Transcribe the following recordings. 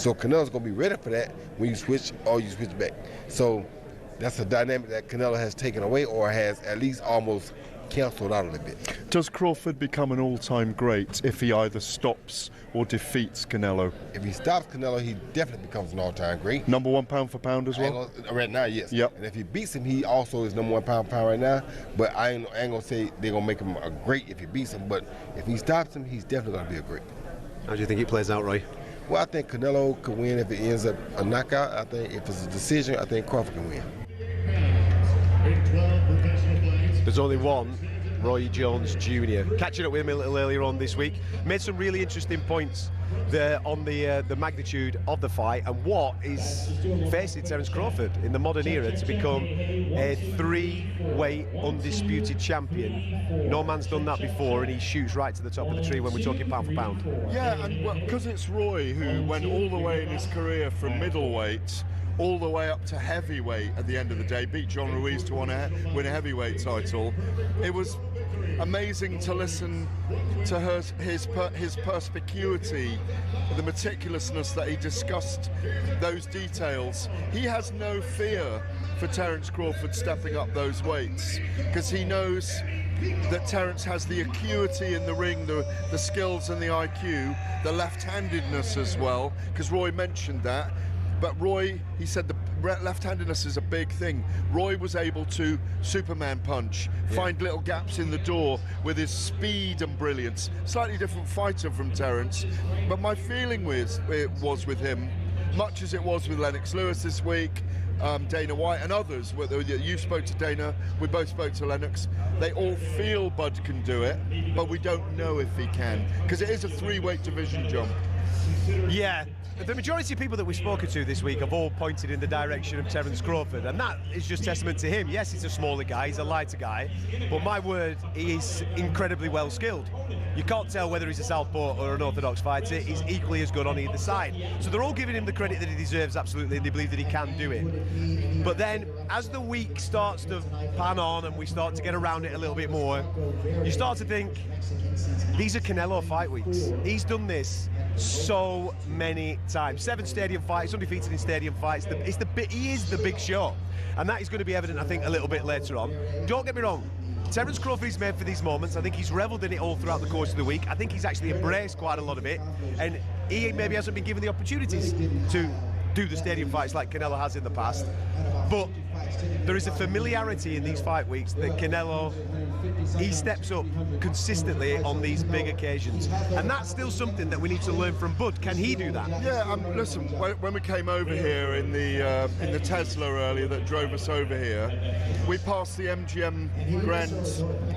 So Canelo's going to be ready for that when you switch or you switch back. So that's a dynamic that Canelo has taken away or has at least almost canceled out a little bit. Does Crawford become an all-time great if he either stops or defeats Canelo? If he stops Canelo, he definitely becomes an all-time great. Number one pound for pound as well? Right now, yes. Yep. And if he beats him, he also is number one pound for pound right now. But I ain't going to say they're going to make him a great if he beats him. But if he stops him, he's definitely going to be a great. How do you think it plays out, Roy? Well, I think Canelo could win if it ends up a knockout. I think if it's a decision, I think Crawford can win. There's only one, Roy Jones Jr. Catching up with him a little earlier on this week, made some really interesting points there on the magnitude of the fight and what is facing Terence Crawford in the modern era to become a 3-weight undisputed champion. No man's done that before, and he shoots right to the top of the tree when we're talking pound for pound. Yeah, and because it's Roy who went all the way in his career from middleweight all the way up to heavyweight at the end of the day, beat John Ruiz to win a heavyweight title. It was amazing to listen to his perspicuity, the meticulousness that he discussed those details. He has no fear for Terence Crawford stepping up those weights because he knows that Terence has the acuity in the ring, the skills and the IQ, the left-handedness as well, because Roy mentioned that. But Roy, he said the left-handedness is a big thing. Roy was able to Superman punch, find little gaps in the door with his speed and brilliance. Slightly different fighter from Terence. But my feeling was with him, much as it was with Lennox Lewis this week, Dana White and others. You spoke to Dana, we both spoke to Lennox. They all feel Bud can do it, but we don't know if he can, because it is a 3-weight division jump. Yeah. The majority of people that we've spoken to this week have all pointed in the direction of Terence Crawford, and that is just testament to him. Yes, he's a smaller guy, he's a lighter guy, but my word, he is incredibly well skilled. You can't tell whether he's a southpaw or an orthodox fighter. He's equally as good on either side. So they're all giving him the credit that he deserves, absolutely, and they believe that he can do it. But then, as the week starts to pan on and we start to get around it a little bit more, you start to think, these are Canelo fight weeks. He's done this so many times. 7 stadium fights, undefeated in stadium fights. He is the big show, and that is going to be evident, I think, a little bit later on. Don't get me wrong, Terence Crawford is made for these moments. I think he's revelled in it all throughout the course of the week. I think he's actually embraced quite a lot of it, and he maybe hasn't been given the opportunities to do the stadium fights like Canelo has in the past. But there is a familiarity in these fight weeks that Canelo, he steps up consistently on these big occasions, and that's still something that we need to learn from Bud. Can he do that? Yeah, listen, when we came over here in the Tesla earlier that drove us over here, we passed the MGM Grand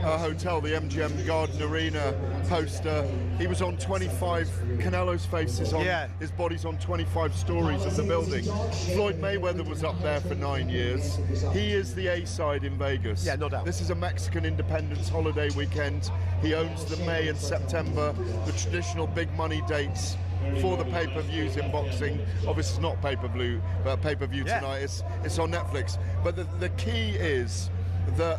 Hotel, the MGM Garden Arena poster. He was on 25, Canelo's face is on, his body's on 25 stories of the building. Floyd Mayweather was up there for 9 years. He is the A-side in Vegas. Yeah, no doubt. This is a Mexican independence holiday weekend. He owns the May and September, the traditional big money dates for the pay-per-views in boxing. Obviously it's not pay-per-view, but pay-per-view tonight. It's on Netflix. But the key is that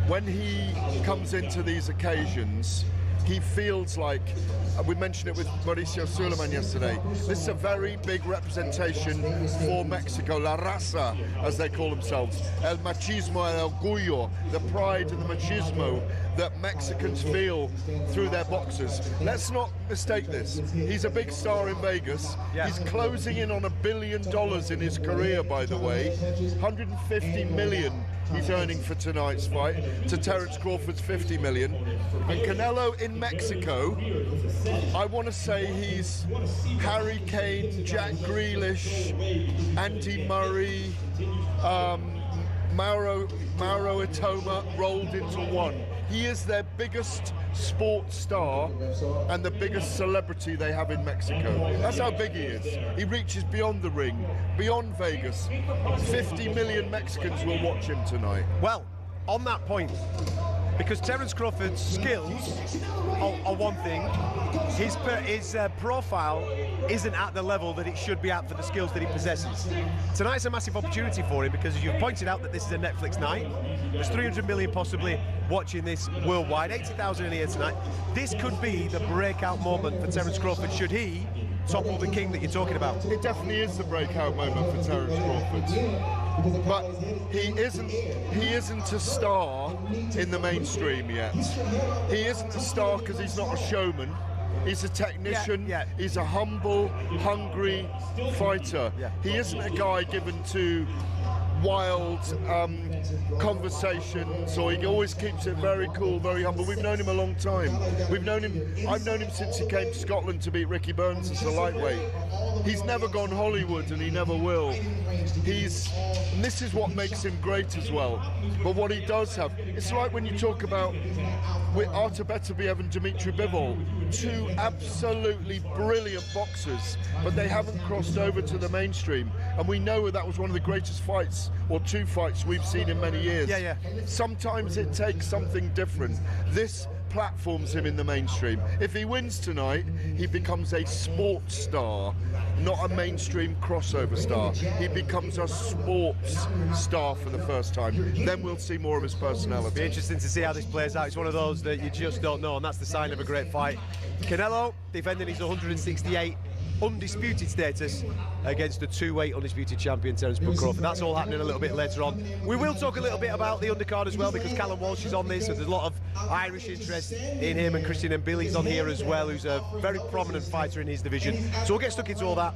when he comes into these occasions, he feels like, we mentioned it with Mauricio Suleiman yesterday, this is a very big representation for Mexico, la raza, as they call themselves, el machismo, el orgullo, the pride and the machismo that Mexicans feel through their boxers. Let's not mistake this. He's a big star in Vegas. He's closing in on $1 billion in his career, by the way. 150 million he's earning for tonight's fight to Terence Crawford's 50 million. And Canelo in Mexico, I want to say he's Harry Kane, Jack Grealish, Andy Murray, Mauro Itoma rolled into one. He is their biggest sports star and the biggest celebrity they have in Mexico. That's how big he is. He reaches beyond the ring, beyond Vegas. 50 million Mexicans will watch him tonight. Well, on that point, because Terence Crawford's skills are one thing, his profile isn't at the level that it should be at for the skills that he possesses. Tonight's a massive opportunity for him because, as you've pointed out, that this is a Netflix night. There's 300 million possibly watching this worldwide, 80,000 in here tonight. This could be the breakout moment for Terence Crawford should he topple the king that you're talking about? It definitely is the breakout moment for Terence Crawford. But he isn't a star in the mainstream yet. He isn't a star because he's not a showman. He's a technician. He's a humble, hungry fighter. He isn't a guy given to wild conversations, or he always keeps it very cool, very humble. We've known him a long time. I've known him since he came to Scotland to beat Ricky Burns as a lightweight. He's never gone Hollywood, and he never will. And this is what makes him great as well. But what he does have, it's like when you talk about with Artur Beterbiev and Dimitri Bivol, two absolutely brilliant boxers, but they haven't crossed over to the mainstream. And we know that was one of the greatest fights, or two fights we've seen in many years. Sometimes it takes something different. This platforms him in the mainstream. If he wins tonight, he becomes a sports star, not a mainstream crossover star. He becomes a sports star for the first time. Then we'll see more of his personality. Be interesting to see how this plays out. It's one of those that you just don't know, and that's the sign of a great fight. Canelo defending his 168 undisputed status against the two-weight undisputed champion Terence Crawford. That's all happening a little bit later on. We will talk a little bit about the undercard as well, because Callum Walsh is on this, so there's a lot of Irish interest in him, and Christian Mbili's on here as well, who's a very prominent fighter in his division. So we'll get stuck into all that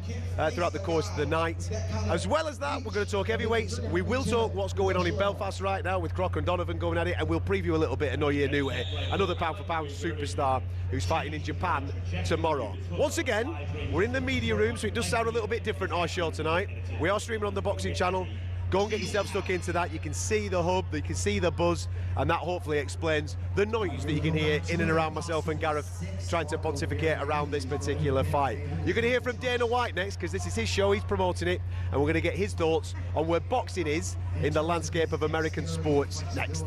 throughout the course of the night. As well as that, we're going to talk heavyweights. We will talk what's going on in Belfast right now with Crocker-Donovan going at it, and we'll preview a little bit of Inoue, another pound-for-pound superstar who's fighting in Japan tomorrow. Once again, we're in the media room, so it does sound a little bit different, our show tonight. We are streaming on the Boxing Channel. Go and get yourself stuck into that. You can see the hub, you can see the buzz, and that hopefully explains the noise that you can hear in and around myself and Gareth trying to pontificate around this particular fight. You're going to hear from Dana White next, because this is his show, he's promoting it, and we're going to get his thoughts on where boxing is in the landscape of American sports next.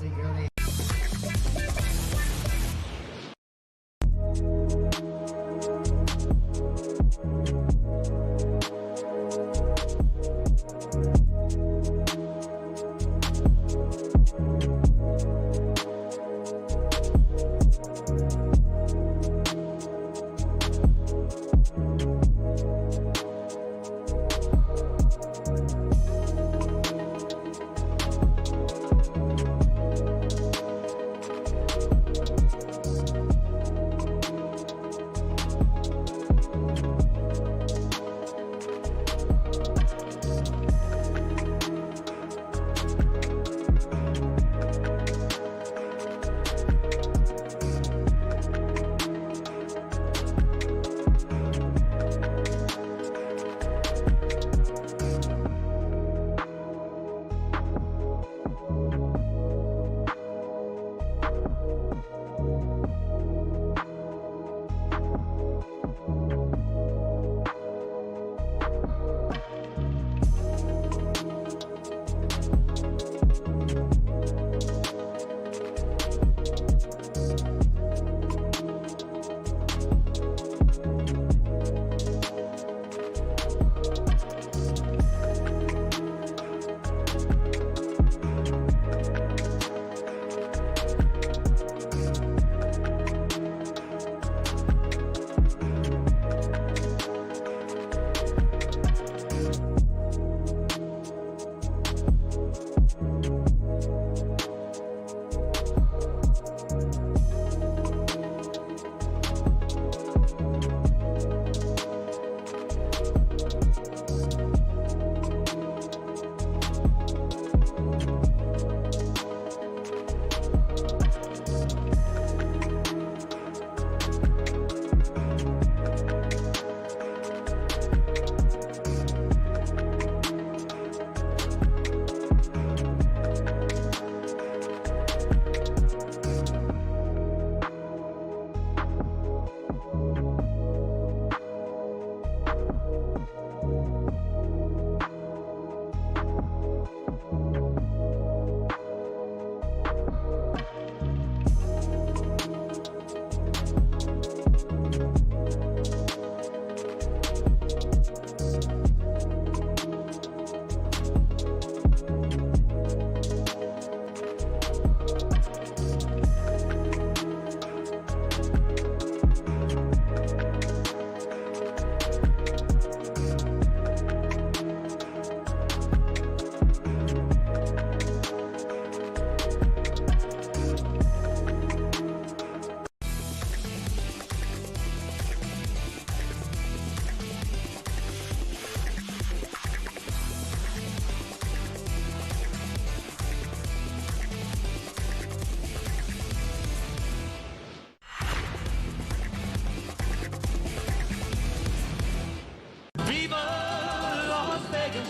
Vegas.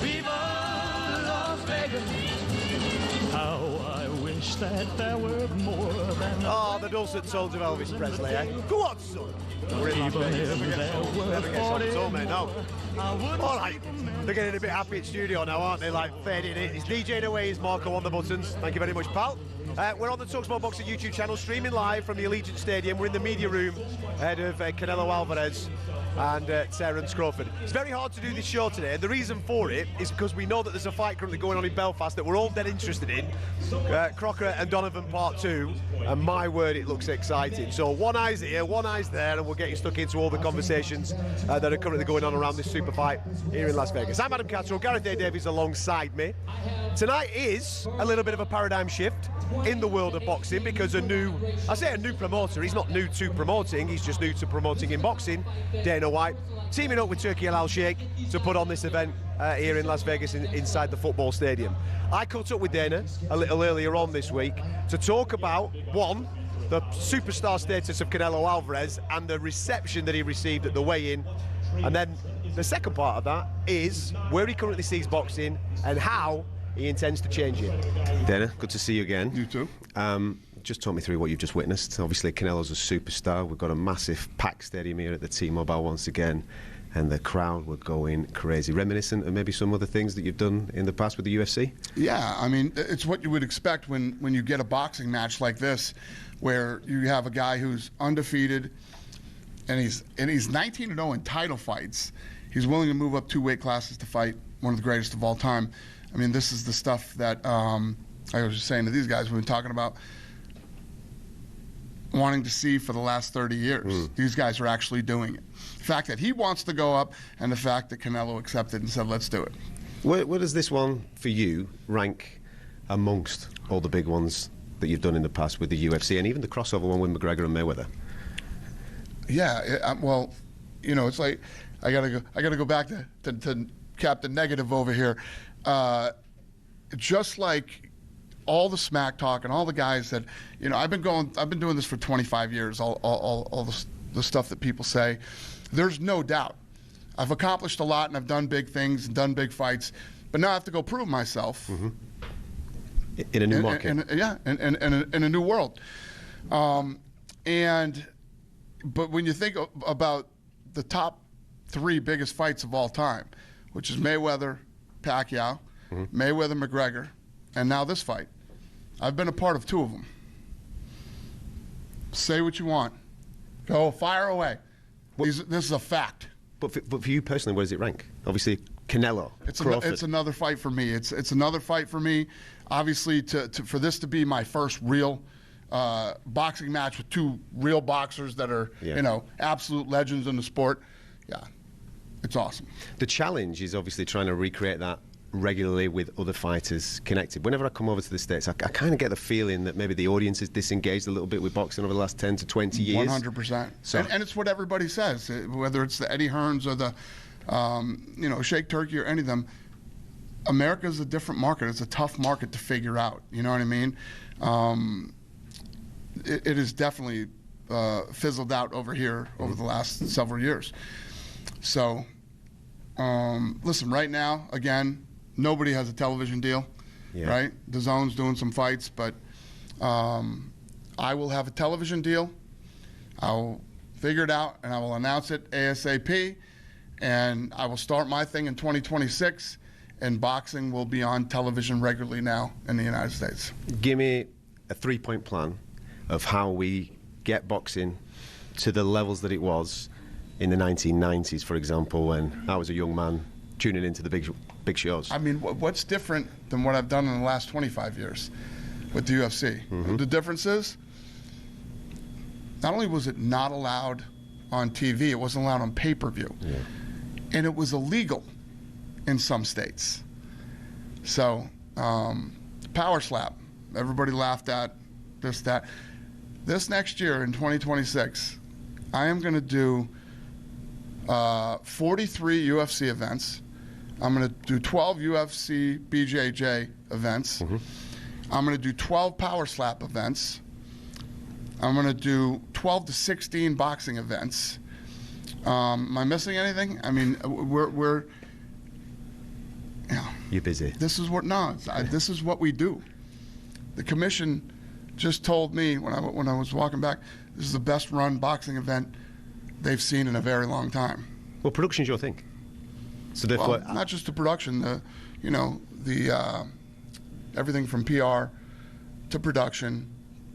Viva Las Vegas. How I wish that there were more than. Oh, the dulcet tones of Elvis Presley, eh? Go on, son. We're in Las Vegas. Never gets on tour, mate, no. All right. They're getting a bit happy at studio now, aren't they? Like, fading in. It's DJ Inoue, he's Marco on the buttons. Thank you very much, pal. We're on the talkSPORT Boxing YouTube channel, streaming live from the Allegiant Stadium. We're in the media room ahead of Canelo Alvarez and Terence Crawford. It's very hard to do this show today, and the reason for it is because we know that there's a fight currently going on in Belfast that we're all dead interested in. Crocker-Donovan Part 2, and my word, it looks exciting. So one eye's here, one eye's there, and we're getting stuck into all the conversations that are currently going on around this super fight here in Las Vegas. I'm Adam Catterall, Gareth Davies alongside me. Tonight is a little bit of a paradigm shift in the world of boxing because a new promoter, he's not new to promoting, he's just new to promoting in boxing, Dana White, teaming up with Turki Al Sheikh to put on this event here in Las Vegas inside the football stadium. I caught up with Dana a little earlier on this week to talk about, one, the superstar status of Canelo Alvarez and the reception that he received at the weigh-in, and then the second part of that is where he currently sees boxing and how he intends to change it. Dana, good to see you again. You too. Just talk me through what you've just witnessed. Obviously, Canelo's a superstar. We've got a massive packed stadium here at the T-Mobile once again, and the crowd were going crazy. Reminiscent of maybe some other things that you've done in the past with the UFC? Yeah, I mean, it's what you would expect when you get a boxing match like this, where you have a guy who's undefeated, and he's 19-0 in title fights. He's willing to move up 2 weight classes to fight one of the greatest of all time. I mean, this is the stuff that I was just saying to these guys we've been talking about wanting to see for the last 30 years. These guys are actually doing it. The fact that he wants to go up and the fact that Canelo accepted and said, let's do it. Where does this one, for you, rank amongst all the big ones that you've done in the past with the UFC and even the crossover one with McGregor and Mayweather? Yeah, well, you know, it's like I gotta go back to Captain Negative over here. Just like all the smack talk and all the guys that, you know, I've been doing this for 25 years, all the stuff that people say. There's no doubt I've accomplished a lot and I've done big things and done big fights, but now I have to go prove myself in a new market. In a new world. But when you think about the top 3 biggest fights of all time, which is Mayweather, Pacquiao, Mayweather, McGregor, and now this fight, I've been a part of 2 of them. Say what you want. Go, fire away. This is a fact. But for you personally, where does it rank? Obviously, Canelo, Crawford. It's another fight for me. It's another fight for me. Obviously, for this to be my first real boxing match with 2 real boxers that are, you know, absolute legends in the sport, yeah, it's awesome. The challenge is obviously trying to recreate that regularly with other fighters connected. Whenever I come over to the States, I kind of get the feeling that maybe the audience is disengaged a little bit with boxing over the last 10 to 20 years. 100%. So, and it's what everybody says, whether it's the Eddie Hearns or the, you know, Sheikh Turkey or any of them. America's a different market. It's a tough market to figure out. You know what I mean? It is definitely fizzled out over here over the last several years. So, listen, right now, again, nobody has a television deal, right? DAZN's doing some fights, but I will have a television deal. I'll figure it out, and I will announce it ASAP, and I will start my thing in 2026, and boxing will be on television regularly now in the United States. Give me a 3-point plan of how we get boxing to the levels that it was in the 1990s, for example, when I was a young man tuning into the big shows. I mean, what's different than what I've done in the last 25 years with the UFC? The difference is, not only was it not allowed on TV, it wasn't allowed on pay-per-view. And it was illegal in some states. So, power slap, everybody laughed at this, that. This next year in 2026, I am going to do 43 UFC events. I'm going to do 12 UFC BJJ events. I'm going to do 12 power slap events. I'm going to do 12 to 16 boxing events. Am I missing anything? I mean, You're busy. This is what this is what we do. The commission just told me when I was walking back, this is the best run boxing event they've seen in a very long time. Well, production's your thing. So well, not just the production, everything from PR to production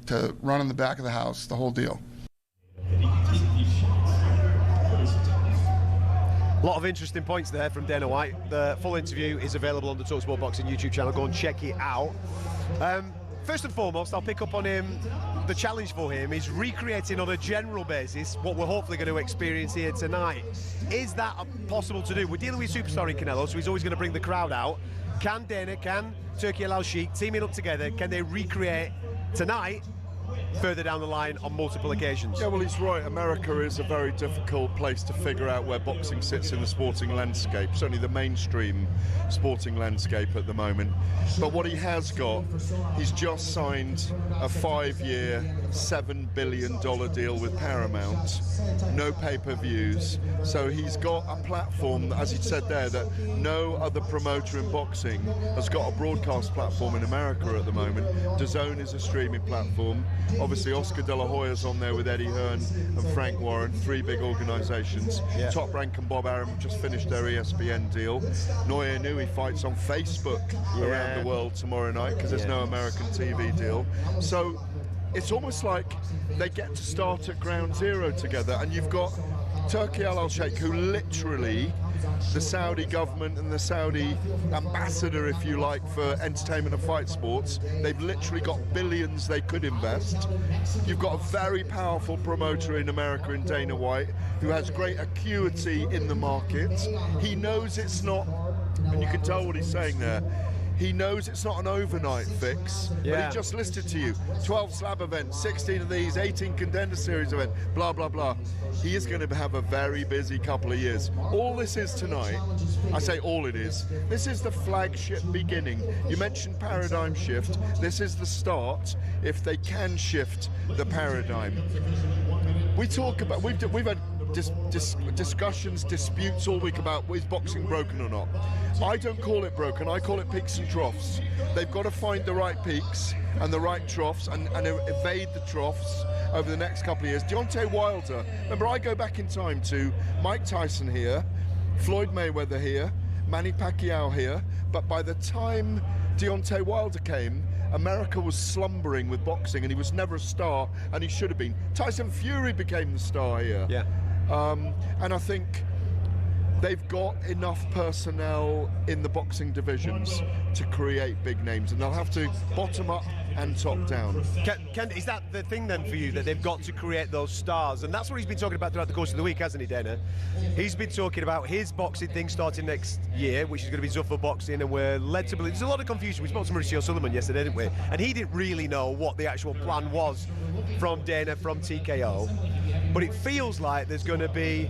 to running the back of the house, the whole deal. A lot of interesting points there from Dana White. The full interview is available on the talkSPORT Boxing YouTube channel. Go and check it out. First and foremost, I'll pick up on him. The challenge for him is recreating on a general basis what we're hopefully going to experience here tonight. Is that possible to do? We're dealing with superstar in Canelo, so he's always going to bring the crowd out. Can Dana, can Turki Al-Sheikh teaming up together, can they recreate tonight further down the line on multiple occasions? Yeah, well, he's right. America is a very difficult place to figure out where boxing sits in the sporting landscape, certainly the mainstream sporting landscape at the moment. But what he has got, he's just signed a 5-year, $7 billion deal with Paramount, no pay-per-views. So he's got a platform, as he said there, that no other promoter in boxing has got a broadcast platform in America at the moment. DAZN is a streaming platform. Obviously, Oscar De La Hoya's on there with Eddie Hearn and Frank Warren, 3 big organisations. Yeah. Top Rank and Bob Arum just finished their ESPN deal. Inoue fights on Facebook around the world tomorrow night because there's no American TV deal. So it's almost like they get to start at ground zero together, and you've got Turki Al-Sheikh, who literally, the Saudi government and the Saudi ambassador, if you like, for entertainment and fight sports, they've literally got billions they could invest. You've got a very powerful promoter in America in Dana White, who has great acuity in the market. He knows it's not, and you can tell what he's saying there, he knows it's not an overnight fix, but he just listed to you 12 slab events, 16 of these, 18 contender series event, blah, blah, blah. He is going to have a very busy couple of years. All this is tonight, I say all it is, this is the flagship beginning. You mentioned paradigm shift. This is the start, if they can shift the paradigm. We talk about, we've had discussions, disputes all week about is boxing broken or not. I don't call it broken, I call it peaks and troughs. They've got to find the right peaks and the right troughs and evade the troughs over the next couple of years. Deontay Wilder, remember, I go back in time to Mike Tyson here, Floyd Mayweather here, Manny Pacquiao here, but by the time Deontay Wilder came, America was slumbering with boxing, and he was never a star, and he should have been. Tyson Fury became the star here. Yeah. And I think they've got enough personnel in the boxing divisions to create big names, and they'll have to bottom up and top down. Is that the thing then for you, that they've got to create those stars? And that's what he's been talking about throughout the course of the week, hasn't he, Dana? He's been talking about his boxing thing starting next year, which is going to be Zuffa boxing, and we're led to believe there's a lot of confusion. We spoke to Mauricio Sullivan yesterday, didn't we? And he didn't really know what the actual plan was from Dana, from TKO. But it feels like there's going to be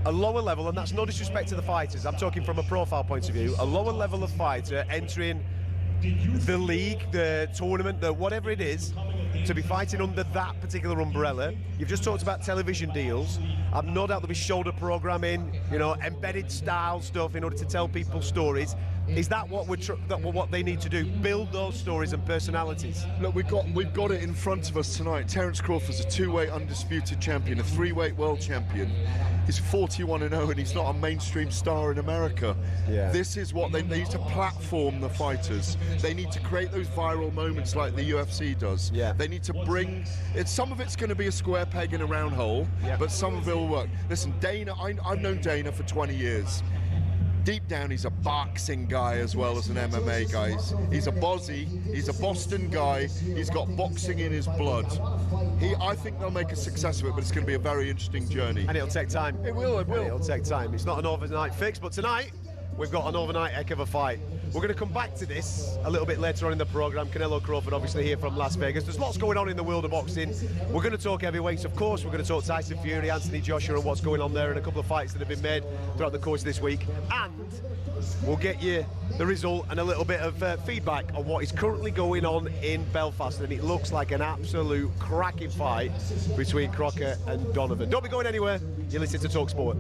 a lower level, and that's no disrespect to the fighters, I'm talking from a profile point of view, a lower level of fighter entering the league, the tournament, the whatever it is, to be fighting under that particular umbrella. You've just talked about television deals. I've no doubt there'll be shoulder programming, embedded style stuff in order to tell people stories. Is that what what they need to do? Build those stories and personalities. Look, we've got it in front of us tonight. Terence Crawford's a 2-weight undisputed champion, a 3-weight world champion. He's 41-0, and he's not a mainstream star in America. Yeah. This is what they need to platform the fighters. They need to create those viral moments like the UFC does. Yeah. They need to bring it. Some of it's going to be a square peg in a round hole, but some of it will work. Listen, Dana, I've known Dana for 20 years. Deep down, he's a boxing guy as well as an MMA guy. He's a Bozzy, he's a Boston guy, he's got boxing in his blood. I think they'll make a success of it, but it's going to be a very interesting journey. And it'll take time. It will. It'll take time. It's not an overnight fix, but tonight, we've got an overnight heck of a fight. We're going to come back to this a little bit later on in the programme. Canelo-Crawford, obviously, here from Las Vegas. There's lots going on in the world of boxing. We're going to talk heavyweights, of course. We're going to talk Tyson Fury, Anthony Joshua, and what's going on there, and a couple of fights that have been made throughout the course of this week. And we'll get you the result and a little bit of feedback on what is currently going on in Belfast. And it looks like an absolute cracking fight between Crocker and Donovan. Don't be going anywhere. You're listening to talkSPORT.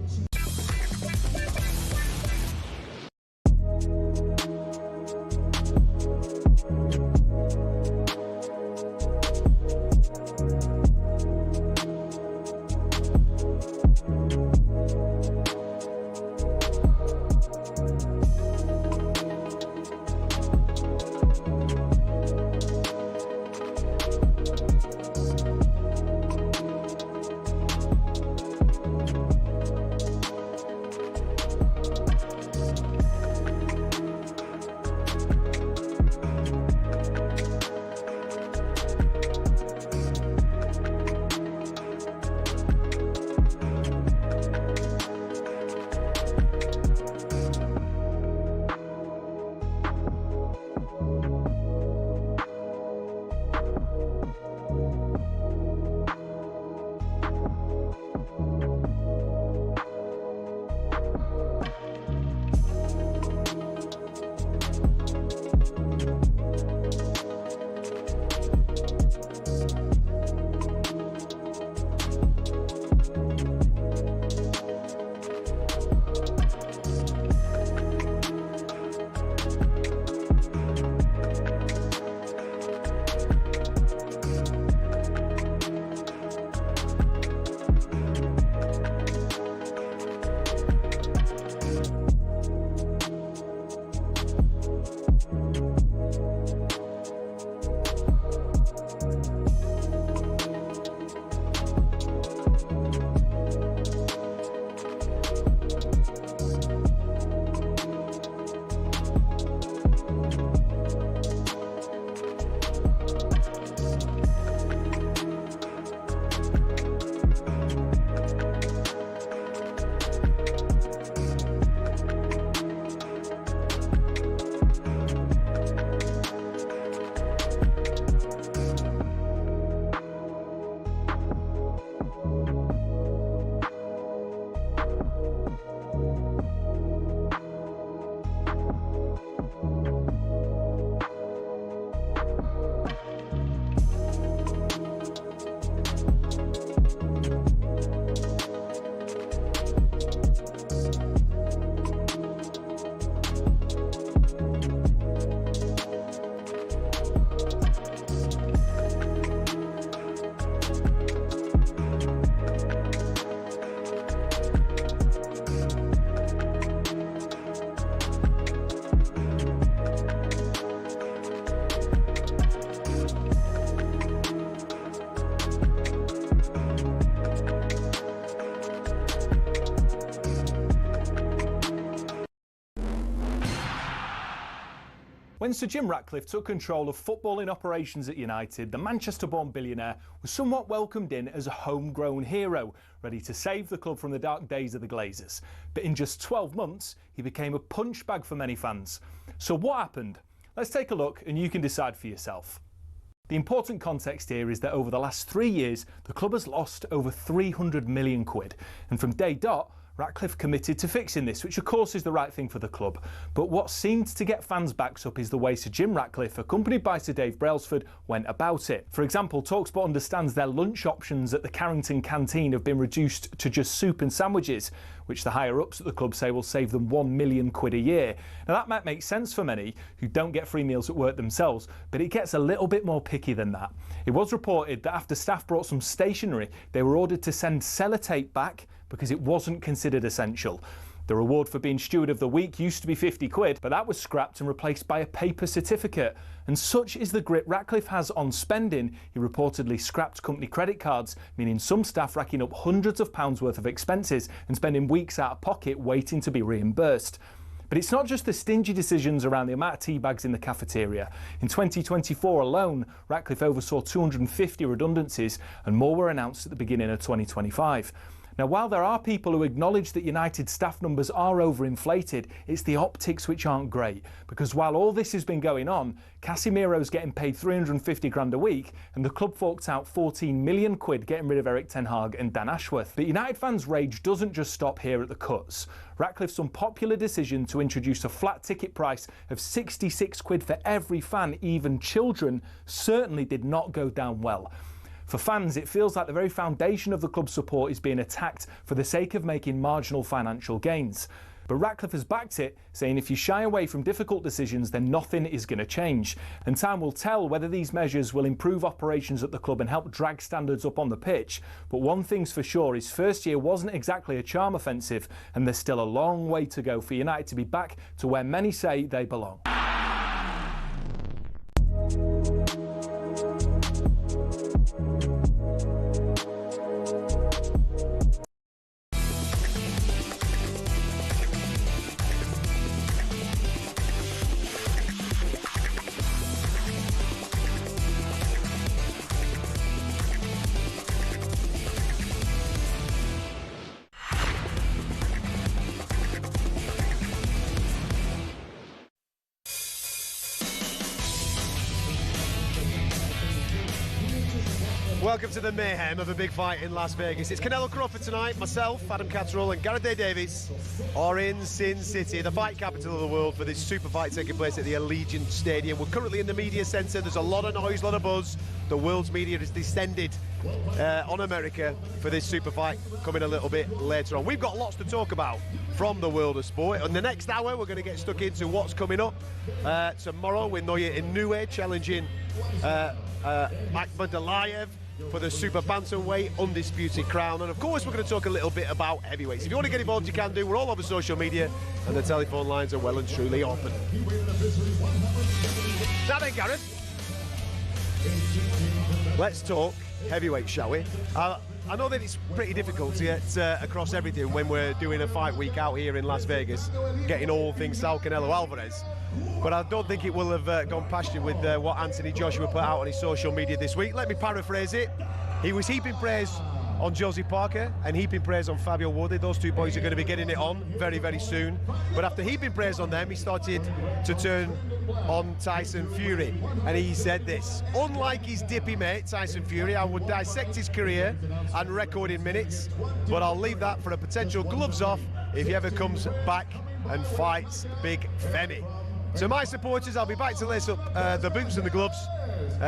When Sir Jim Ratcliffe took control of footballing operations at United, the Manchester-born billionaire was somewhat welcomed in as a homegrown hero, ready to save the club from the dark days of the Glazers. But in just 12 months, he became a punch bag for many fans. So what happened? Let's take a look and you can decide for yourself. The important context here is that over the last 3 years, the club has lost over 300 million quid. And from day dot, Ratcliffe committed to fixing this, which of course is the right thing for the club. But what seemed to get fans' backs up is the way Sir Jim Ratcliffe, accompanied by Sir Dave Brailsford, went about it. For example, talkSPORT understands their lunch options at the Carrington canteen have been reduced to just soup and sandwiches, which the higher-ups at the club say will save them 1 million quid a year. Now that might make sense for many who don't get free meals at work themselves, but it gets a little bit more picky than that. It was reported that after staff brought some stationery, they were ordered to send sellotape back because it wasn't considered essential. The reward for being Steward of the Week used to be 50 quid, but that was scrapped and replaced by a paper certificate. And such is the grip Ratcliffe has on spending, he reportedly scrapped company credit cards, meaning some staff racking up hundreds of pounds worth of expenses and spending weeks out of pocket waiting to be reimbursed. But it's not just the stingy decisions around the amount of tea bags in the cafeteria. In 2024 alone, Ratcliffe oversaw 250 redundancies and more were announced at the beginning of 2025. Now, while there are people who acknowledge that United staff numbers are overinflated, it's the optics which aren't great. Because while all this has been going on, Casemiro's getting paid 350 grand a week, and the club forked out 14 million quid getting rid of Eric Ten Hag and Dan Ashworth. But United fans' rage doesn't just stop here at the cuts. Ratcliffe's unpopular decision to introduce a flat ticket price of 66 quid for every fan, even children, certainly did not go down well. For fans, it feels like the very foundation of the club's support is being attacked for the sake of making marginal financial gains. But Ratcliffe has backed it, saying if you shy away from difficult decisions, then nothing is going to change. And time will tell whether these measures will improve operations at the club and help drag standards up on the pitch. But one thing's for sure, his first year wasn't exactly a charm offensive, and there's still a long way to go for United to be back to where many say they belong. Welcome to the mayhem of a big fight in Las Vegas. It's Canelo-Crawford tonight. Myself, Adam Catterall and Gareth Davies are in Sin City, the fight capital of the world, for this super fight taking place at the Allegiant Stadium. We're currently in the media centre. There's a lot of noise, a lot of buzz. The world's media has descended on America for this super fight coming a little bit later on. We've got lots to talk about from the world of sport. In the next hour, we're going to get stuck into what's coming up tomorrow with Inoue challenging Akhmadaliev for the super bantamweight undisputed crown, and of course we're going to talk a little bit about heavyweights. If you want to get involved, you can do. We're all over social media and the telephone lines are well and truly open. Now then, Gareth, let's talk heavyweight, shall we? I know that it's pretty difficult to get across everything when we're doing a fight week out here in Las Vegas, getting all things Saul Canelo Alvarez. But I don't think it will have gone past you with what Anthony Joshua put out on his social media this week. Let me paraphrase it. He was heaping praise on Josie Parker and heaping praise on Fabio Wardley. Those two boys are going to be getting it on very, very soon. But after heaping praise on them, he started to turn on Tyson Fury. And he said this: unlike his dippy mate, Tyson Fury, I would dissect his career and record in minutes, but I'll leave that for a potential gloves off if he ever comes back and fights Big Femi. To my supporters, I'll be back to lace up the boots and the gloves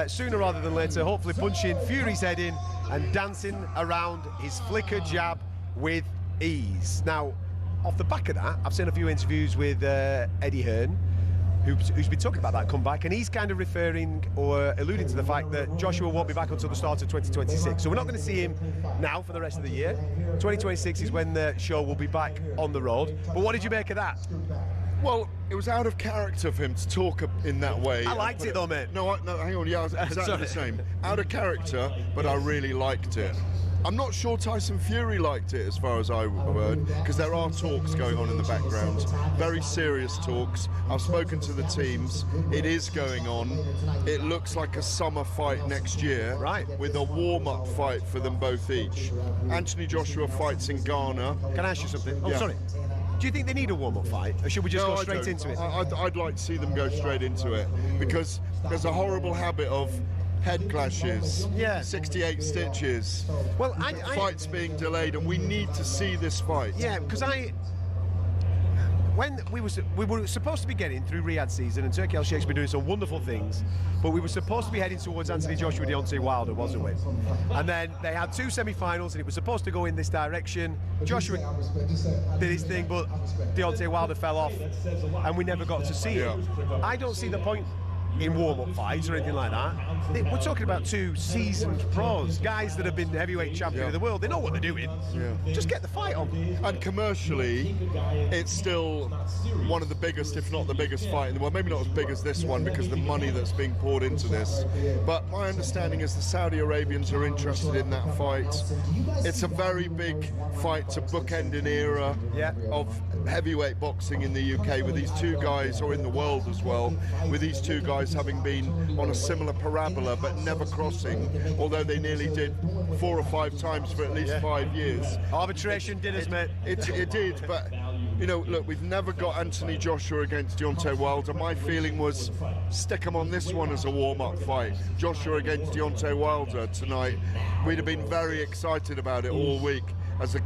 sooner rather than later, hopefully punching Fury's head in and dancing around his flicker jab with ease. Now, off the back of that, I've seen a few interviews with Eddie Hearn, who's been talking about that comeback, and he's kind of referring or alluding to the fact that Joshua won't be back until the start of 2026. So we're not going to see him now for the rest of the year. 2026 is when the show will be back on the road. But what did you make of that? Well, it was out of character for him to talk in that way. I liked it though, mate. No, hang on, yeah, I was exactly the same. Out of character, but I really liked it. I'm not sure Tyson Fury liked it, as far as I heard, because there are talks going on in the background, very serious talks. I've spoken to the teams. It is going on. It looks like a summer fight next year, right, with a warm-up fight for them both each. Anthony Joshua fights in Ghana. Can I ask you something? Oh, yeah. Sorry. Do you think they need a warm-up fight, or should we just go straight into it? I'd like to see them go straight into it, because there's a horrible habit of head clashes, 68 stitches, well, fights being delayed, and we need to see this fight. Yeah, because when we were supposed to be getting through Riyadh season, and Turkey Al-Sheikh's been doing some wonderful things, but we were supposed to be heading towards Anthony Joshua, Deontay Wilder, wasn't we? And then they had 2 semi-finals, and it was supposed to go in this direction. Joshua did his thing, but Deontay Wilder fell off, and we never got to see it. I don't see the point in warm-up fights or anything like that. We're talking about 2 seasoned pros, guys that have been heavyweight champion of the world. They know what they're doing. Just get the fight on. And commercially, it's still one of the biggest, if not the biggest fight in the world. Maybe not as big as this one because of the money that's being poured into this. But my understanding is the Saudi Arabians are interested in that fight. It's a very big fight to bookend an era of heavyweight boxing in the UK with these 2 guys, or in the world as well, with these 2 guys having been on a similar parabola but never crossing, although they nearly did 4 or 5 times for at least 5 years. Arbitration did us, mate. It did, but you know, look, we've never got Anthony Joshua against Deontay Wilder. My feeling was stick him on this one as a warm-up fight. Joshua against Deontay Wilder tonight. We'd have been very excited about it all week as a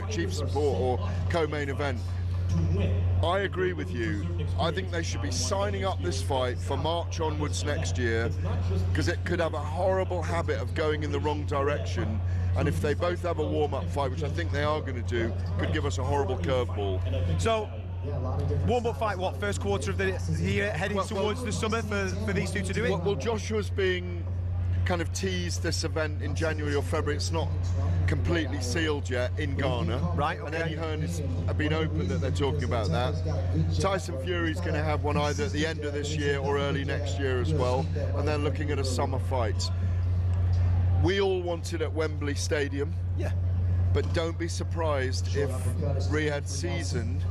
chief support or co-main event. I agree with you. I think they should be signing up this fight for March onwards next year, because it could have a horrible habit of going in the wrong direction, and if they both have a warm-up fight, which I think they are going to do, could give us a horrible curveball. So, warm-up fight, what, first quarter of the year, heading towards the summer for these 2 to do it? Well, Joshua's being kind of teased this event in January or February. It's not completely sealed yet in Ghana. Right, okay. And Eddie Hearn has been open that they're talking about that. Tyson Fury's going to have one either at the end of this year or early next year as well, and they're looking at a summer fight. We all want it at Wembley Stadium. Yeah. But don't be surprised if Riyadh seasoned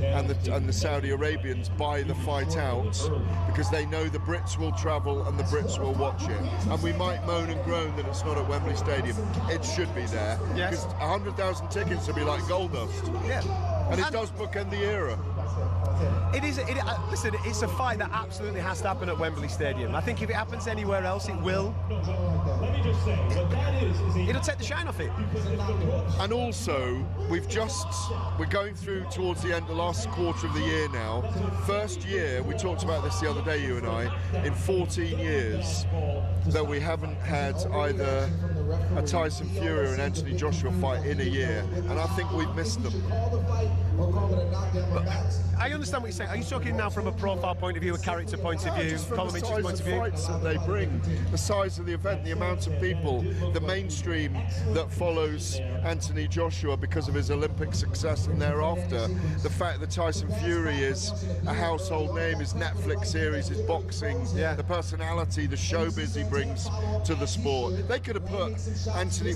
and the Saudi Arabians buy the fight out, because they know the Brits will travel and the Brits will watch it. And we might moan and groan that it's not at Wembley Stadium. It should be there, because 100,000 tickets would be like gold dust. Yeah. And it does bookend the era. It is. Listen, it's a fight that absolutely has to happen at Wembley Stadium. I think if it happens anywhere else, it will. It'll take the shine off it. And also, we're going through towards the end, the last quarter of the year now. First year, we talked about this the other day, you and I, in 14 years, that we haven't had either a Tyson Fury or an Anthony Joshua fight in a year, and I think we've missed them. But I understand what you're saying. Are you talking now from a profile point of view, a character point of view, From the size point of view? fights that they bring, the size of the event, the amount of people, the mainstream that follows Anthony Joshua because of his Olympic success and thereafter, the fact that Tyson Fury is a household name, his Netflix series, his boxing, the personality, the showbiz he brings to the sport. They could have put Anthony,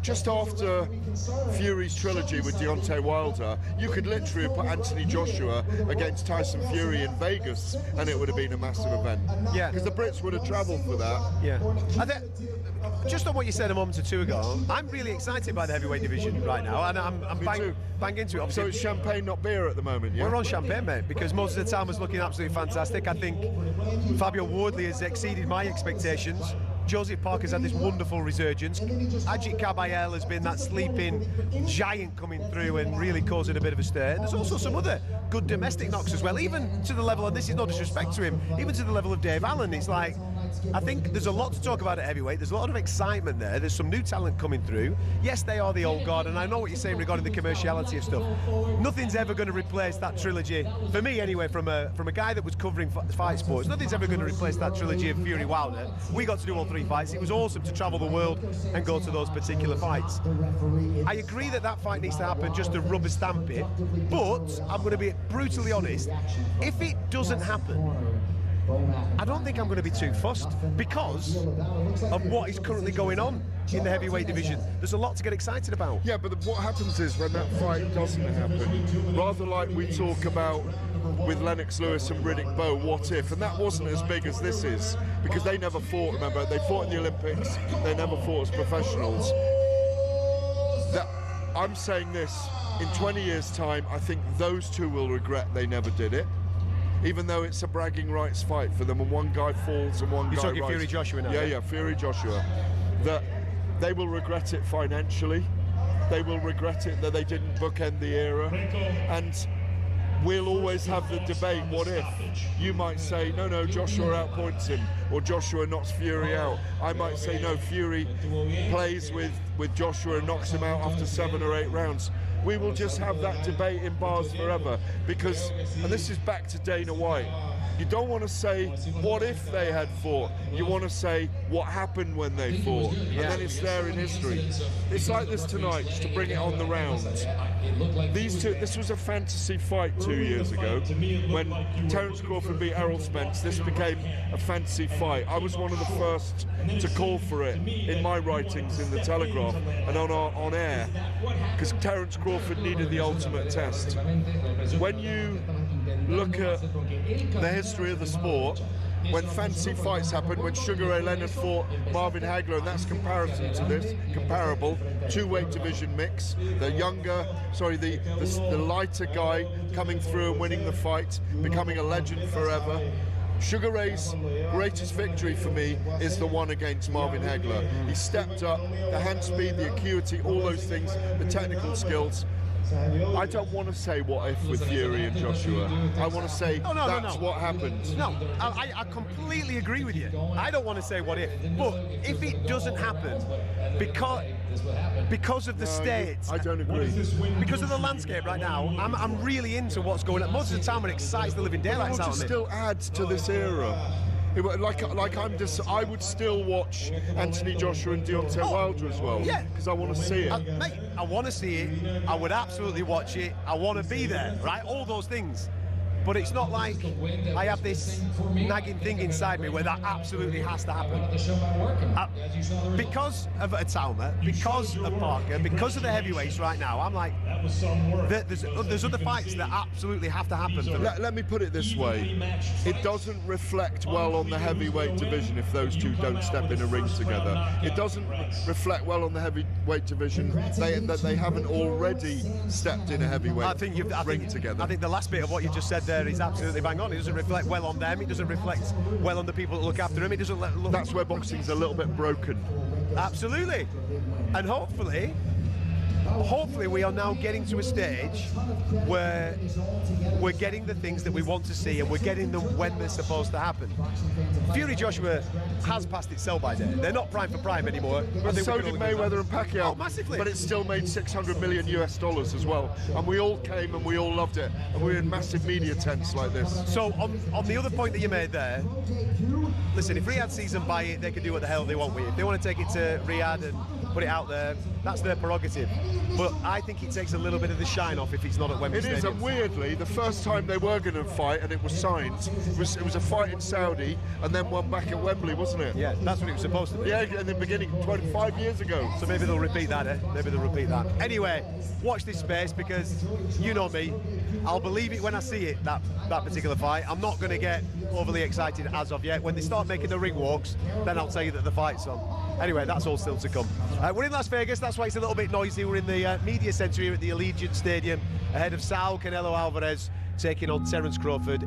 just after Fury's trilogy with Deontay Wilder, you could literally put Anthony Joshua against Tyson Fury in Vegas, and it would have been a massive event. Yeah, because the Brits would have travelled for that. Yeah, just on what you said a moment or 2 ago, I'm really excited by the heavyweight division right now, and I'm bang into it. Obviously. So it's champagne, not beer, at the moment. Yeah, we're on champagne, mate, because Moses Atama's looking absolutely fantastic. I think Fabio Wardley has exceeded my expectations. Joseph Parker's had this wonderful resurgence. Ajit Kabayel has been that sleeping giant coming through and really causing a bit of a stir. And there's also some other good domestic knocks as well, even to the level, and this is no disrespect to him, even to the level of Dave Allen. It's like, I think there's a lot to talk about at heavyweight. There's a lot of excitement there. There's some new talent coming through. Yes, they are the old guard, and I know what you're saying regarding the commerciality of stuff. Nothing's ever going to replace that trilogy, for me anyway, from a guy that was covering fight sports. Nothing's ever going to replace that trilogy of Fury Wilder. We got to do all 3 fights. It was awesome to travel the world and go to those particular fights. I agree that that fight needs to happen just to rubber stamp it, but I'm going to be brutally honest. If it doesn't happen, I don't think I'm going to be too fussed because of what is currently going on in the heavyweight division. There's a lot to get excited about. Yeah, but what happens is when that fight doesn't happen, rather like we talk about with Lennox Lewis and Riddick Bowe, what if? And that wasn't as big as this is, because they never fought, remember, they fought in the Olympics, they never fought as professionals. I'm saying this, in 20 years' time, I think those two will regret they never did it, even though it's a bragging rights fight for them, and one guy falls and one guy rises. You're talking Fury Joshua now? Yeah, Fury Joshua. That they will regret it financially. They will regret it that they didn't bookend the era. And we'll always have the debate, what if? You might say, no, Joshua outpoints him, or Joshua knocks Fury out. I might say, no, Fury plays with Joshua and knocks him out after 7 or 8 rounds. We will just have that debate in bars forever, because, and this is back to Dana White, you don't want to say, what if they had fought? You want to say, what happened when they fought? And then it's there in history. It's like this tonight, just to bring it on the round. These two, this was a fantasy fight 2 years ago. When Terence Crawford beat Errol Spence, this became a fantasy fight. I was one of the first to call for it in my writings in the Telegraph and on air, because Terence Crawford needed the ultimate test. When you look at the history of the sport, when fantasy fights happen, when Sugar Ray Leonard fought Marvin Hagler, and that's comparison to this, comparable, 2-weight division mix, the lighter guy coming through and winning the fight, becoming a legend forever. Sugar Ray's greatest victory for me is the one against Marvin Hagler. He stepped up, the hand speed, the acuity, all those things, the technical skills. I don't want to say what if with Fury and Joshua. I want to say that's what happened. No, I completely agree with you. I don't want to say what if, but if it doesn't happen, because of the state, I don't agree. Because of the landscape right now, I'm really into what's going on. Most of the time, it excites the living daylights out of me. It still adds to this era. I would still watch Anthony Joshua and Deontay Wilder as well. Yeah, because I want to see it. Mate, I want to see it. I would absolutely watch it. I want to be there, right? All those things. But it's not like I have this nagging thing inside me where that absolutely has to happen. Because of Atauma, because of Parker, because of the heavyweights right now, I'm like, there's other fights that absolutely have to happen. Let me put it this way. It doesn't reflect well on the heavyweight division if those two don't step in a ring together. It doesn't reflect well on the heavyweight division that they haven't already stepped in a heavyweight ring together. I think the last bit of what you just said there is absolutely bang on. It doesn't reflect well on them. It doesn't reflect well on the people that look after him. It doesn't look. That's where boxing's a little bit broken. Absolutely. And hopefully we are now getting to a stage where we're getting the things that we want to see, and we're getting them when they're supposed to happen. Fury Joshua has passed its sell-by date. They're not prime for prime anymore. But so did Mayweather and Pacquiao. Oh, massively. But it still made $600 million US as well. And we all came and we all loved it. And we were in massive media tents like this. So on the other point that you made there, listen, if Riyadh sees them buy it, they can do what the hell they want with it. If they want to take it to Riyadh and put it out there, that's their prerogative. But I think it takes a little bit of the shine off if it's not at Wembley Stadium. It is, and weirdly, the first time they were going to fight and it was signed, it was a fight in Saudi and then one back at Wembley, wasn't it? Yeah, that's what it was supposed to be. Yeah, in the beginning, 25 years ago. So maybe they'll repeat that, eh? Maybe they'll repeat that. Anyway, watch this space, because you know me, I'll believe it when I see it, that particular fight. I'm not going to get overly excited as of yet. When they start making the ring walks, then I'll tell you that the fight's on. Anyway, that's all still to come. We're in Las Vegas, that's why it's a little bit noisy. We're in the media centre here at the Allegiant Stadium, ahead of Saul Canelo Alvarez taking on Terence Crawford.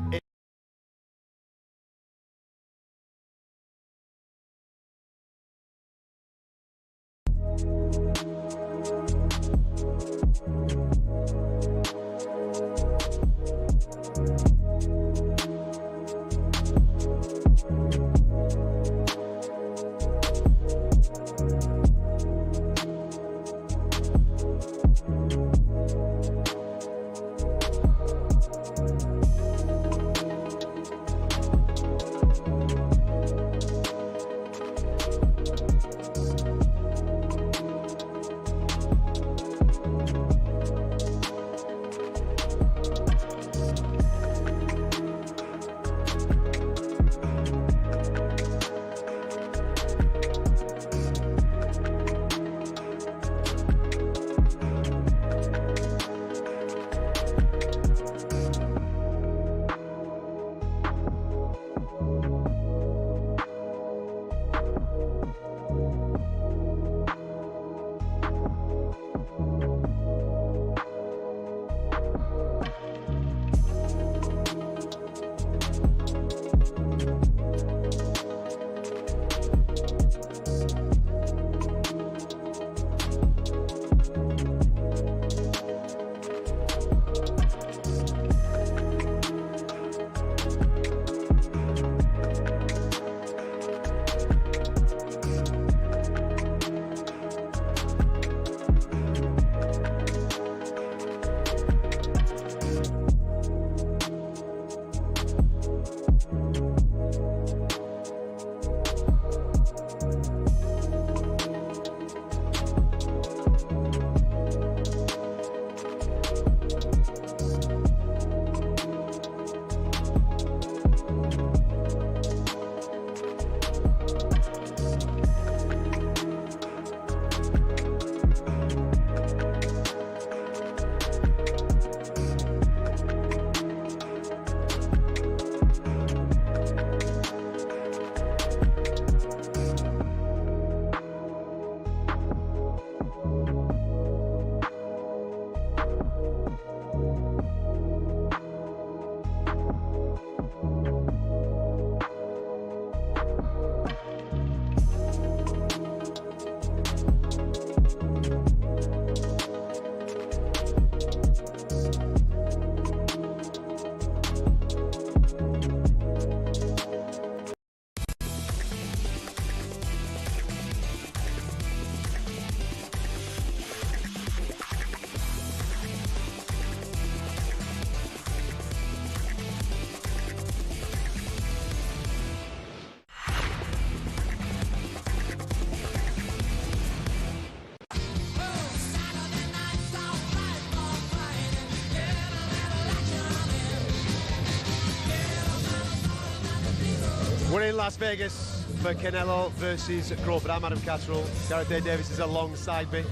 We're in Las Vegas for Canelo versus Crawford. I'm Adam Catterall. Gareth Davies is alongside me.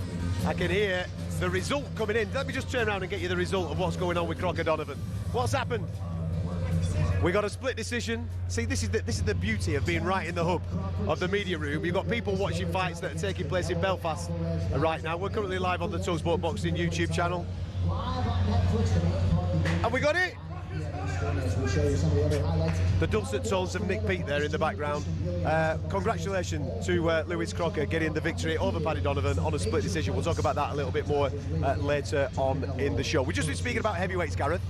I can hear the result coming in. Let me just turn around and get you the result of what's going on with Crocker-Donovan. What's happened? We got a split decision. See, this is the beauty of being right in the hub of the media room. You've got people watching fights that are taking place in Belfast right now. We're currently live on the talkSPORT Boxing YouTube channel. Have we got it? The dulcet tones of Nick Peet there in the background. Congratulations to Lewis Crocker getting the victory over Paddy Donovan on a split decision. We'll talk about that a little bit more later on in the show. We've just been speaking about heavyweights, Gareth.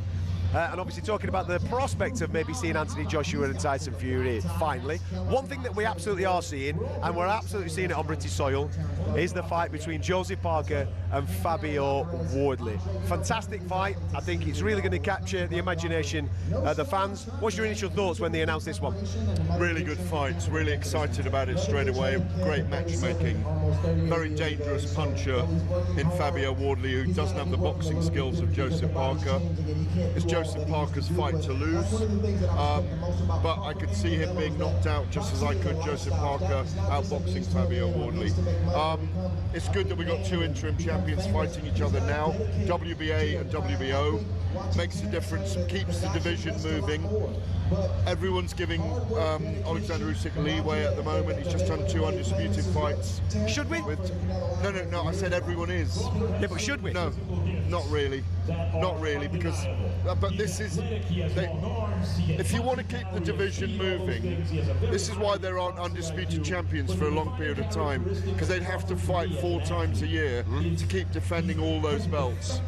And obviously talking about the prospect of maybe seeing Anthony Joshua and Tyson Fury finally. One thing that we absolutely are seeing, and we're absolutely seeing it on British soil, is the fight between Joseph Parker and Fabio Wardley. Fantastic fight. I think it's really going to capture the imagination of the fans. What's your initial thoughts when they announced this one? Really good fight. Really excited about it straight away. Great matchmaking. Very dangerous puncher in Fabio Wardley, who doesn't have the boxing skills of Joseph Parker. It's Joseph Parker's fight to lose, but I could see him being knocked out just as I could Joseph Parker outboxing Fabio Wardley. It's good that we got two interim champions fighting each other now. WBA and WBO makes a difference, keeps the division moving. Everyone's giving Alexander Usyk leeway at the moment. He's just done 2 undisputed fights. Should we? No, I said everyone is. Yeah, but should we? No, not really. Not really, because but this is if you want to keep the division moving, this is why there aren't undisputed champions for a long period of time, because they'd have to fight 4 times a year to keep defending all those belts.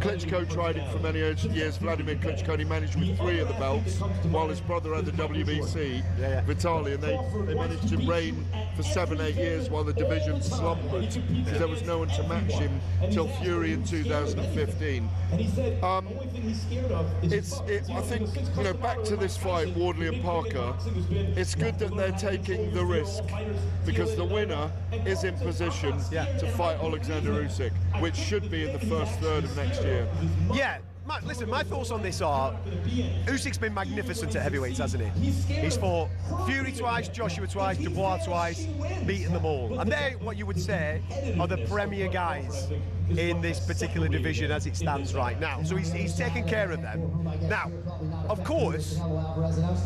Klitschko tried it for many years. Vladimir Klitschko only managed with 3 of the belts, while his brother had the WBC, Vitaly, and they managed to reign for 7-8 years while the division slumbered, because there was no one to match him till Fury in 2015. I think, you know, back to this fight, Wardley and Parker, it's good that they're taking the risk, because the winner is in position to fight Alexander Usyk, which should be in the first third of next year. Yeah. Listen, my thoughts on this are, Usyk's been magnificent at heavyweights, hasn't he? He's fought Fury twice, Joshua twice, Dubois twice, beaten them all. And they're what you would say are the premier guys in this particular division as it stands right now. So he's taken care of them. Now, of course,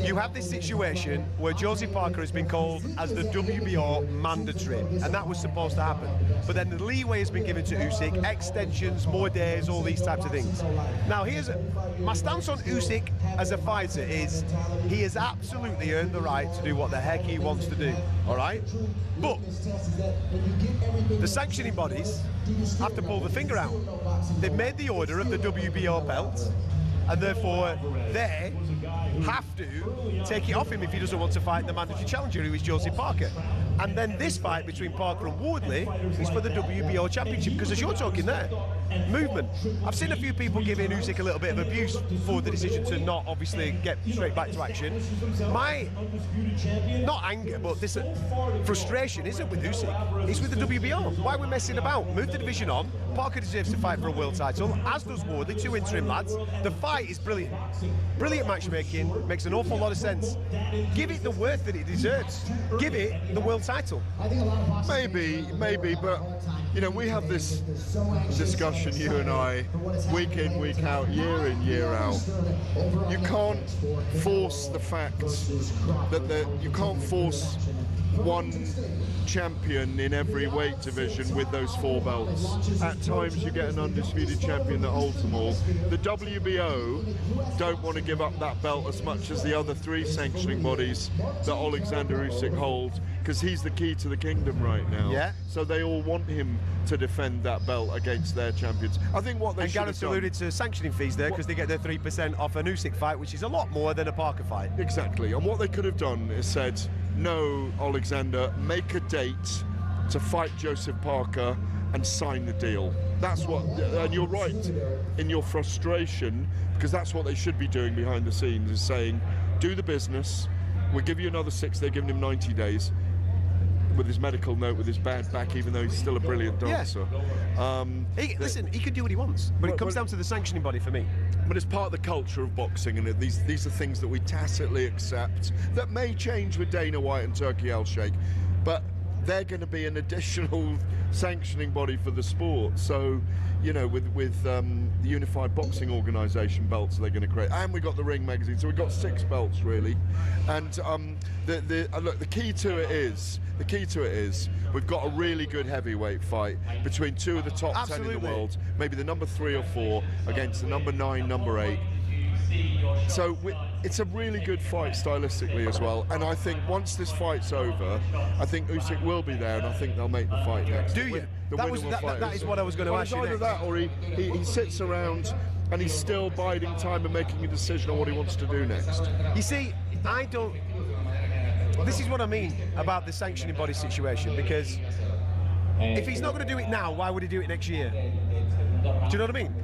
you have this situation where Joseph Parker has been called as the WBO mandatory, and that was supposed to happen. But then the leeway has been given to Usyk, extensions, more days, all these types of things. Now, here's my stance on Usyk as a fighter is he has absolutely earned the right to do what the heck he wants to do, all right? But the sanctioning bodies have to pull the finger out. They've made the order of the WBO belt, and therefore they have to take it off him if he doesn't want to fight the mandatory challenger, who is Joseph Parker. And then this fight between Parker and Wardley is for the WBO championship, because as you're talking there, movement. I've seen a few people giving Usyk a little bit of abuse for the decision to not obviously get straight back to action. My, not anger, but this frustration isn't with Usyk, it's with the WBO. Why are we messing about? Move the division on. Parker deserves to fight for a world title, as does Wardley, 2 interim lads. The fight is brilliant. Brilliant matchmaking, makes an awful lot of sense. Give it the worth that it deserves. Give it the world title. Maybe, but you know, we have this discussion, you and I, week in, week out, year in, year out. You can't force the facts that you can't force one champion in every weight division with those 4 belts. At times you get an undisputed champion that holds them all. The WBO don't want to give up that belt as much as the other 3 sanctioning bodies that Alexander Usyk holds, because he's the key to the kingdom right now. Yeah. So they all want him to defend that belt against their champions. I think what they should have done... And Gareth alluded to sanctioning fees there, because they get their 3% off an Usyk fight, which is a lot more than a Parker fight. Exactly. And what they could have done is said, no, Alexander, make a date to fight Joseph Parker and sign the deal. That's what, and you're right in your frustration, because that's what they should be doing behind the scenes, is saying, do the business, we'll give you another 6, they're giving him 90 days. with his medical note, with his bad back, even though he's still a brilliant dancer. Listen, he can do what he wants, but it comes down to the sanctioning body for me. But it's part of the culture of boxing, and these are things that we tacitly accept that may change with Dana White and Turkey Al-Sheikh, but they're going to be an additional sanctioning body for the sport. So, you know, with the Unified Boxing Organisation belts they're going to create, and we've got the Ring magazine, so we've got 6 belts really. And look, the key to it is we've got a really good heavyweight fight between 2 of the top 10 in the world, maybe the number 3 or 4 against the number 9, number 8. So it's a really good fight stylistically as well, and I think once this fight's over, I think Usyk will be there, and I think they'll make the fight next. Do you? That is what I was going to ask you either next. that, or he sits around and he's still biding time and making a decision on what he wants to do next. You see, I don't. This is what I mean about the sanctioning body situation, because if he's not going to do it now, why would he do it next year? Do you know what I mean?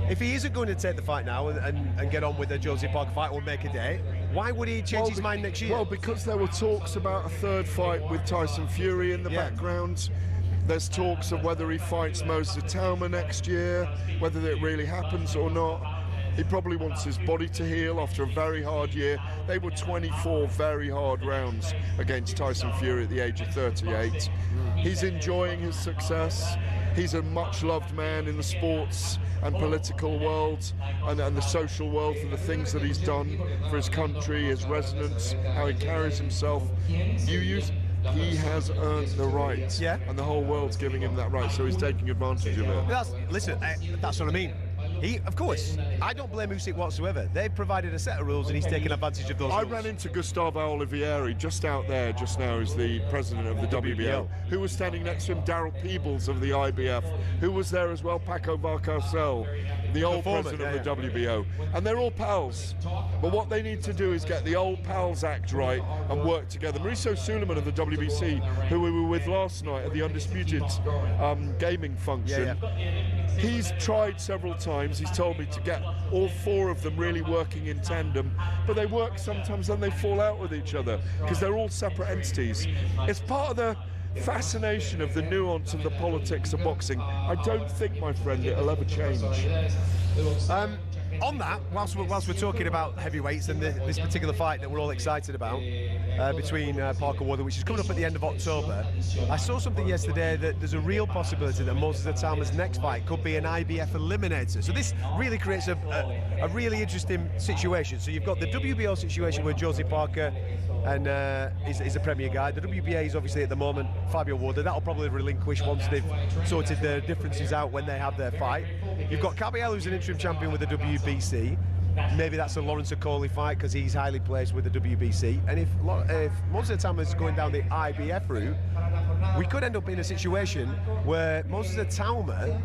If he isn't going to take the fight now and get on with the Josie Parker fight or make a date, why would he change his mind next year? Well, because there were talks about a 3rd fight with Tyson Fury in the background. There's talks of whether he fights Moses Talma next year, whether it really happens or not. He probably wants his body to heal after a very hard year. They were 24 very hard rounds against Tyson Fury at the age of 38. He's enjoying his success. He's a much-loved man in the sports and political world and the social world for the things that he's done for his country, his residents, how he carries himself. He has earned the right, and the whole world's giving him that right, so he's taking advantage of it. That's what I mean. Of course, I don't blame Usyk whatsoever. They've provided a set of rules and he's taken advantage of those rules. I ran into Gustavo Olivieri just out there just now as the president of the WBO. Who was standing next to him? Daryl Peebles of the IBF. Who was there as well? Paco Valcarcel, the old president of the WBO. And they're all pals. But what they need to do is get the old pals act right and work together. Mauricio Suleiman of the WBC, who we were with last night at the Undisputed gaming function, he's tried several times. He's told me to get all 4 of them really working in tandem, but they work sometimes and they fall out with each other because they're all separate entities. It's part of the fascination of the nuance of the politics of boxing. I don't think, my friend, it'll ever change. On that, whilst we're talking about heavyweights and this particular fight that we're all excited about between Parker Wardle, which is coming up at the end of October, I saw something yesterday that there's a real possibility that Moses Atama's next fight could be an IBF eliminator. So this really creates a really interesting situation. So you've got the WBO situation where Josie Parker and is a premier guy. The WBA is obviously at the moment Fabio Wardle. That'll probably relinquish once they've sorted their differences out when they have their fight. You've got Caballero, who's an interim champion with the WBC. Maybe that's a Lawrence Okoli fight because he's highly placed with the WBC. And if Moses Atama's going down the IBF route, we could end up in a situation where Moses Atama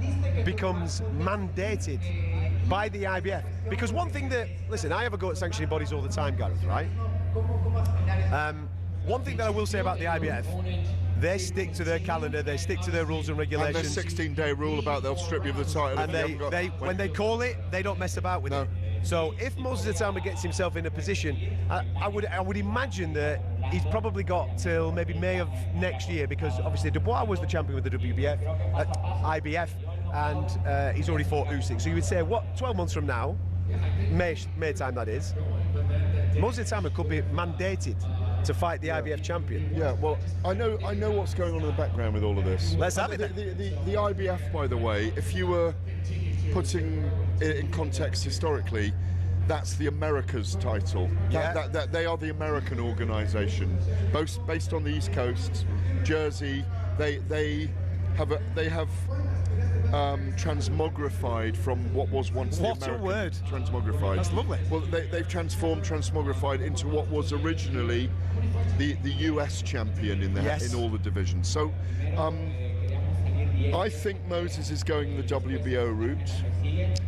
becomes mandated by the IBF. Because one thing that, listen, I have a go at sanctioning bodies all the time, Gareth, right? One thing that I will say about the IBF, they stick to their calendar, they stick to their rules and regulations. And their 16-day rule about they'll strip you of the title. And when they call it, they don't mess about with it. So if Moses Atama gets himself in a position, I would imagine that he's probably got till maybe May of next year, because obviously Dubois was the champion with the IBF, and he's already fought Usyk. So you would say, what, 12 months from now, May time that is, Moses Atama could be mandated to fight the IBF champion. Yeah, well, I know what's going on in the background with all of this. Let's have it then. The IBF, by the way, if you were putting it in context historically, that's the Americas title. That they are the American organisation, both based on the East Coast, Jersey. They have transmogrified from what was once the American. What a word! Transmogrified. That's lovely. Well, they've transmogrified into what was originally the US champion in all the divisions. So I think Moses is going the WBO route.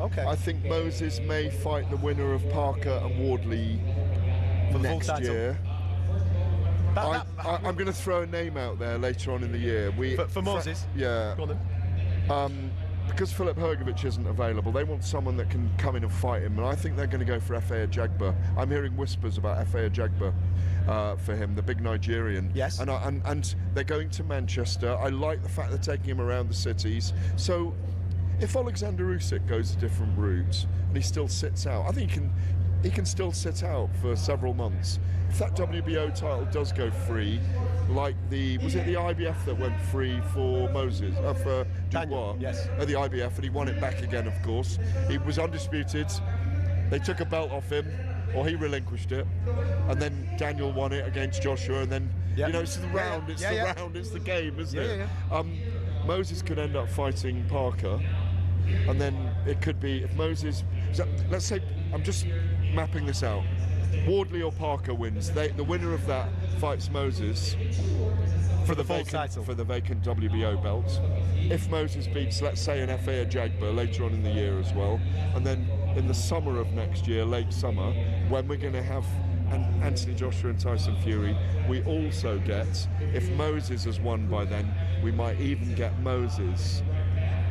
Okay. I think Moses may fight the winner of Parker and Wardley next year. I'm going to throw a name out there later on in the year. For Moses? Yeah. Go on then. because Filip Hrgović isn't available, they want someone that can come in and fight him, and I think they're going to go for Efe Ajagba. I'm hearing whispers about Efe Ajagba for him, the big Nigerian. Yes. And they're going to Manchester. I like the fact they're taking him around the cities. So if Alexander Usyk goes a different route and he still sits out, I think he can still sit out for several months. If that WBO title does go free, like was it the IBF that went free for Moses, for Dubois? Yes. At the IBF, and he won it back again, of course. He was undisputed. They took a belt off him, or he relinquished it, and then Daniel won it against Joshua, and then, you know, it's the round, it's the round, it's the game, isn't it? Moses could end up fighting Parker, and then it could be, if Moses, let's say, I'm just mapping this out, Wardley or Parker wins, the winner of that fights Moses for the vacant WBO belt. If Moses beats, let's say, an Efe Ajagba later on in the year as well, and then in the summer of next year, late summer, when we're going to have Anthony Joshua and Tyson Fury, we also get, if Moses has won by then, we might even get Moses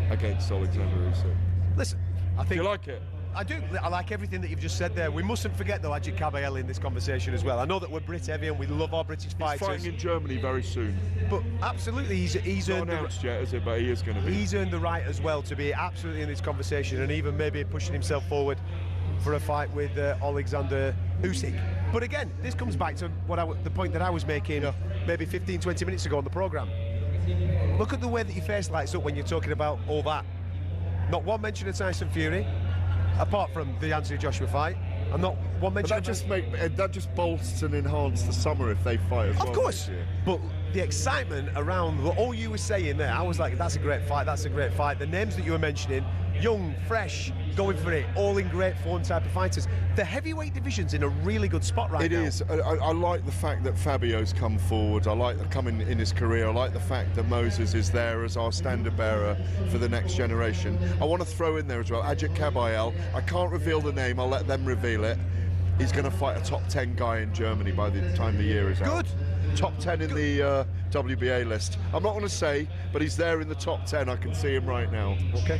against Alexander Usyk. Listen, I think... Do you like it? I do. I like everything that you've just said there. We mustn't forget, though, Ajit Kabayel in this conversation as well. I know that we're Brit heavy and we love our British fighters. He's fighting in Germany very soon. But absolutely, he's not announced yet, is it? But he is going to be. He's earned the right as well to be absolutely in this conversation, and even maybe pushing himself forward for a fight with Alexander Usyk. But again, this comes back to the point that I was making maybe 15, 20 minutes ago on the programme. Look at the way that your face lights up when you're talking about all that. Not one mention of Tyson Fury, apart from the Anthony Joshua fight, and not one mention. But that just bolsters and enhances the summer if they fight as well. Of course, but the excitement around all you were saying there, I was like, that's a great fight, that's a great fight. The names that you were mentioning, young, fresh, going for it, all in great form type of fighters. The heavyweight division's in a really good spot right now. It is. I like the fact that Fabio's come forward. I like the coming in his career. I like the fact that Moses is there as our standard bearer for the next generation. I want to throw in there as well, Ajit Kabayel. I can't reveal the name, I'll let them reveal it. He's going to fight a top 10 guy in Germany by the time the year is out. Good. Top 10 in the WBA list. I'm not going to say, but he's there in the top 10. I can see him right now. Okay.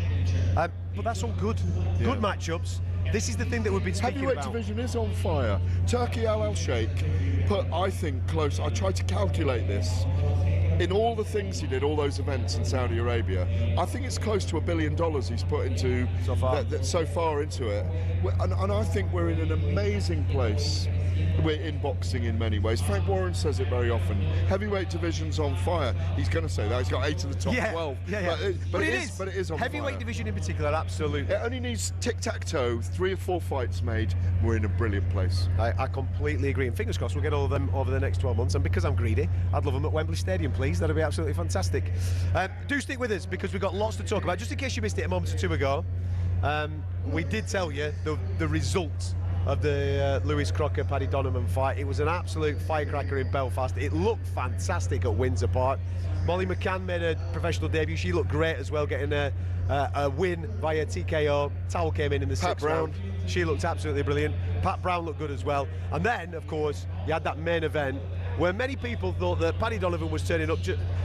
But that's all good. Good matchups. This is the thing that we've been speaking about. Heavyweight division is on fire. Turki Al-Sheikh put, I think, close. I tried to calculate this. In all the things he did, all those events in Saudi Arabia, I think it's close to $1 billion he's put into so far into it. And I think we're in an amazing place. We're in boxing in many ways. Frank Warren says it very often. Heavyweight division's on fire. He's going to say that. He's got 8 of the top 12. But it is on fire. Heavyweight division in particular, absolutely. It only needs tic-tac-toe, 3 or 4 fights made. We're in a brilliant place. I completely agree. And fingers crossed we'll get all of them over the next 12 months. And because I'm greedy, I'd love them at Wembley Stadium, please. That'd be absolutely fantastic. Do stick with us because we've got lots to talk about. Just in case you missed it a moment or two ago, we did tell you the result of the Lewis Crocker-Paddy Donovan fight. It was an absolute firecracker in Belfast. It looked fantastic at Windsor Park. Molly McCann made a professional debut. She looked great as well, getting a win via TKO. Towell came in the 6th round. She looked absolutely brilliant. Pat Brown looked good as well. And then, of course, you had that main event where many people thought that Paddy Donovan was turning up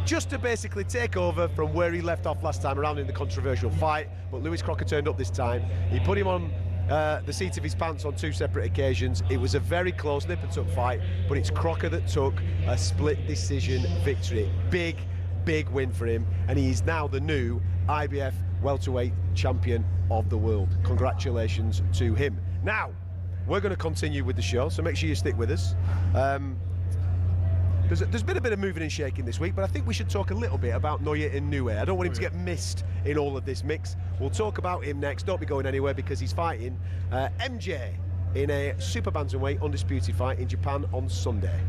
just to basically take over from where he left off last time around in the controversial fight. But Lewis Crocker turned up this time. He put him on the seat of his pants on 2 separate occasions. It was a very close nip and tuck fight, but it's Crocker that took a split decision victory. Big win for him, and he is now the new IBF welterweight champion of the world. Congratulations to him. Now, we're going to continue with the show, so make sure you stick with us. There's been a bit of moving and shaking this week, but I think we should talk a little bit about Inoue. I don't want him to get missed in all of this mix. We'll talk about him next. Don't be going anywhere because he's fighting MJ in a super bantamweight undisputed fight in Japan on Sunday.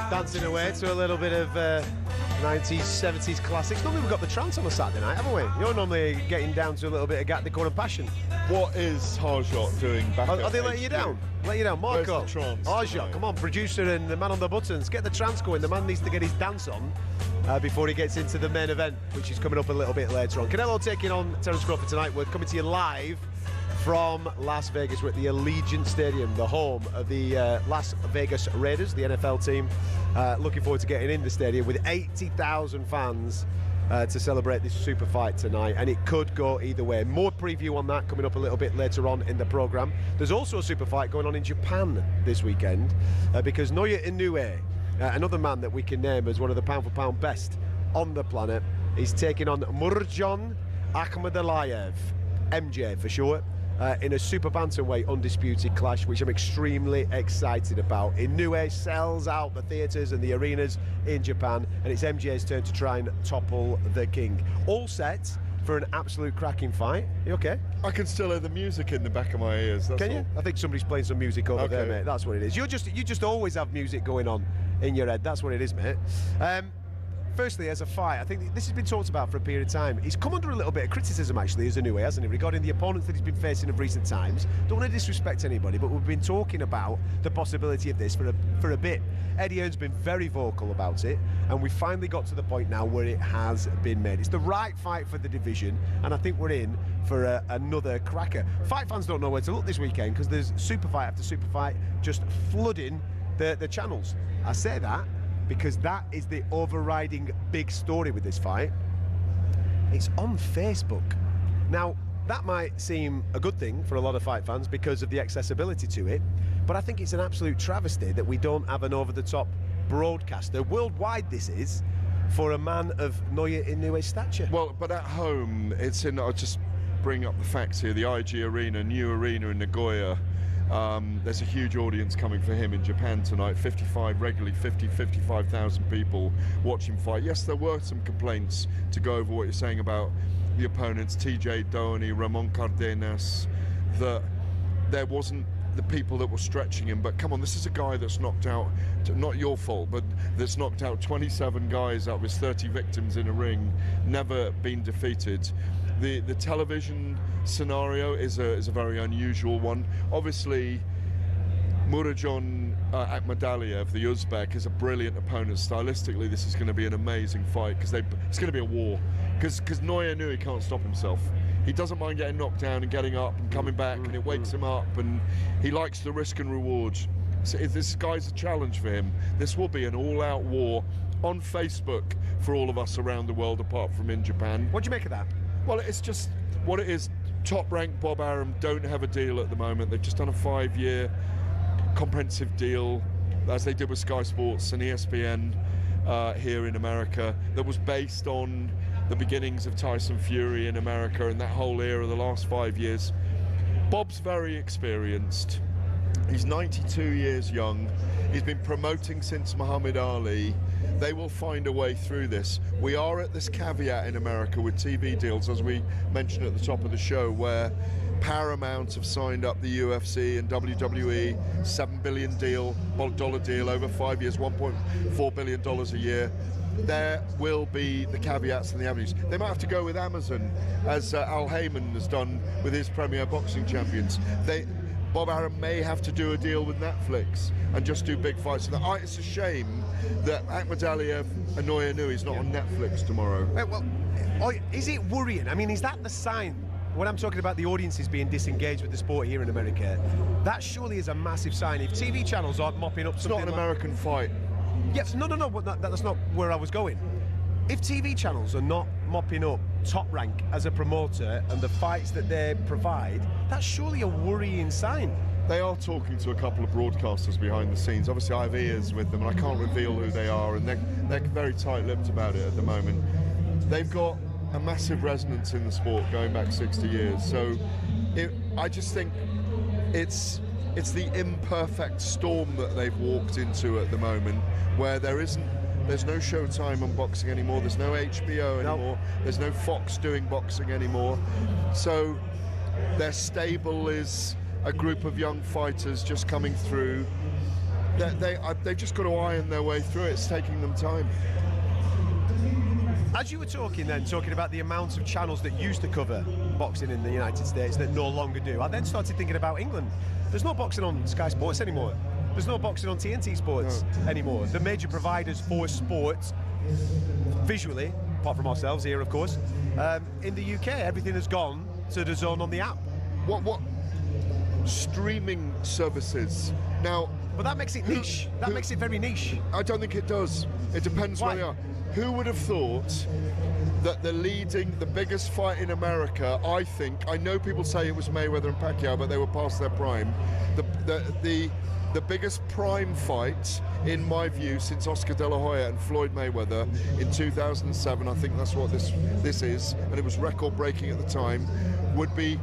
Dancing away to a little bit of 90s, 70s classics. Normally we've got the trance on a Saturday night, haven't we? You're normally getting down to a little bit of Gat Decor and Passion. What is Harjot doing back Are at they letting you down? Let you down, Marco. Where's the trance Harjot, tonight? come on, producer and the man on the buttons. Get the trance going. The man needs to get his dance on before he gets into the main event, which is coming up a little bit later on. Canelo taking on Terence Crawford tonight. We're coming to you live from Las Vegas. We're at the Allegiant Stadium, the home of the Las Vegas Raiders, the NFL team. Looking forward to getting in the stadium with 80,000 fans to celebrate this super fight tonight, and it could go either way. More preview on that coming up a little bit later on in the programme. There's also a super fight going on in Japan this weekend because Naoya Inoue, another man that we can name as one of the pound-for-pound best on the planet, is taking on Murjan Akhmadaliev, MJ for short, in a super bantamweight undisputed clash, which I'm extremely excited about. Inoue sells out the theatres and the arenas in Japan, and it's MJ's turn to try and topple the king. All set for an absolute cracking fight. You okay? I can still hear the music in the back of my ears. That's Can you? all. I think somebody's playing some music over there, mate. That's what it is. You just always have music going on in your head. That's what it is, mate. Firstly, as a fight, I think this has been talked about for a period of time. He's come under a little bit of criticism, actually, as Inoue, hasn't he, regarding the opponents that he's been facing of recent times. Don't want to disrespect anybody, but we've been talking about the possibility of this for a bit. Eddie Hearn's been very vocal about it, and we finally got to the point now where it has been made. It's the right fight for the division, and I think we're in for another cracker. Fight fans don't know where to look this weekend because there's super fight after super fight just flooding the channels. I say that because that is the overriding big story with this fight. It's on Facebook. Now, that might seem a good thing for a lot of fight fans because of the accessibility to it, but I think it's an absolute travesty that we don't have an over-the-top broadcaster, worldwide this is, for a man of Naoya Inoue's stature. Well, but at home, it's in, I'll just bring up the facts here, the IG Arena, new arena in Nagoya. There's a huge audience coming for him in Japan tonight, 55,000 people watching fight. Yes, there were some complaints to go over what you're saying about the opponents, TJ Doheny, Ramon Cardenas, that there wasn't the people that were stretching him. But come on, this is a guy that's knocked out, not your fault, but that's knocked out 27 guys out of his 30 victims in a ring, never been defeated. The television scenario is a very unusual one. Obviously, Murjan Akhmadaliev, the Uzbek, is a brilliant opponent. Stylistically, this is going to be an amazing fight because it's going to be a war. Because Naoya Inoue can't stop himself. He doesn't mind getting knocked down and getting up and coming back, and it wakes him up, and he likes the risk and reward. So this guy's a challenge for him. This will be an all-out war on Facebook for all of us around the world, apart from in Japan. What do you make of that? Well, it's just what it is. Top-ranked Bob Arum don't have a deal at the moment. They've just done a 5-year comprehensive deal, as they did with Sky Sports and ESPN here in America, that was based on the beginnings of Tyson Fury in America and that whole era, the last 5 years. Bob's very experienced. He's 92 years young. He's been promoting since Muhammad Ali. They will find a way through this. We are at this caveat in America with TV deals, as we mentioned at the top of the show, where Paramount have signed up the UFC and WWE, $7 billion dollar deal over 5 years, $1.4 billion a year. There will be the caveats and the avenues. They might have to go with Amazon, as Al Heyman has done with his Premier Boxing Champions. Bob Arum may have to do a deal with Netflix and just do big fights. So it's a shame that Akhmadaliev and Naoya Inoue is not on Netflix tomorrow. Well, is it worrying? I mean, is that the sign? When I'm talking about the audiences being disengaged with the sport here in America, that surely is a massive sign. If TV channels aren't mopping up something It's not an American fight. Yes, no, but that's not where I was going. If TV channels are not mopping up Top Rank as a promoter and the fights that they provide, that's surely a worrying sign. They are talking to a couple of broadcasters behind the scenes. Obviously, I have ears with them, and I can't reveal who they are, and they're very tight-lipped about it at the moment. They've got a massive resonance in the sport going back 60 years. So I just think it's the imperfect storm that they've walked into at the moment, where there's no Showtime on boxing anymore, there's no HBO anymore, there's no Fox doing boxing anymore. So their stable is a group of young fighters just coming through, they've just got to iron their way through it. It's taking them time. As you were talking about the amount of channels that used to cover boxing in the United States that no longer do, I then started thinking about England. There's no boxing on Sky Sports anymore. There's no boxing on TNT Sports anymore. The major providers for sports, visually, apart from ourselves here, of course, in the UK, everything has gone to the zone on the app. What streaming services now? But that makes it niche. That makes it very niche. I don't think it does. It depends where they are. Who would have thought that the biggest fight in America, I know people say it was Mayweather and Pacquiao, but they were past their prime. The biggest prime fight, in my view, since Oscar De La Hoya and Floyd Mayweather in 2007, I think that's what this is, and it was record-breaking at the time, would be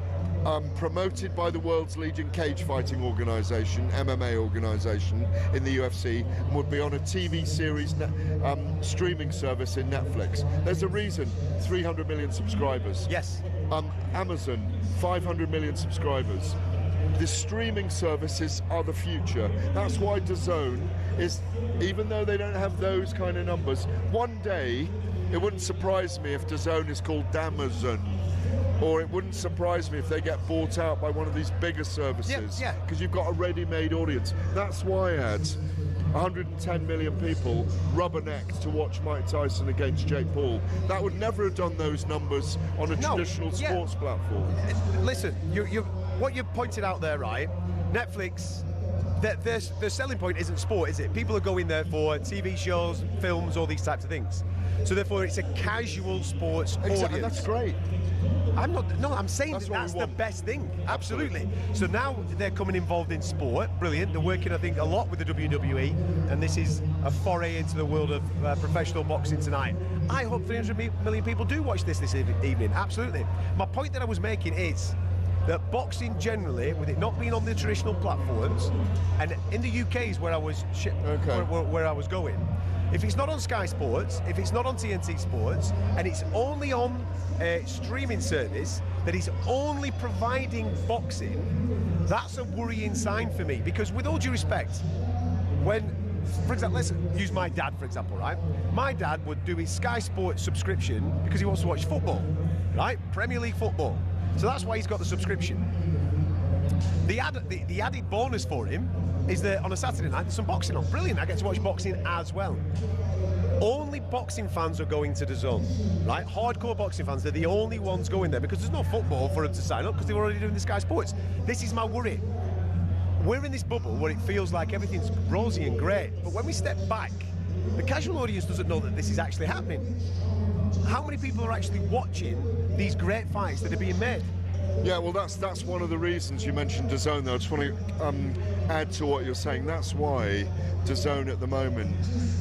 promoted by the world's leading cage fighting organisation, MMA organisation in the UFC, and would be on a TV series streaming service in Netflix. There's a reason, 300 million subscribers. Yes. Amazon, 500 million subscribers. The streaming services are the future. That's why DAZN is, even though they don't have those kind of numbers, one day it wouldn't surprise me if DAZN is called Damazon. Or it wouldn't surprise me if they get bought out by one of these bigger services. Yeah. Because you've got a ready-made audience. That's why I had 110 million people rubbernecked to watch Mike Tyson against Jake Paul. That would never have done those numbers on a traditional sports platform. Listen, what you pointed out there, right? Netflix, their selling point isn't sport, is it? People are going there for TV shows, films, all these types of things. So therefore, it's a casual sports audience. That's great. I'm saying that's the best thing. Absolutely. So now they're coming involved in sport. Brilliant. They're working, I think, a lot with the WWE, and this is a foray into the world of professional boxing tonight. I hope 300 million people do watch this evening. Absolutely. My point that I was making is that boxing generally, with it not being on the traditional platforms, and in the UK is where I was where I was going. If it's not on Sky Sports, if it's not on TNT Sports, and it's only on a streaming service that is only providing boxing, that's a worrying sign for me. Because with all due respect, when, for example, let's use my dad, for example, right? My dad would do his Sky Sports subscription because he wants to watch football, right? Premier League football. So that's why he's got the subscription. The added bonus for him is that on a Saturday night there's some boxing on. Brilliant, I get to watch boxing as well. Only boxing fans are going to DAZN, right? Hardcore boxing fans, they're the only ones going there because there's no football for them to sign up because they're already doing the Sky Sports. This is my worry. We're in this bubble where it feels like everything's rosy and great, but when we step back, the casual audience doesn't know that this is actually happening. How many people are actually watching these great fights that are being made? Yeah, well, that's one of the reasons you mentioned DAZN, though. I just want to add to what you're saying. That's why DAZN at the moment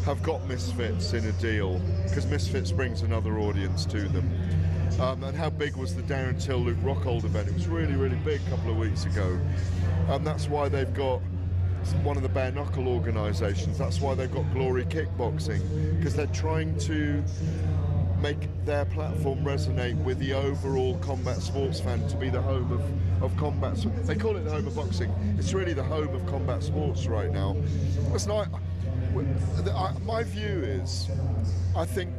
have got Misfits in a deal, because Misfits brings another audience to them. And how big was the Darren Till, Luke Rockhold event? It was really, really big a couple of weeks ago. That's why they've got one of the bare knuckle organisations. That's why they've got Glory Kickboxing, because they're trying to make their platform resonate with the overall combat sports fan, to be the home of combat. They call it the home of boxing. It's really the home of combat sports right now. Listen, my view is, I think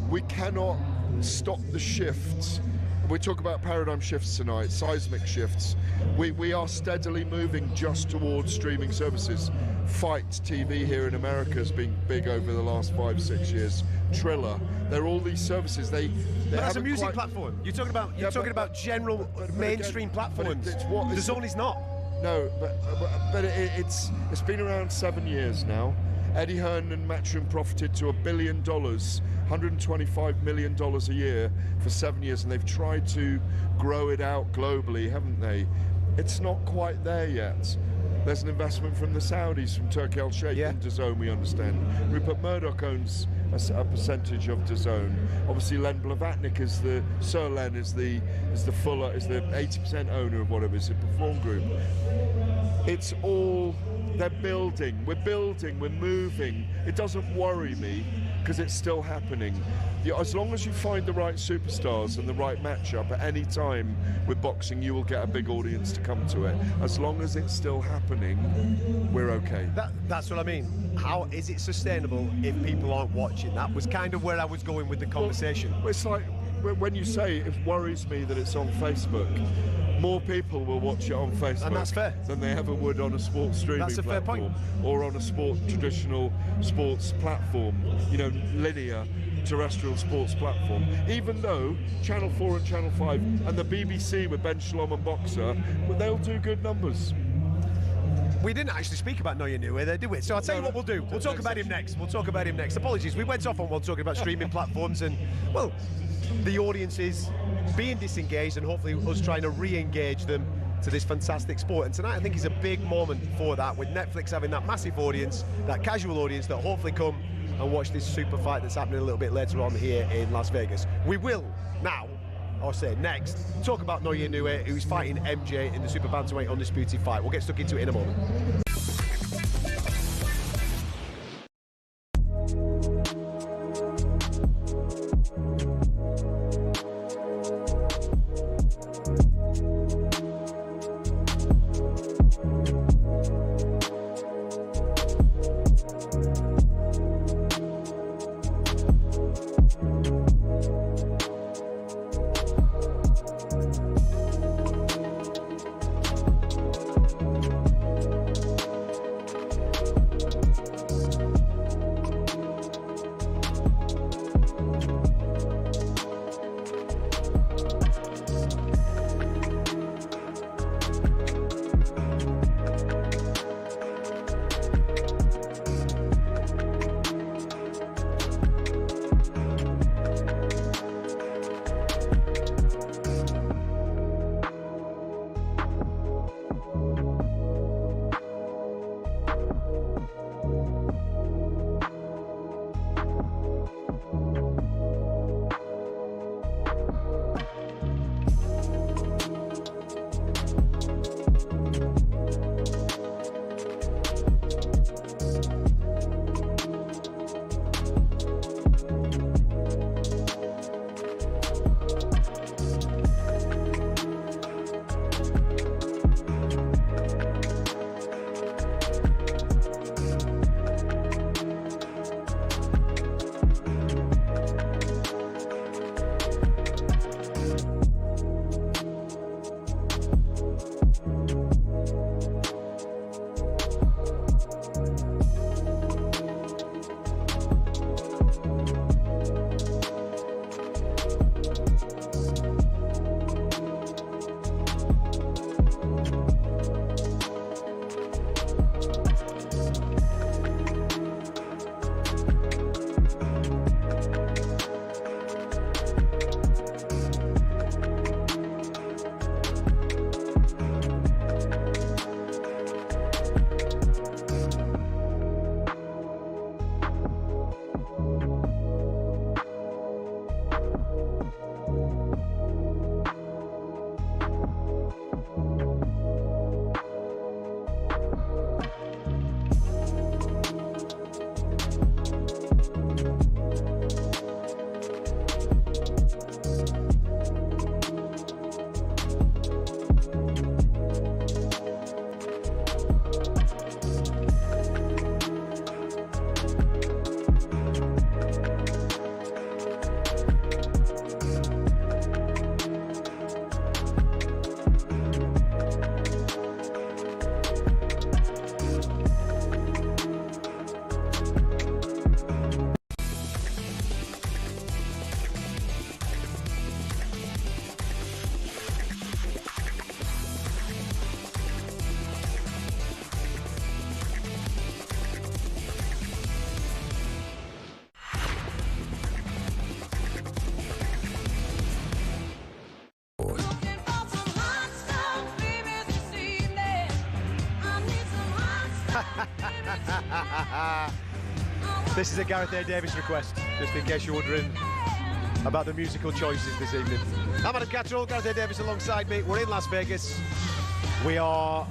we cannot stop the shifts. We talk about paradigm shifts tonight, seismic shifts. We are steadily moving just towards streaming services. Fight TV here in America has been big over the last 5-6 years. Triller, they're all these services. But that's a music platform. You're talking about general mainstream platforms. The Zone is not. No, but it's been around 7 years now. Eddie Hearn and Matchroom profited to $1 billion, $125 million a year for 7 years, and they've tried to grow it out globally, haven't they? It's not quite there yet. There's an investment from the Saudis, from Turkey Al Sheikh in DAZN, we understand. Rupert Murdoch owns a percentage of DAZN. Obviously, Len Blavatnik is the 80% owner of whatever it is, a Perform Group. It's all, they're building, we're moving. It doesn't worry me. because it's still happening. As long as you find the right superstars and the right matchup at any time with boxing, you will get a big audience to come to it. As long as it's still happening, we're okay. That's what I mean. How is it sustainable if people aren't watching? That was kind of where I was going with the conversation. Well, it's like when you say it worries me that it's on Facebook. More people will watch it on Facebook, and that's fair, than they ever would on a sports streaming that's a platform, fair point. Or on a traditional sports platform, you know, linear terrestrial sports platform. Even though Channel 4 and Channel 5 and the BBC with Ben Shalom and Boxer, well, they'll do good numbers. We didn't actually speak about Inoue there, did we? So I'll tell you what we'll do. We'll talk about him next. We'll talk about him next. Apologies, we went off on one talking about streaming platforms and, well, the audience is being disengaged and hopefully us trying to re-engage them to this fantastic sport. And tonight I think is a big moment for that, with Netflix having that massive audience, that casual audience that hopefully come and watch this super fight that's happening a little bit later on here in Las Vegas. We will now, or say next, talk about Inoue, who's fighting MJ in the super bantamweight undisputed fight. We'll get stuck into it in a moment. This is a Gareth A. Davies request, just in case you're wondering about the musical choices this evening. I'm Adam Catterall, Gareth A. Davies alongside me. We're in Las Vegas. We are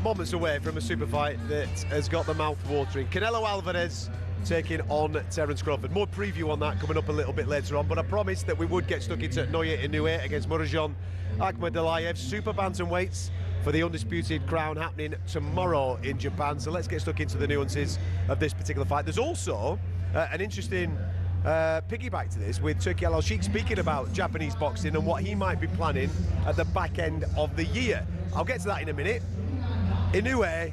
moments away from a super fight that has got the mouth watering. Canelo Alvarez taking on Terence Crawford. More preview on that coming up a little bit later on, but I promised that we would get stuck into Inoue against Murodjon Akhmadaliev, super bantamweights for the undisputed crown, happening tomorrow in Japan. So let's get stuck into the nuances of this particular fight. There's also an interesting piggyback to this with Turki Al-Sheikh speaking about Japanese boxing and what he might be planning at the back end of the year. I'll get to that in a minute. Inoue,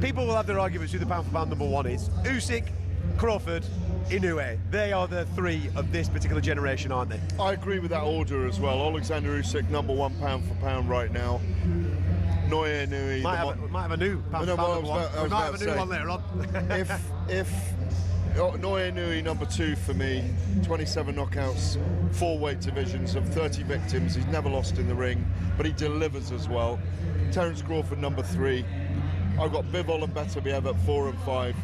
people will have their arguments who the pound for pound number one is. Usyk, Crawford, Inoue. They are the three of this particular generation, aren't they? I agree with that order as well. Alexander Usyk, number one pound for pound right now. Inoue might have a new pound for pound number one. We might have a new one later on. if Inoue number two for me, 27 knockouts, 4 weight divisions of 30 victims. He's never lost in the ring, but he delivers as well. Terence Crawford number 3. I've got Bivol and Beterbiev at 4 and 5.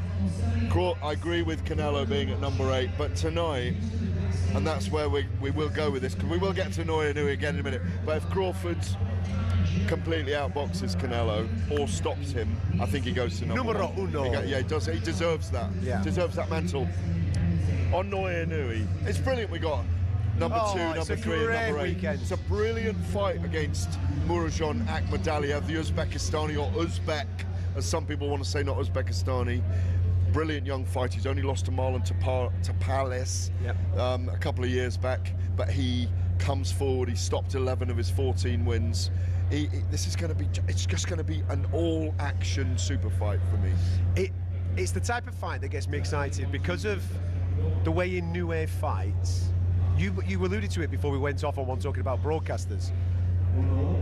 I agree with Canelo being at number 8, but tonight, and that's where we will go with this, because we will get to Inoue again in a minute, but if Crawford completely outboxes Canelo or stops him, I think he goes to number 1. Yeah, he does. He deserves that. Yeah. Deserves that mantle. On Inoue, it's brilliant we got number 2, number 3, and number 8. Weekend. It's a brilliant fight against Murodjon Akhmadaliev, the Uzbekistani, or Uzbek, as some people want to say, not Uzbekistani. Brilliant young fighter. He's only lost to Marlon Tapales a couple of years back, but he comes forward. He stopped 11 of his 14 wins. This is going to be, it's just going to be an all-action super fight for me. It's the type of fight that gets me excited because of the way Inoue fights. You alluded to it before we went off on one talking about broadcasters.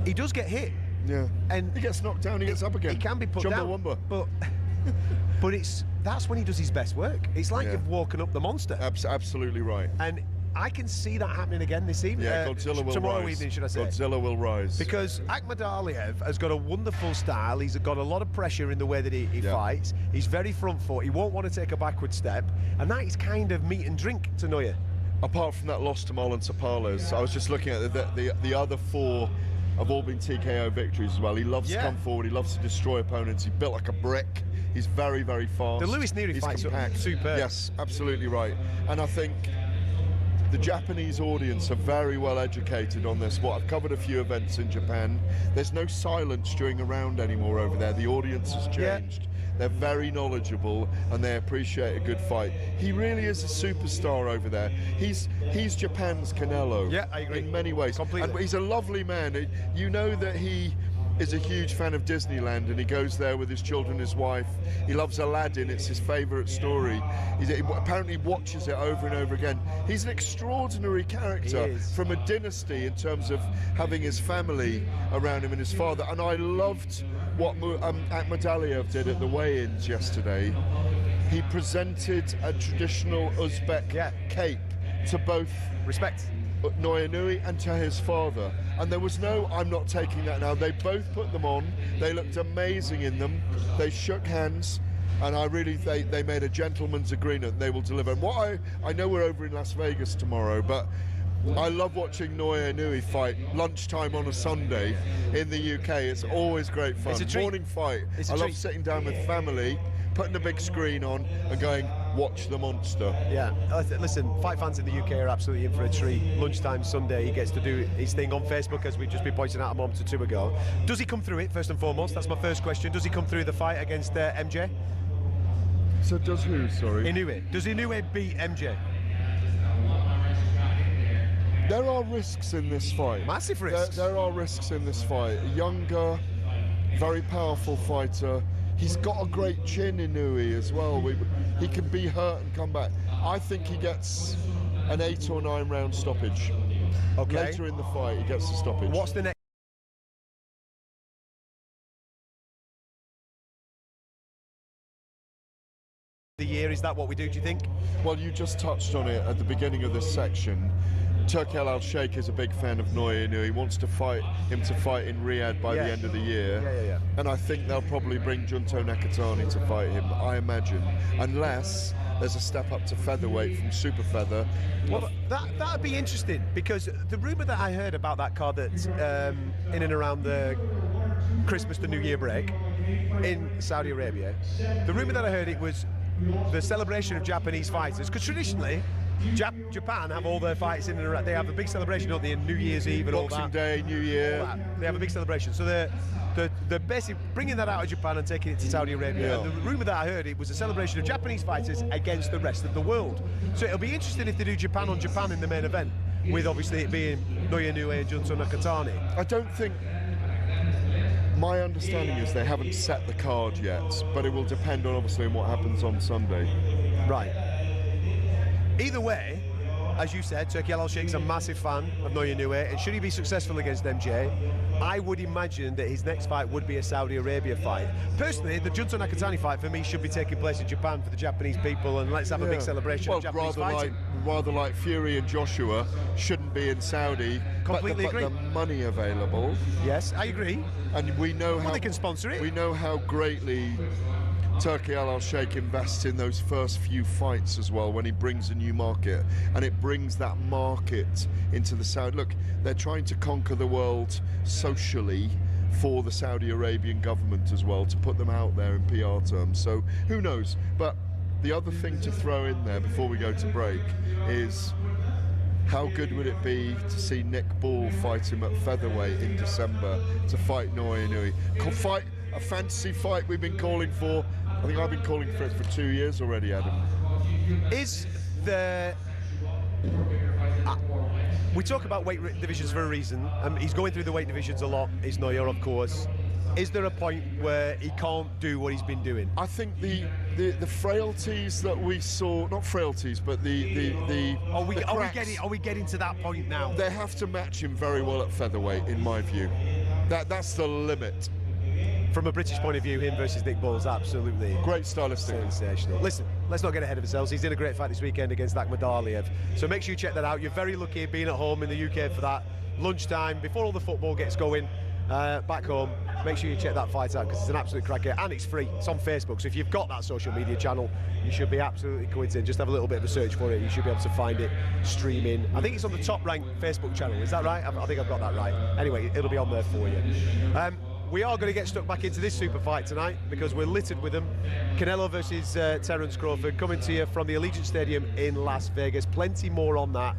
He does get hit. Yeah. And he gets knocked down, he gets up again. He can be put down. But that's when he does his best work. It's like you've woken up the monster. Absolutely right. And I can see that happening again this evening. Yeah, Godzilla will tomorrow rise. Evening, should I say? Godzilla will rise. Because Akhmadaliev has got a wonderful style. He's got a lot of pressure in the way that he fights. He's very front foot. He won't want to take a backward step, and that is kind of meat and drink to Inoue. Apart from that loss to Marlon Tapales, I was just looking at the other 4 have all been TKO victories as well. He loves to come forward. He loves to destroy opponents. He's built like a brick. He's very, very fast. The Lewis Nery fight's superb. Yes, absolutely right. And I think the Japanese audience are very well educated on this. I've covered a few events in Japan. There's no silence during a round anymore over there. The audience has changed. Yeah. They're very knowledgeable and they appreciate a good fight. He really is a superstar over there. He's Japan's Canelo. Yeah, I agree. In many ways. Completely. And he's a lovely man. You know that he is a huge fan of Disneyland and he goes there with his children, his wife. He loves Aladdin, it's his favourite story. He apparently watches it over and over again. He's an extraordinary character from a dynasty in terms of having his family around him and his father. And I loved what Akhmadaliev did at the weigh-ins yesterday. He presented a traditional Uzbek cape to both Inoue and to his father, and there was no I'm not taking that now. They both put them on. They looked amazing in them. They shook hands, and they made a gentleman's agreement. They will deliver. And what I know we're over in Las Vegas tomorrow, but I love watching Inoue fight lunchtime on a Sunday in the UK. It's always great fun. It's a morning fight. I love sitting down with family, putting a big screen on and going, watch the monster. Yeah, listen, fight fans in the UK are absolutely in for a treat. Lunchtime Sunday, he gets to do his thing on Facebook, as we've just been pointing out a moment or 2 ago. Does he come through it, first and foremost? That's my first question. Does he come through the fight against MJ? So does who, sorry? Inoue. Does Inoue beat MJ? There are risks in this fight. Massive risks. There are risks in this fight. A younger, very powerful fighter. He's got a great chin, Inoue, as well. He can be hurt and come back. I think he gets an 8 or 9 round stoppage. Okay. Later in the fight, he gets a stoppage. What's the next? The year, is that what we do you think? Well, you just touched on it at the beginning of this section. Turki Al-Sheikh is a big fan of Inoue. He wants to fight him in Riyadh by the end of the year. Yeah. And I think they'll probably bring Junto Nakatani to fight him, I imagine, unless there's a step up to featherweight from super feather. Well, that'd be interesting, because the rumour that I heard about that card that's in and around the Christmas to New Year break in Saudi Arabia, the rumour that I heard, it was the celebration of Japanese fighters, because traditionally Japan have all their fights in and around. They have a big celebration, don't they, in New Year's Eve and all that. Boxing Day, New Year. All that. They have a big celebration. So they're basically bringing that out of Japan and taking it to Saudi Arabia. Yeah. And the rumour that I heard, it was a celebration of Japanese fighters against the rest of the world. So it'll be interesting if they do Japan on Japan in the main event, with obviously it being Inoue and Junto Nakatani. I don't think. My understanding is they haven't set the card yet, but it will depend on obviously on what happens on Sunday. Right. Either way, as you said, Turki Al-Sheikh's a massive fan of Inoue, and should he be successful against MJ, I would imagine that his next fight would be a Saudi Arabia fight. Personally, the Junto Nakatani fight for me should be taking place in Japan for the Japanese people, and let's have a big celebration of Japanese fighting. Rather like Fury and Joshua shouldn't be in Saudi, Completely but agree. the money available. Yes, I agree. And we know how they can sponsor it. We know how greatly Turki Al-Sheikh invests in those first few fights as well when he brings a new market, and it brings that market into the Saudi. Look, they're trying to conquer the world socially for the Saudi Arabian government as well, to put them out there in PR terms. So who knows? But the other thing to throw in there before we go to break is, how good would it be to see Nick Ball fight him at featherweight in December to fight Inoue? Fight a fantasy fight we've been calling for. I think I've been calling for it for 2 years already, Adam. Is the... we talk about weight divisions for a reason. He's going through the weight divisions a lot, is Neuer, of course. Is there a point where he can't do what he's been doing? I think the frailties that we saw, not frailties, but Are we getting to that point now? They have to match him very well at featherweight, in my view. That's the limit. From a British point of view, him versus Nick Ball is absolutely great stylistic. Sensational. Listen, let's not get ahead of ourselves. He's in a great fight this weekend against Akhmadaliev. So make sure you check that out. You're very lucky being at home in the UK for that. Lunchtime, before all the football gets going, back home, make sure you check that fight out, because it's an absolute cracker, and it's free. It's on Facebook, so if you've got that social media channel, you should be absolutely coincident. Just have a little bit of a search for it. You should be able to find it streaming. I think it's on the top ranked Facebook channel. Is that right? I think I've got that right. Anyway, it'll be on there for you. We are going to get stuck back into this super fight tonight, because we're littered with them. Canelo versus Terence Crawford, coming to you from the Allegiant Stadium in Las Vegas. Plenty more on that.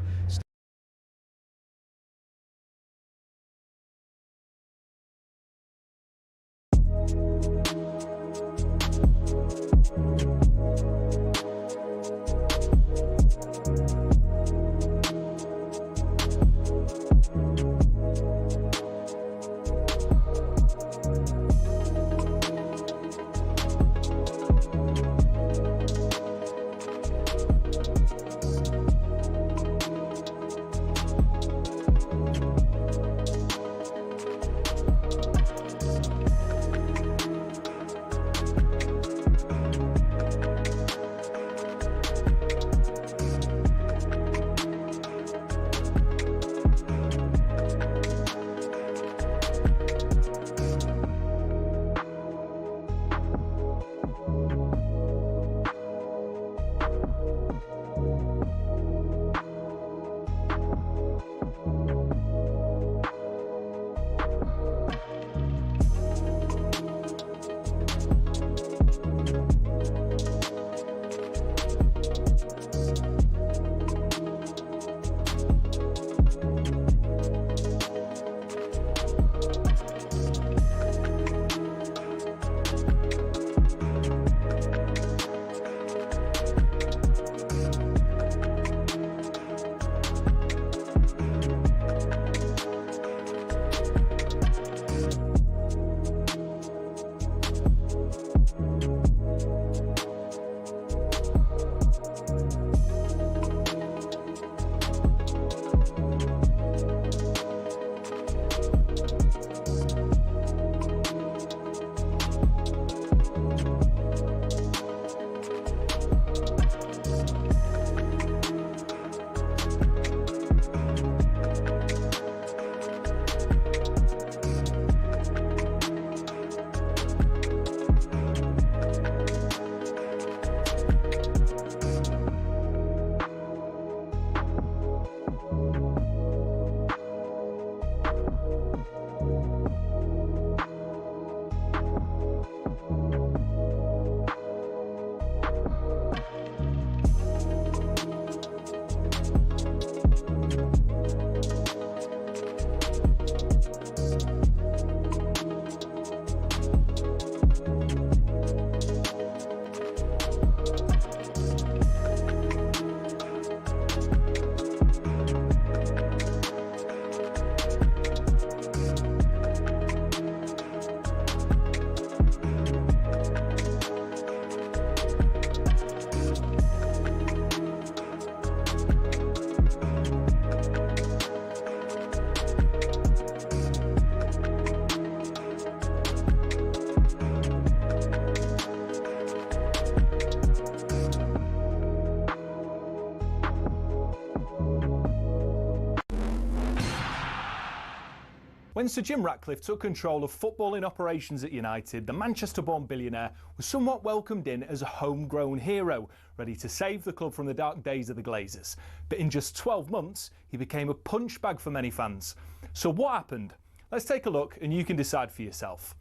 When Sir Jim Ratcliffe took control of footballing operations at United, the Manchester-born billionaire was somewhat welcomed in as a homegrown hero, ready to save the club from the dark days of the Glazers. But in just 12 months, he became a punch bag for many fans. So what happened? Let's take a look and you can decide for yourself.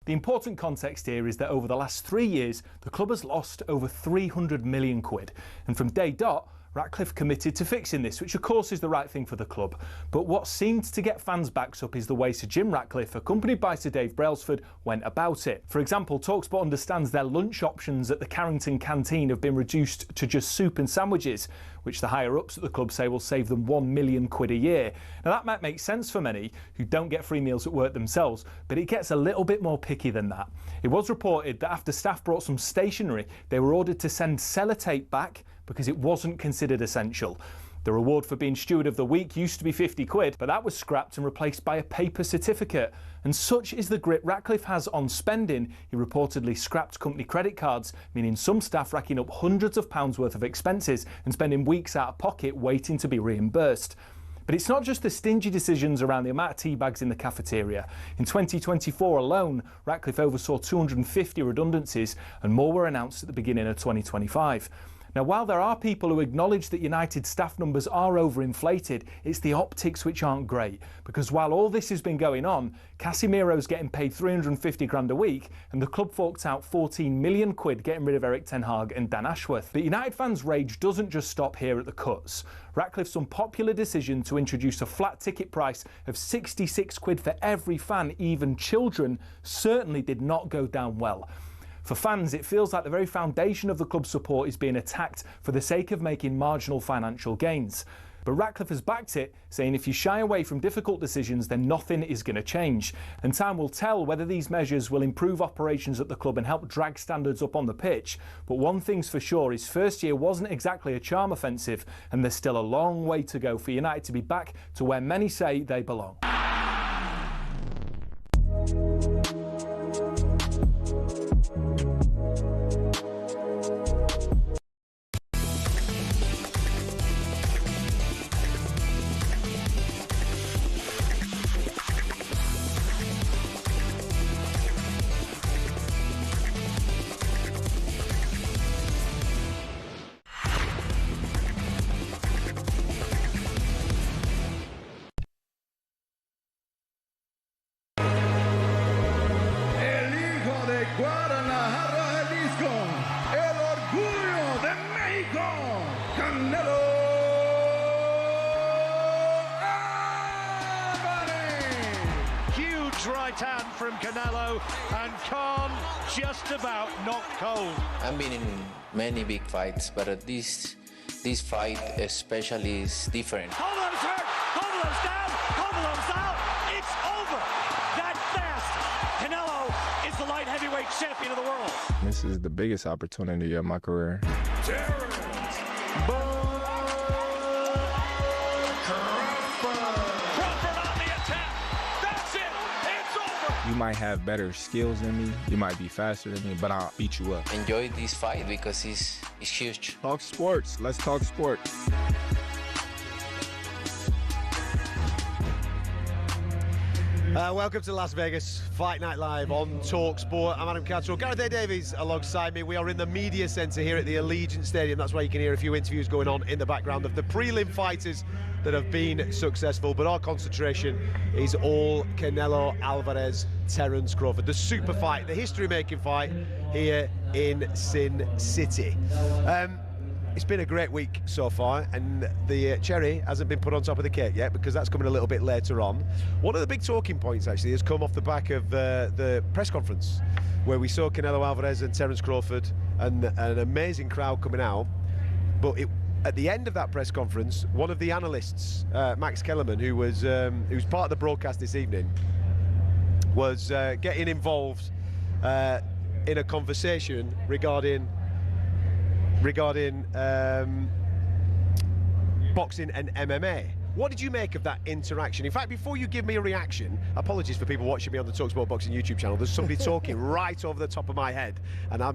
The important context here is that over the last 3 years, the club has lost over 300 million quid. And from day dot, Ratcliffe committed to fixing this, which of course is the right thing for the club. But what seemed to get fans' backs up is the way Sir Jim Ratcliffe, accompanied by Sir Dave Brailsford, went about it. For example, talkSPORT understands their lunch options at the Carrington canteen have been reduced to just soup and sandwiches, which the higher-ups at the club say will save them £1 million a year. Now that might make sense for many who don't get free meals at work themselves, but it gets a little bit more picky than that. It was reported that after staff brought some stationery, they were ordered to send sellotape back because it wasn't considered essential. The reward for being Steward of the Week used to be 50 quid, but that was scrapped and replaced by a paper certificate. And such is the grip Ratcliffe has on spending, he reportedly scrapped company credit cards, meaning some staff racking up hundreds of pounds worth of expenses and spending weeks out of pocket waiting to be reimbursed. But it's not just the stingy decisions around the amount of tea bags in the cafeteria. In 2024 alone, Ratcliffe oversaw 250 redundancies and more were announced at the beginning of 2025. Now, while there are people who acknowledge that United's staff numbers are overinflated, it's the optics which aren't great. Because while all this has been going on, Casemiro's getting paid 350 grand a week, and the club forked out 14 million quid getting rid of Eric Ten Hag and Dan Ashworth. But United fans' rage doesn't just stop here at the cuts. Ratcliffe's unpopular decision to introduce a flat ticket price of 66 quid for every fan, even children, certainly did not go down well. For fans, it feels like the very foundation of the club's support is being attacked for the sake of making marginal financial gains. But Ratcliffe has backed it, saying if you shy away from difficult decisions, then nothing is going to change. And time will tell whether these measures will improve operations at the club and help drag standards up on the pitch. But one thing's for sure, his first year wasn't exactly a charm offensive, and there's still a long way to go for United to be back to where many say they belong. Right hand from Canelo, and Kahn just about knocked cold. I've been in many big fights, but this fight especially is different. Hovland's hurt, Hovland's down, Hovland's out, it's over that fast. Canelo is the light heavyweight champion of the world. This is the biggest opportunity of my career. You might have better skills than me, you might be faster than me, but I'll beat you up. Enjoy this fight because it's huge. Talk sports, let's talk sport. Welcome to Las Vegas, Fight Night Live on talkSPORT. I'm Adam Catterall, Gareth Davies alongside me. We are in the media centre here at the Allegiant Stadium. That's why you can hear a few interviews going on in the background of the prelim fighters that have been successful, but our concentration is all Canelo Alvarez, Terence Crawford, the super fight, the history-making fight here in Sin City. It's been a great week so far, and the cherry hasn't been put on top of the cake yet because that's coming a little bit later on. One of the big talking points actually has come off the back of the press conference where we saw Canelo Alvarez and Terence Crawford and an amazing crowd coming out, but at the end of that press conference, one of the analysts, Max Kellerman, who's part of the broadcast this evening, was getting involved in a conversation regarding boxing and MMA. What did you make of that interaction? In fact, before you give me a reaction, apologies for people watching me on the talkSPORT Boxing YouTube channel, there's somebody talking right over the top of my head, and I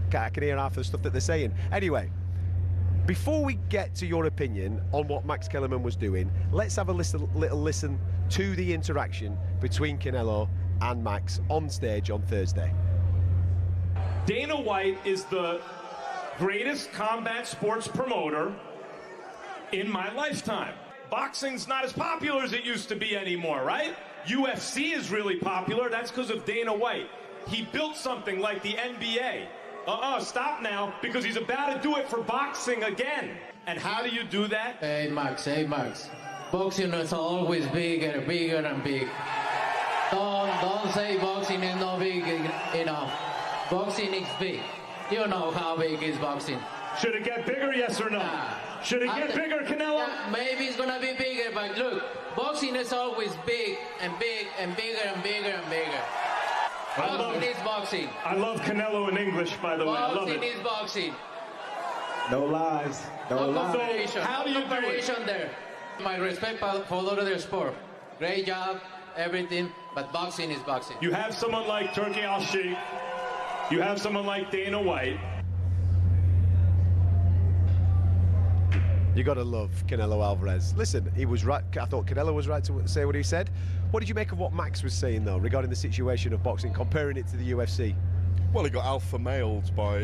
can hear half the stuff that they're saying. Anyway, before we get to your opinion on what Max Kellerman was doing, let's have a little listen to the interaction between Canelo and Max on stage on Thursday. Dana White is the greatest combat sports promoter in my lifetime. Boxing's not as popular as it used to be anymore, right? UFC is really popular. That's because of Dana White. He built something like the NBA. Stop now, because he's about to do it for boxing again. And how do you do that? Hey, Max. Boxing is always bigger and big. Don't say boxing is not big enough. Boxing is big. You know how big is boxing. Should it get bigger, yes or no? Should it get bigger, Canelo? Yeah, maybe it's gonna be bigger, but look, boxing is always big and bigger and bigger. Boxing is boxing. I love Canelo in English, by the way. I love it. Boxing is boxing. No lies. No lies. So how do you do it? There. My respect for all other sport. Great job, everything, but boxing is boxing. You have someone like Turki Al-Sheikh. You have someone like Dana White. You got to love Canelo Alvarez. Listen, he was right. I thought Canelo was right to say what he said. What did you make of what Max was saying, though, regarding the situation of boxing, comparing it to the UFC? Well, he got alpha mailed by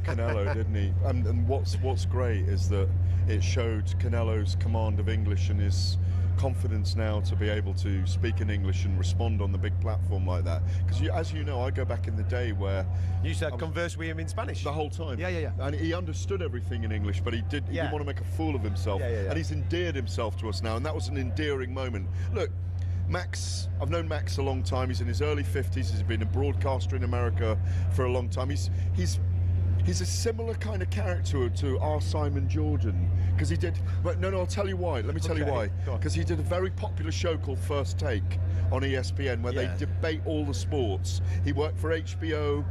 Canelo, didn't he? And what's great is that it showed Canelo's command of English and his confidence now to be able to speak in English and respond on the big platform like that. Because as you know, I go back in the day where you used to converse with him in Spanish the whole time. Yeah. And he understood everything in English, but he didn't want to make a fool of himself. And he's endeared himself to us now, and that was an endearing moment. Look, Max, I've known Max a long time. He's in his early 50s. He's been a broadcaster in America for a long time. He's a similar kind of character to our Simon Jordan, because he did. But no, I'll tell you why. Let me tell you why. Because he did a very popular show called First Take on ESPN, where they debate all the sports. He worked for HBO,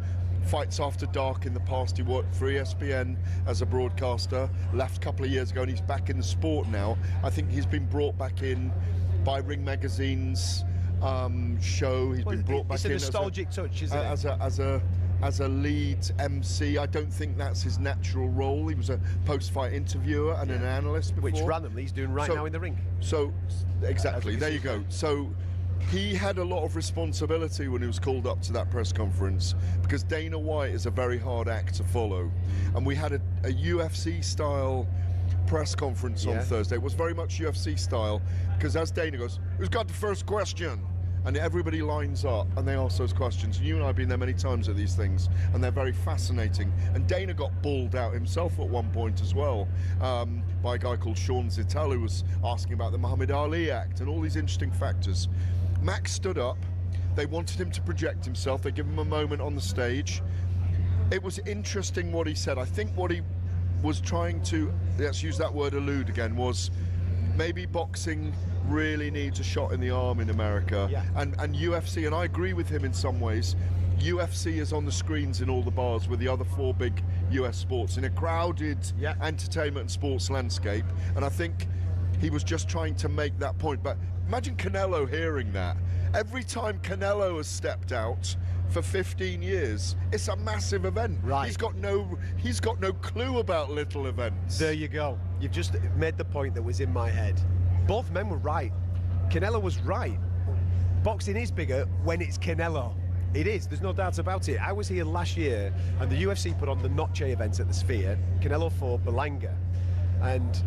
Fights After Dark in the past. He worked for ESPN as a broadcaster. Left a couple of years ago, and he's back in the sport now. I think he's been brought back in by Ring Magazine's show. He's been brought back in. It's a nostalgic touch, isn't it? As a lead MC. I don't think that's his natural role. He was a post-fight interviewer and an analyst before. Which randomly he's doing now in the ring. So, exactly, there you go. So, he had a lot of responsibility when he was called up to that press conference, because Dana White is a very hard act to follow. And we had a UFC-style press conference on Thursday. It was very much UFC style, because as Dana goes, who's got the first question? And everybody lines up and they ask those questions. And you and I have been there many times at these things, and they're very fascinating. And Dana got balled out himself at one point as well, by a guy called Sean Zittel, who was asking about the Muhammad Ali Act and all these interesting factors. Max stood up. They wanted him to project himself. They give him a moment on the stage. It was interesting what he said. I think what he was trying to, let's use that word allude again, was maybe boxing really needs a shot in the arm in America. And UFC, and I agree with him in some ways, UFC is on the screens in all the bars with the other four big US sports in a crowded entertainment and sports landscape. And I think he was just trying to make that point. But imagine Canelo hearing that. Every time Canelo has stepped out for 15 years, it's a massive event. Right. He's got no clue about little events. There you go. You've just made the point that was in my head. Both men were right. Canelo was right. Boxing is bigger when it's Canelo. It is, there's no doubt about it. I was here last year and the UFC put on the Noche event at the Sphere. Canelo fought Berlanga. And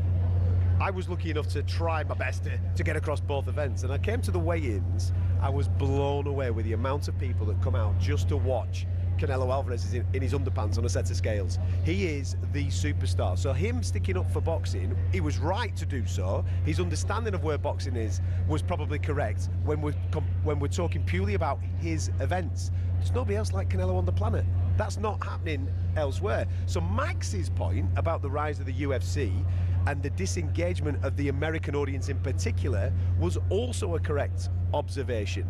I was lucky enough to try my best to get across both events. And I came to the weigh-ins, I was blown away with the amount of people that come out just to watch Canelo Alvarez is in his underpants on a set of scales. He is the superstar. So him sticking up for boxing, he was right to do so. His understanding of where boxing is was probably correct when we're talking purely about his events. There's nobody else like Canelo on the planet. That's not happening elsewhere. So Max's point about the rise of the UFC and the disengagement of the American audience in particular was also a correct observation.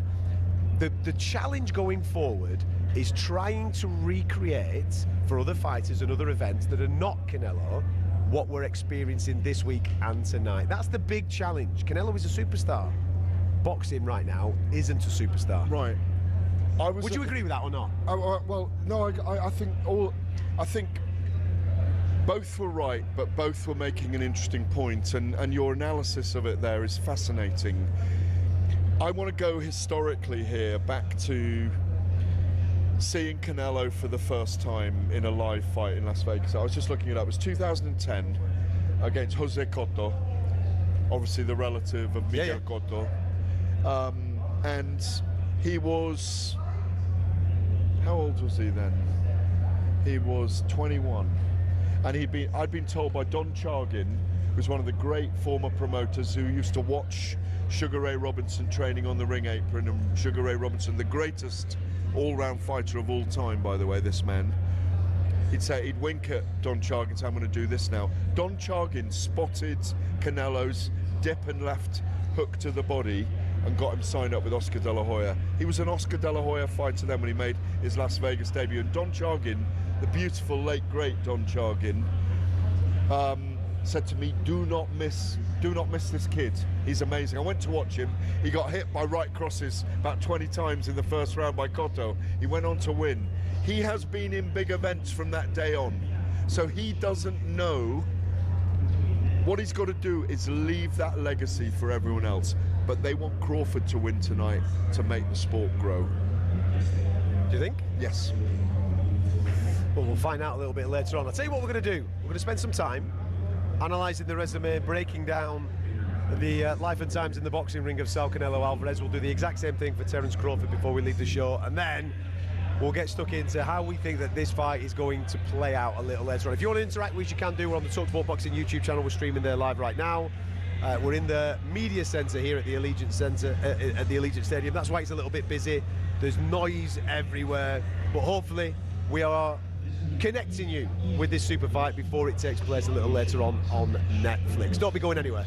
The challenge going forward is trying to recreate for other fighters and other events that are not Canelo what we're experiencing this week and tonight. That's the big challenge. Canelo is a superstar. Boxing right now isn't a superstar. Right. Would you agree with that or not? Well, no, I think both were right, but both were making an interesting point, and your analysis of it there is fascinating. I want to go historically here, back to seeing Canelo for the first time in a live fight in Las Vegas. I was just looking it up. It was 2010 against Jose Cotto, obviously the relative of Miguel Cotto. And he was, how old was he then? He was 21. And I'd been told by Don Chargin, who's one of the great former promoters who used to watch Sugar Ray Robinson training on the ring apron, and Sugar Ray Robinson, the greatest all-round fighter of all time, by the way, this man. He'd wink at Don Chargin, say, I'm going to do this now. Don Chargin spotted Canelo's dip and left hook to the body and got him signed up with Oscar De La Hoya. He was an Oscar De La Hoya fighter then when he made his Las Vegas debut. And Don Chargin, the beautiful late great Don Chargin, said to me, do not miss this kid. He's amazing. I went to watch him. He got hit by right crosses about 20 times in the first round by Cotto. He went on to win. He has been in big events from that day on. So he doesn't know. What he's got to do is leave that legacy for everyone else. But they want Crawford to win tonight to make the sport grow. Do you think? Yes. Well, we'll find out a little bit later on. I'll tell you what we're going to do. We're going to spend some time analysing the resume, breaking down the life and times in the boxing ring of Saul Canelo Alvarez. We'll do the exact same thing for Terence Crawford before we leave the show, and then we'll get stuck into how we think that this fight is going to play out a little later on. If you want to interact with us, you can do. We're on the talkSPORT Boxing YouTube channel. We're streaming there live right now. We're in the media centre here at the Allegiant Centre, at the Allegiant Stadium. That's why it's a little bit busy. There's noise everywhere, but hopefully we are connecting you with this super fight before it takes place a little later on Netflix. Don't be going anywhere.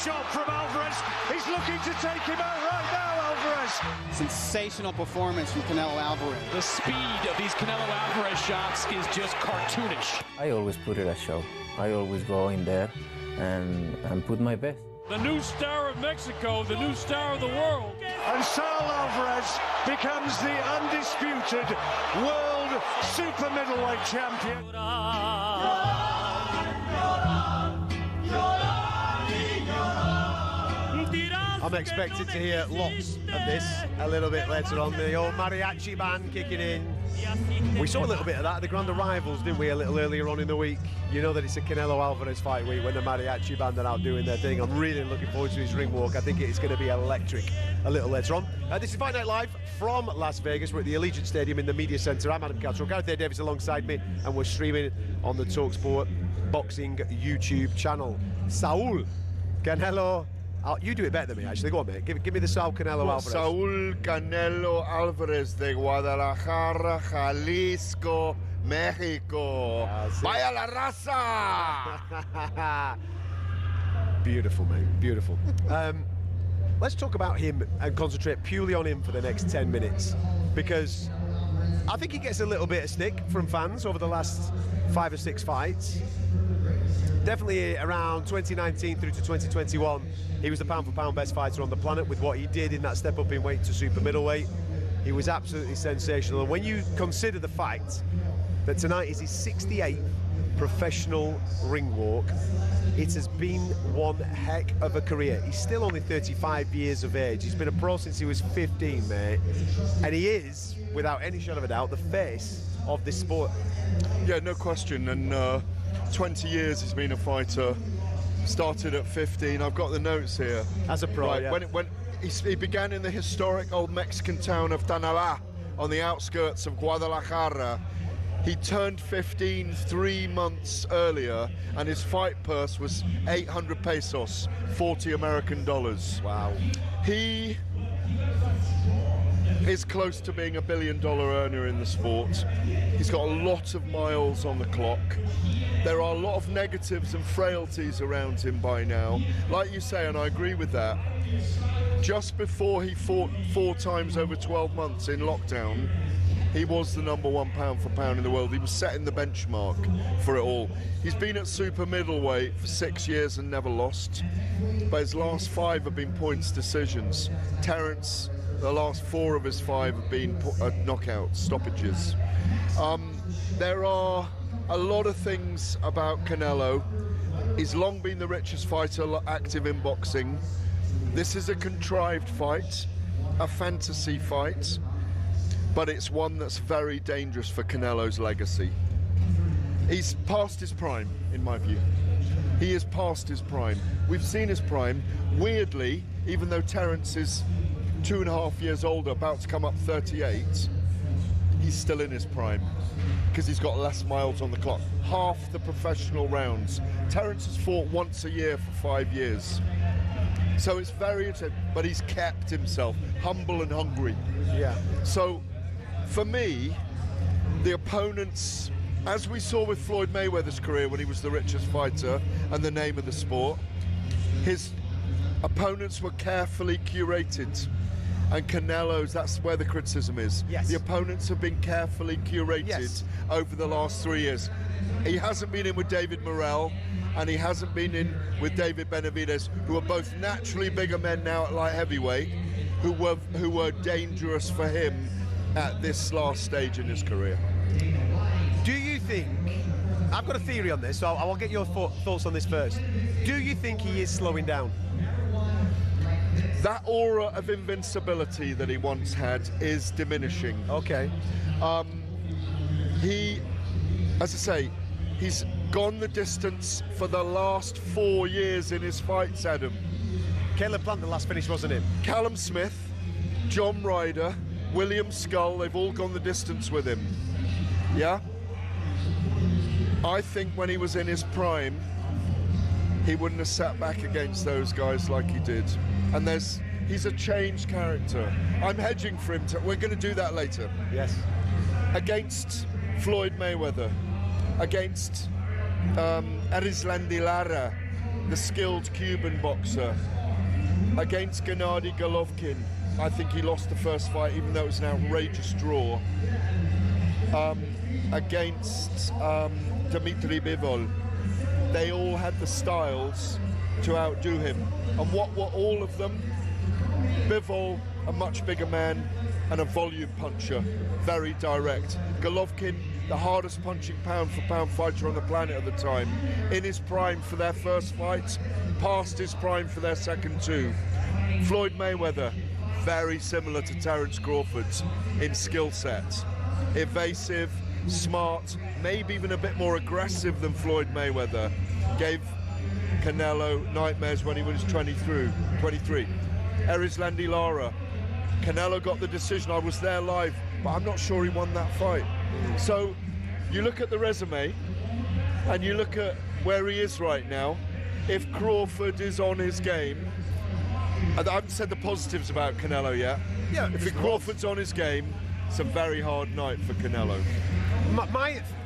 shot from Alvarez. He's looking to take him out right now, Alvarez. Sensational performance from Canelo Alvarez. The speed of these Canelo Alvarez shots is just cartoonish. I always put it a show. I always go in there and put my best. The new star of Mexico, the new star of the world. And Saul Alvarez becomes the undisputed world super middleweight champion. I'm expected to hear lots of this a little bit later on. The old mariachi band kicking in. We saw a little bit of that at the Grand Arrivals, didn't we, a little earlier on in the week? You know that it's a Canelo Alvarez fight week when the mariachi band are out doing their thing. I'm really looking forward to his ring walk. I think it's going to be electric a little later on. This is Fight Night Live from Las Vegas. We're at the Allegiant Stadium in the Media Centre. I'm Adam Catterall, Gareth Davies alongside me, and we're streaming on the talkSPORT Boxing YouTube channel. Saul Canelo. You do it better than me, actually. Go on, mate. Give me the Saul Canelo Alvarez. Saul Canelo Alvarez de Guadalajara, Jalisco, Mexico. Vaya la raza! Beautiful, mate. Beautiful. Let's talk about him and concentrate purely on him for the next 10 minutes. Because I think he gets a little bit of stick from fans over the last 5 or 6 fights. Definitely around 2019 through to 2021, he was the pound-for-pound best fighter on the planet with what he did in that step up in weight to super middleweight. He was absolutely sensational. And when you consider the fact that tonight is his 68th professional ring walk, it has been one heck of a career. He's still only 35 years of age. He's been a pro since he was 15, mate. And he is, without any shadow of a doubt, the face of this sport. Yeah, no question. And 20 years he's been a fighter. Started at 15. I've got the notes here. As a pro, right, yeah. When he began in the historic old Mexican town of Tanala on the outskirts of Guadalajara. He turned 15 3 months earlier, and his fight purse was 800 pesos, 40 American dollars. Wow. He is close to being $1 billion earner in the sport. He's got a lot of miles on the clock. There are a lot of negatives and frailties around him by now. Like you say, and I agree with that, just before he fought 4 times over 12 months in lockdown, he was the #1 pound for pound in the world. He was setting the benchmark for it all. He's been at super middleweight for 6 years and never lost, but his last 5 have been points decisions. Terence, the last 4 of his 5 have been knockouts, stoppages. There are a lot of things about Canelo. He's long been the richest fighter active in boxing. This is a contrived fight, a fantasy fight, but it's one that's very dangerous for Canelo's legacy. He's past his prime, in my view. He is past his prime. We've seen his prime. Weirdly, even though Terence is 2.5 years older, about to come up 38, he's still in his prime because he's got less miles on the clock. Half the professional rounds. Terence has fought once a year for 5 years. So it's very interesting, but he's kept himself humble and hungry. Yeah. So for me, the opponents, as we saw with Floyd Mayweather's career when he was the richest fighter and the name of the sport, his opponents were carefully curated. And Canelo's, that's where the criticism is. Yes. The opponents have been carefully curated over the last 3 years. He hasn't been in with David Morrell, and he hasn't been in with David Benavidez, who are both naturally bigger men now at light heavyweight, who were dangerous for him at this last stage in his career. Do you think, I've got a theory on this, so I will get your thoughts on this first. Do you think he is slowing down? That aura of invincibility that he once had is diminishing. Okay. He, as I say, he's gone the distance for the last 4 years in his fights, Adam. Caleb Plant, the last finish, wasn't it? Callum Smith, John Ryder, William Skull, they've all gone the distance with him. Yeah? I think when he was in his prime, he wouldn't have sat back against those guys like he did. And he's a changed character. I'm hedging for him. We're going to do that later. Yes. Against Floyd Mayweather, against Arislan Lara, the skilled Cuban boxer. Against Gennady Golovkin, I think he lost the first fight, even though it was an outrageous draw. Against Dimitri Bivol, they all had the styles to outdo him. And what were all of them? Bivol, a much bigger man and a volume puncher, very direct. Golovkin, the hardest punching pound for pound fighter on the planet at the time, in his prime for their first fight, past his prime for their second two. Floyd Mayweather, very similar to Terence Crawford's in skill set. Evasive, smart, maybe even a bit more aggressive than Floyd Mayweather. Gave Canelo nightmares when he was 23. Erislandy Lara, Canelo got the decision. I was there live, but I'm not sure he won that fight. So you look at the resume and you look at where he is right now. If Crawford is on his game, I haven't said the positives about Canelo yet. Yeah, if Crawford's on his game, it's a very hard night for Canelo.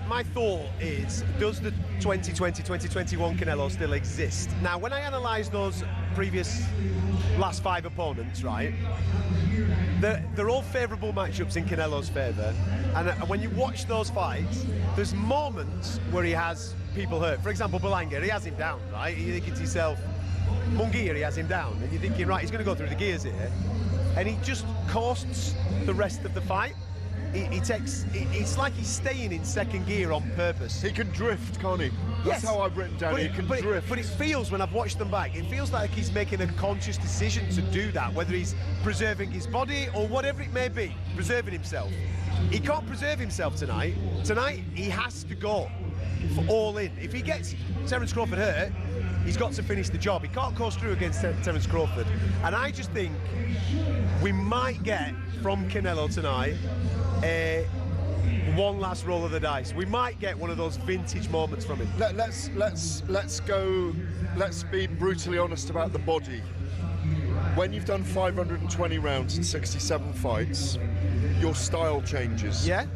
My thought is, does the 2020-2021 Canelo still exist? Now, when I analyse those previous last 5 opponents, right, they're all favourable matchups in Canelo's favour. And when you watch those fights, there's moments where he has people hurt. For example, Berlanga, he has him down, right? You're thinking to yourself, Munguia, he has him down. And you're thinking, right, he's going to go through the gears here. And he just costs the rest of the fight. It's like he's staying in second gear on purpose. He can drift, can't he? That's how I've written down. He can drift. But it feels, when I've watched them back, it feels like he's making a conscious decision to do that, whether he's preserving his body or whatever it may be, preserving himself. He can't preserve himself tonight. Tonight, he has to go for all in. If he gets Terence Crawford hurt, he's got to finish the job. He can't coast through against Terence Crawford. And I just think we might get from Canelo tonight one last roll of the dice. We might get one of those vintage moments from him. Let's be brutally honest about the body. When you've done 520 rounds and 67 fights, your style changes. Yeah.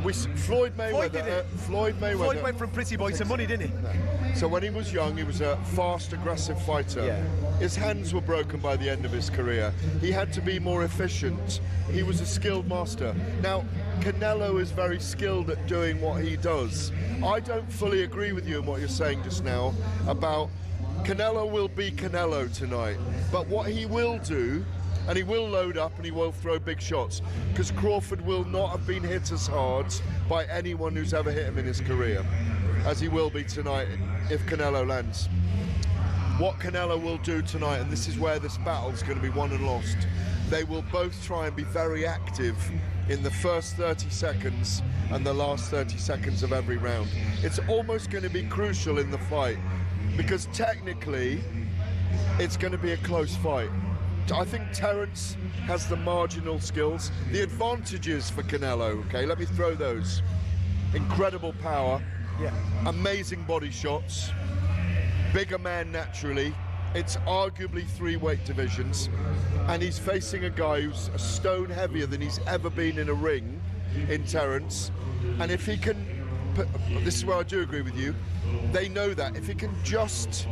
Floyd Mayweather. Floyd went from pretty boy to money, didn't he? No. So when he was young, he was a fast, aggressive fighter. Yeah. His hands were broken by the end of his career. He had to be more efficient. He was a skilled master. Now, Canelo is very skilled at doing what he does. I don't fully agree with you in what you're saying just now about Canelo will be Canelo tonight. But what he will do, and he will load up and he will throw big shots, because Crawford will not have been hit as hard by anyone who's ever hit him in his career as he will be tonight if Canelo lands. What Canelo will do tonight, and this is where this battle's going to be won and lost, they will both try and be very active in the first 30 seconds and the last 30 seconds of every round. It's almost going to be crucial in the fight, because technically it's going to be a close fight. I think Terence has the marginal skills. The advantages for Canelo, okay, let me throw those. Incredible power, amazing body shots, bigger man naturally. It's arguably 3 weight divisions, and he's facing a guy who's a stone heavier than he's ever been in a ring in Terence. And if he can, this is where I do agree with you, they know that if he can just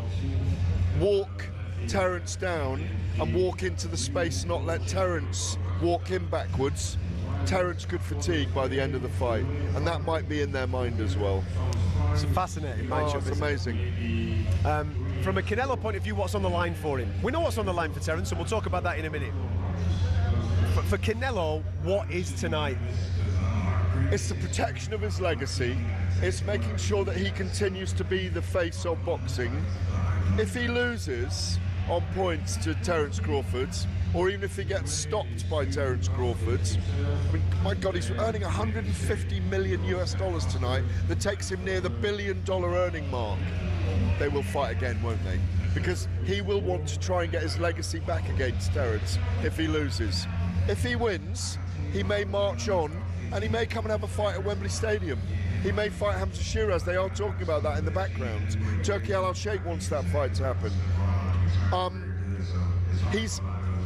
walk Terence down and walk into the space, not let Terence walk him backwards, Terence could fatigue by the end of the fight, and that might be in their mind as well. It's a fascinating matchup. It's amazing. From a Canelo point of view, what's on the line for him? We know what's on the line for Terence, and we'll talk about that in a minute. But for Canelo, what is tonight? It's the protection of his legacy. It's making sure that he continues to be the face of boxing. If he loses on points to Terence Crawford, or even if he gets stopped by Terence Crawford, I mean, my God, he's earning $150 million US tonight. That takes him near the $1 billion earning mark. They will fight again, won't they? Because he will want to try and get his legacy back against Terence if he loses. If he wins, he may march on, and he may come and have a fight at Wembley Stadium. He may fight Hamza Shiraz. They are talking about that in the background. Turki Al-Sheikh wants that fight to happen.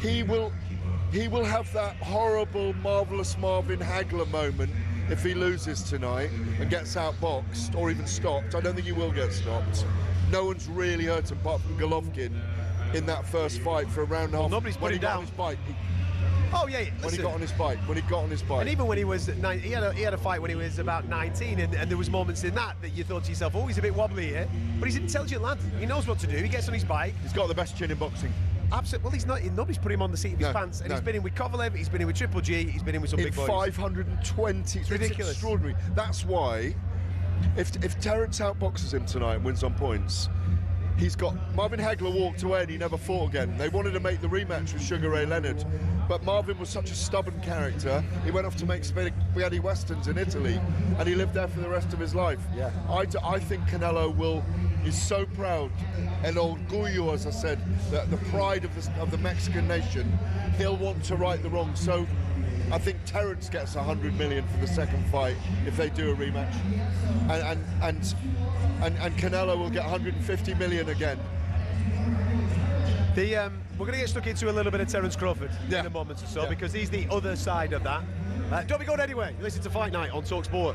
He will have that horrible, marvellous Marvin Hagler moment if he loses tonight and gets outboxed or even stopped. I don't think he will get stopped. No one's really hurt him apart from Golovkin in that first fight for a round and a half. Nobody's put him down. Oh yeah, listen. When he got on his bike. And even when he was he had a fight when he was about 19, and there was moments in that you thought to yourself, oh, he's a bit wobbly here, but he's an intelligent lad. He knows what to do. He gets on his bike. He's got the best chin in boxing. Absolutely. Well, he's not. Nobody's put him on the seat of his pants, and he's been in with Kovalev. He's been in with Triple G. He's been in with some big boys. 520. It's ridiculous. It's extraordinary. That's why, if Terence outboxes him tonight and wins on points, he's got. Marvin Hagler walked away and he never fought again. They wanted to make the rematch with Sugar Ray Leonard, but Marvin was such a stubborn character. He went off to make spaghetti westerns in Italy, and he lived there for the rest of his life. Yeah. I think Canelo is so proud, el orgullo, as I said, the pride of the Mexican nation. He'll want to right the wrong. So I think Terence gets 100 million for the second fight if they do a rematch, and Canelo will get 150 million again. We're going to get stuck into a little bit of Terence Crawford in a moment or so, because he's the other side of that. Don't be going anywhere. You listen to Fight Night on talkSPORT.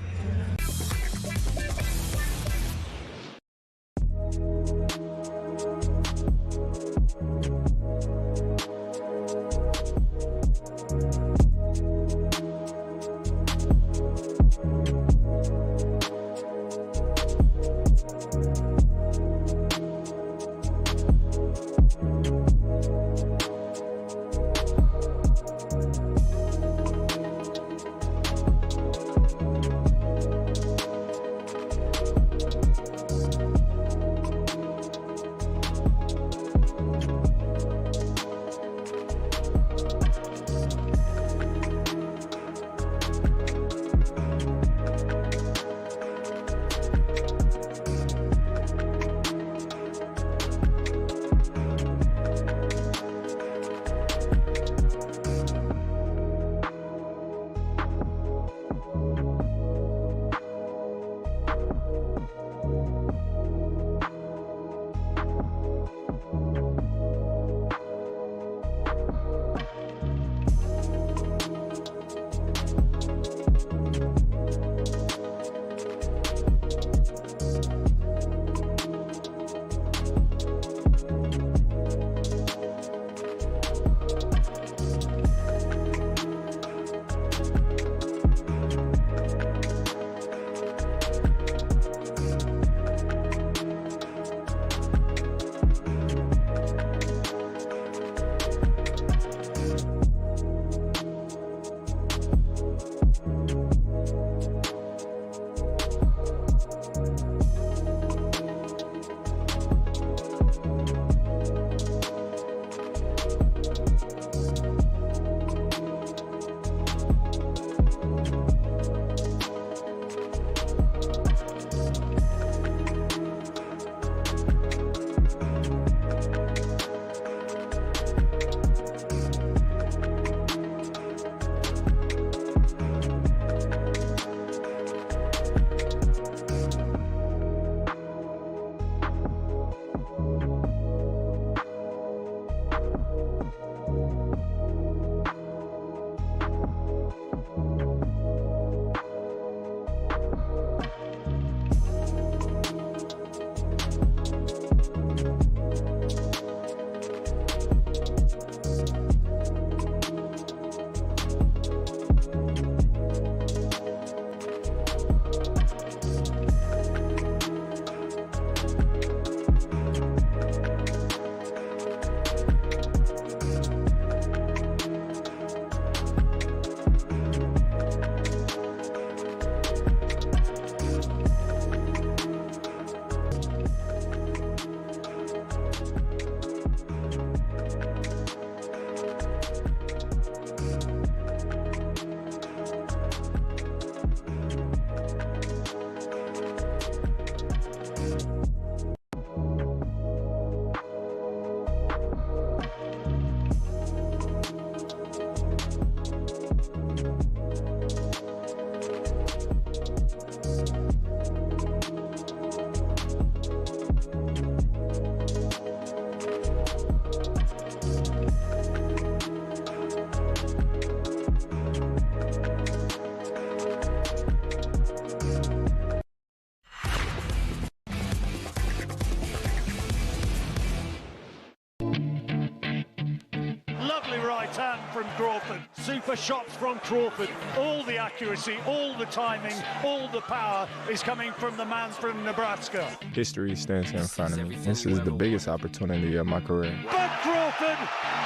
Lovely right hand from Crawford. Super shots from Crawford. All the accuracy, all the timing, all the power is coming from the man from Nebraska. History stands in front of me. This is the biggest opportunity of my career. But Crawford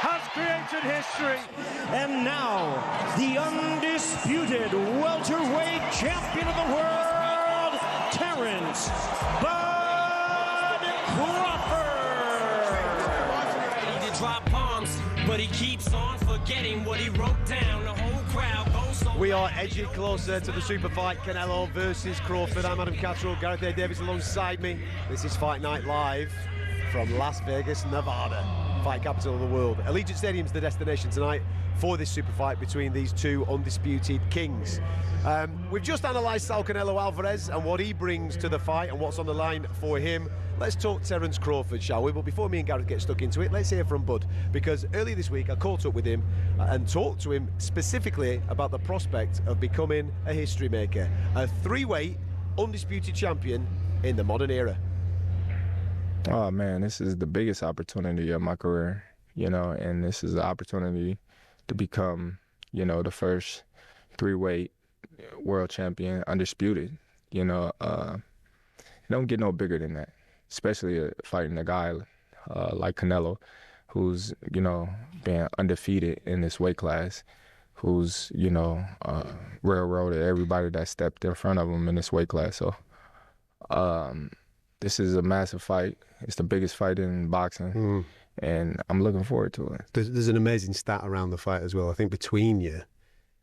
has created history. And now, the undisputed welterweight champion of the world, Terence "Bud" Crawford. He did drop bombs, but he keeps on forgetting what he wrote down. The whole crowd goes on. We are edging closer to the super fight, Canelo versus Crawford. I'm Adam Catterall, Gareth Davies alongside me. This is Fight Night Live from Las Vegas, Nevada, fight capital of the world. Allegiant Stadium's the destination tonight for this super fight between these two undisputed kings. We've just analysed Saul Canelo Alvarez and what he brings to the fight and what's on the line for him. Let's talk Terence Crawford, shall we? But before me and Gareth get stuck into it, let's hear from Bud, because earlier this week I caught up with him and talked to him specifically about the prospect of becoming a history maker, a three-weight undisputed champion in the modern era. Oh man, this is the biggest opportunity of my career, you know, and this is the opportunity to become, you know, the first three-weight world champion, undisputed. You know, it don't get no bigger than that, especially fighting a guy like Canelo, who's, you know, been undefeated in this weight class, who's, you know, railroaded everybody that stepped in front of him in this weight class. So this is a massive fight. It's the biggest fight in boxing, and I'm looking forward to it. There's an amazing stat around the fight as well. I think between you,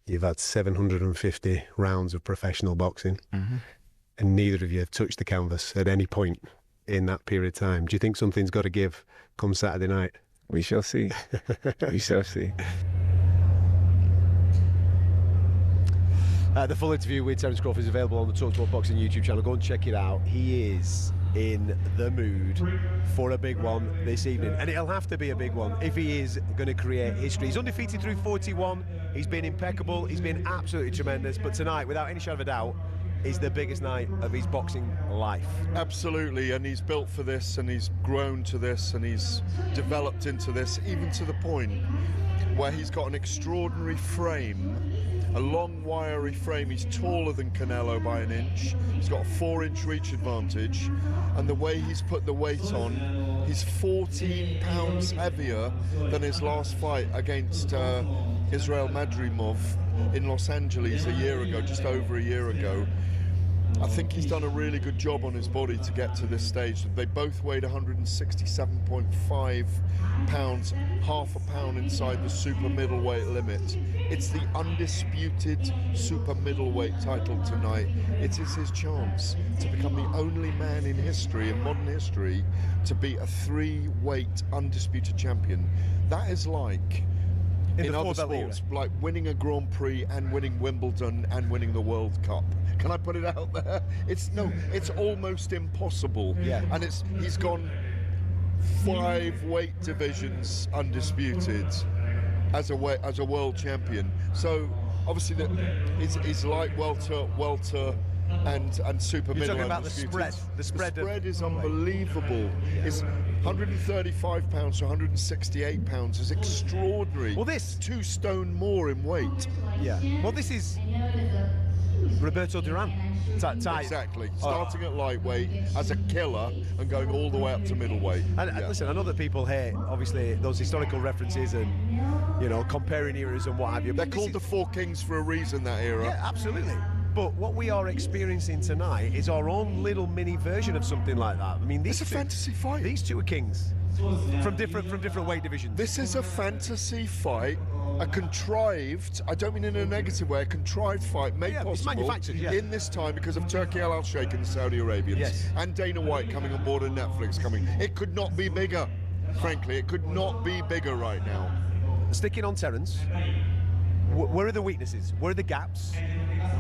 you've had 750 rounds of professional boxing, and neither of you have touched the canvas at any point in that period of time. Do you think something's got to give come Saturday night? We shall see. We shall see. The full interview with Terence Crawford is available on the talkSPORT Boxing YouTube channel. Go and check it out. He is in the mood for a big one this evening, and it'll have to be a big one if he is going to create history. He's undefeated through 41. He's been impeccable. He's been absolutely tremendous. But tonight, without any shadow of a doubt, is the biggest night of his boxing life. Absolutely, and he's built for this, and he's grown to this, and he's developed into this, even to the point where he's got an extraordinary frame, a long wiry frame. He's taller than Canelo by an inch. He's got a 4-inch reach advantage, and the way he's put the weight on, he's 14 pounds heavier than his last fight against Israel Madrimov in Los Angeles a year ago, just over a year ago. I think he's done a really good job on his body to get to this stage. They both weighed 167.5 pounds, half a pound inside the super middleweight limit. It's the undisputed super middleweight title tonight. It is his chance to become the only man in history, in modern history, to be a three-weight undisputed champion. That is like, in other sports, like winning a Grand Prix and winning Wimbledon and winning the World Cup. Can I put it out there? It's almost impossible. Yeah. And he's gone 5 weight divisions undisputed as a world champion. So obviously he's like welter and super middle. You're talking about undisputed. the spread is unbelievable. It's 135 pounds to 168 pounds is extraordinary. Well, this 2 stone more in weight. Yeah. Well, this is Roberto Duran. Exactly. Starting at lightweight as a killer and going all the way up to middleweight. And listen, I know that people hate, obviously, those historical references and, you know, comparing eras and what have you. They're called the Four Kings for a reason, that era. Yeah, absolutely. But what we are experiencing tonight is our own little mini version of something like that. I mean, it's a fantasy fight. These two are kings from different weight divisions. This is a fantasy fight, a contrived, I don't mean in a negative way, a contrived fight made possible in this time because of Turkey Al Sheikh and the Saudi Arabians and Dana White coming on board and Netflix coming. It could not be bigger, frankly. It could not be bigger right now. Sticking on Terence, where are the weaknesses? Where are the gaps?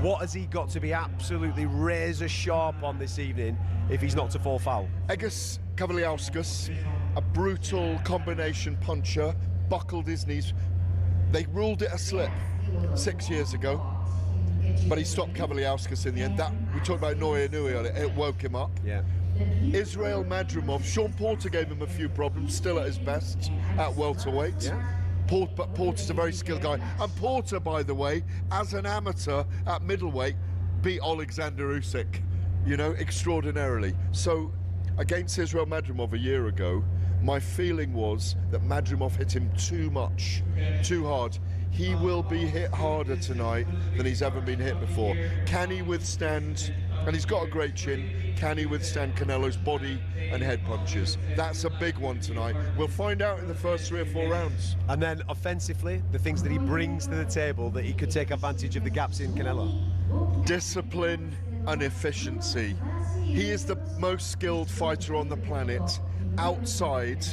What has he got to be absolutely razor sharp on this evening if he's not to fall foul? Egis Kavaliauskas, a brutal combination puncher, buckled his knees. They ruled it a slip 6 years ago, but he stopped Kavaliauskas in the end. That we talked about Inoue on it. It woke him up. Yeah. Israel Madrimov, Sean Porter gave him a few problems, still at his best at welterweight. Yeah. But Porter's a very skilled guy. And Porter, by the way, as an amateur at middleweight, beat Alexander Usyk, you know, extraordinarily. So against Israel Madrimov a year ago, my feeling was that Madrimov hit him too much, too hard. He will be hit harder tonight than he's ever been hit before. Can he withstand, and he's got a great chin, can he withstand Canelo's body and head punches? That's a big one tonight. We'll find out in the first 3 or 4 rounds. And then offensively, the things that he brings to the table that he could take advantage of the gaps in Canelo. Discipline and efficiency. He is the most skilled fighter on the planet outside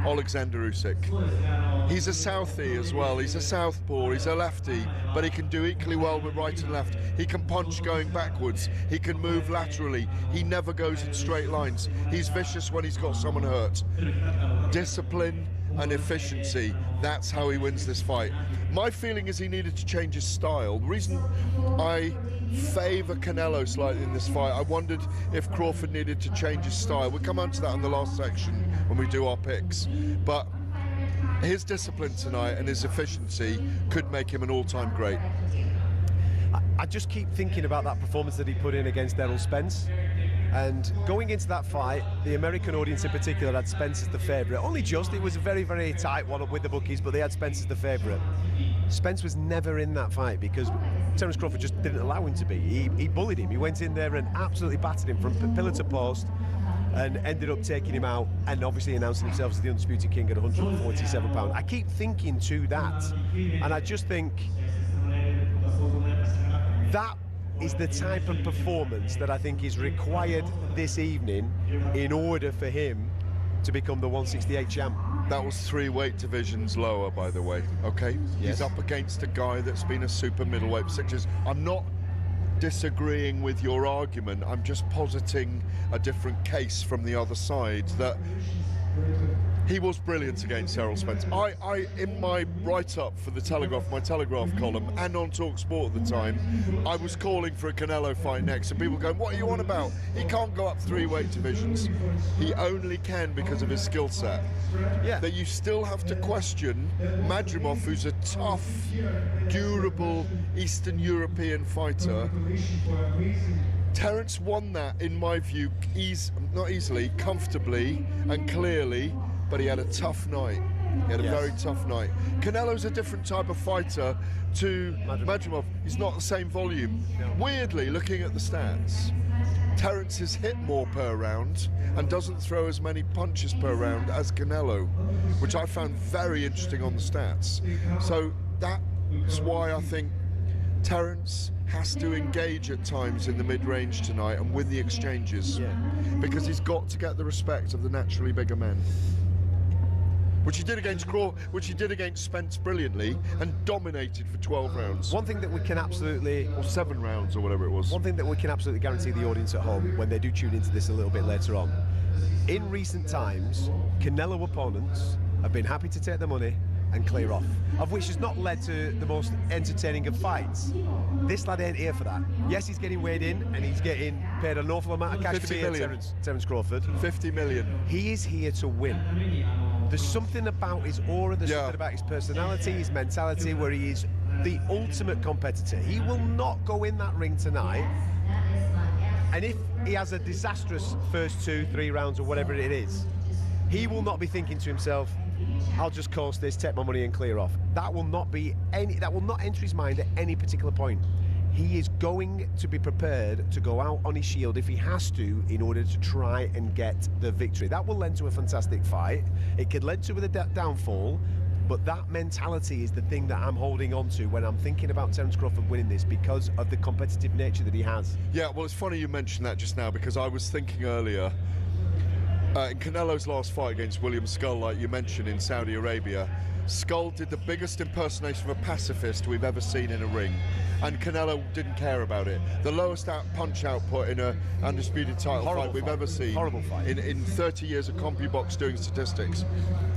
Alexander Usyk. He's a Southie as well. He's a southpaw, he's a lefty, but he can do equally well with right and left. He can punch going backwards. He can move laterally. He never goes in straight lines. He's vicious when he's got someone hurt. Discipline and efficiency, that's how he wins this fight. My feeling is he needed to change his style. The reason I favour Canelo slightly in this fight, I wondered if Crawford needed to change his style. We'll come on to that in the last section when we do our picks. But his discipline tonight and his efficiency could make him an all-time great. I just keep thinking about that performance that he put in against Errol Spence. And going into that fight, the American audience in particular had Spence as the favourite. Only just, it was a very, very tight one-up with the bookies, but they had Spence as the favourite. Spence was never in that fight because Terence Crawford just didn't allow him to be. He bullied him. He went in there and absolutely battered him from pillar to post and ended up taking him out and obviously announcing himself as the undisputed king at 147 pounds. I keep thinking to that, and I just think that is the type of performance that I think is required this evening in order for him to become the 168 champ. That was 3 weight divisions lower, by the way, okay? Yes. He's up against a guy that's been a super middleweight for 6 years. I'm not disagreeing with your argument, I'm just positing a different case from the other side, that he was brilliant against Errol Spence. I in my write-up for the Telegraph, my Telegraph column, and on talkSPORT at the time, I was calling for a Canelo fight next, and people going, what are you on about? He can't go up 3 weight divisions. He only can because of his skill set. Yeah. That you still have to question Madrimov, who's a tough, durable Eastern European fighter. Terence won that, in my view, not easily, comfortably and clearly, but he had a tough night. He had a very tough night. Canelo's a different type of fighter to Madrimov. He's not the same volume. No. Weirdly, looking at the stats, Terence is hit more per round and doesn't throw as many punches per round as Canelo, which I found very interesting on the stats. So that's why I think Terence has to engage at times in the mid-range tonight and win the exchanges, because he's got to get the respect of the naturally bigger men, which he did against Crawford, which he did against Spence brilliantly and dominated for 12 rounds. One thing that we can absolutely, or 7 rounds or whatever it was. One thing that we can absolutely guarantee the audience at home when they do tune into this a little bit later on, in recent times, Canelo opponents have been happy to take the money and clear off, of which has not led to the most entertaining of fights. This lad ain't here for that. Yes, he's getting weighed in and he's getting paid an awful amount of cash to be here, Terence Crawford. 50 million. He is here to win. There's something about his aura, there's something about his personality, his mentality, where he is the ultimate competitor. He will not go in that ring tonight, and if he has a disastrous first 2-3 rounds or whatever it is, he will not be thinking to himself, I'll just coast this, take my money and clear off. That will not enter his mind at any particular point. He is going to be prepared to go out on his shield if he has to in order to try and get the victory. That will lend to a fantastic fight. It could lead to a downfall, but that mentality is the thing that I'm holding on to when I'm thinking about Terence Crawford winning this, because of the competitive nature that he has. Yeah, well, it's funny you mentioned that just now, because I was thinking earlier, in Canelo's last fight against William Skull, like you mentioned, in Saudi Arabia, Skull did the biggest impersonation of a pacifist we've ever seen in a ring, and Canelo didn't care about it. The lowest punch output in an undisputed title fight we've ever seen. Horrible fight. In 30 years of CompuBox doing statistics.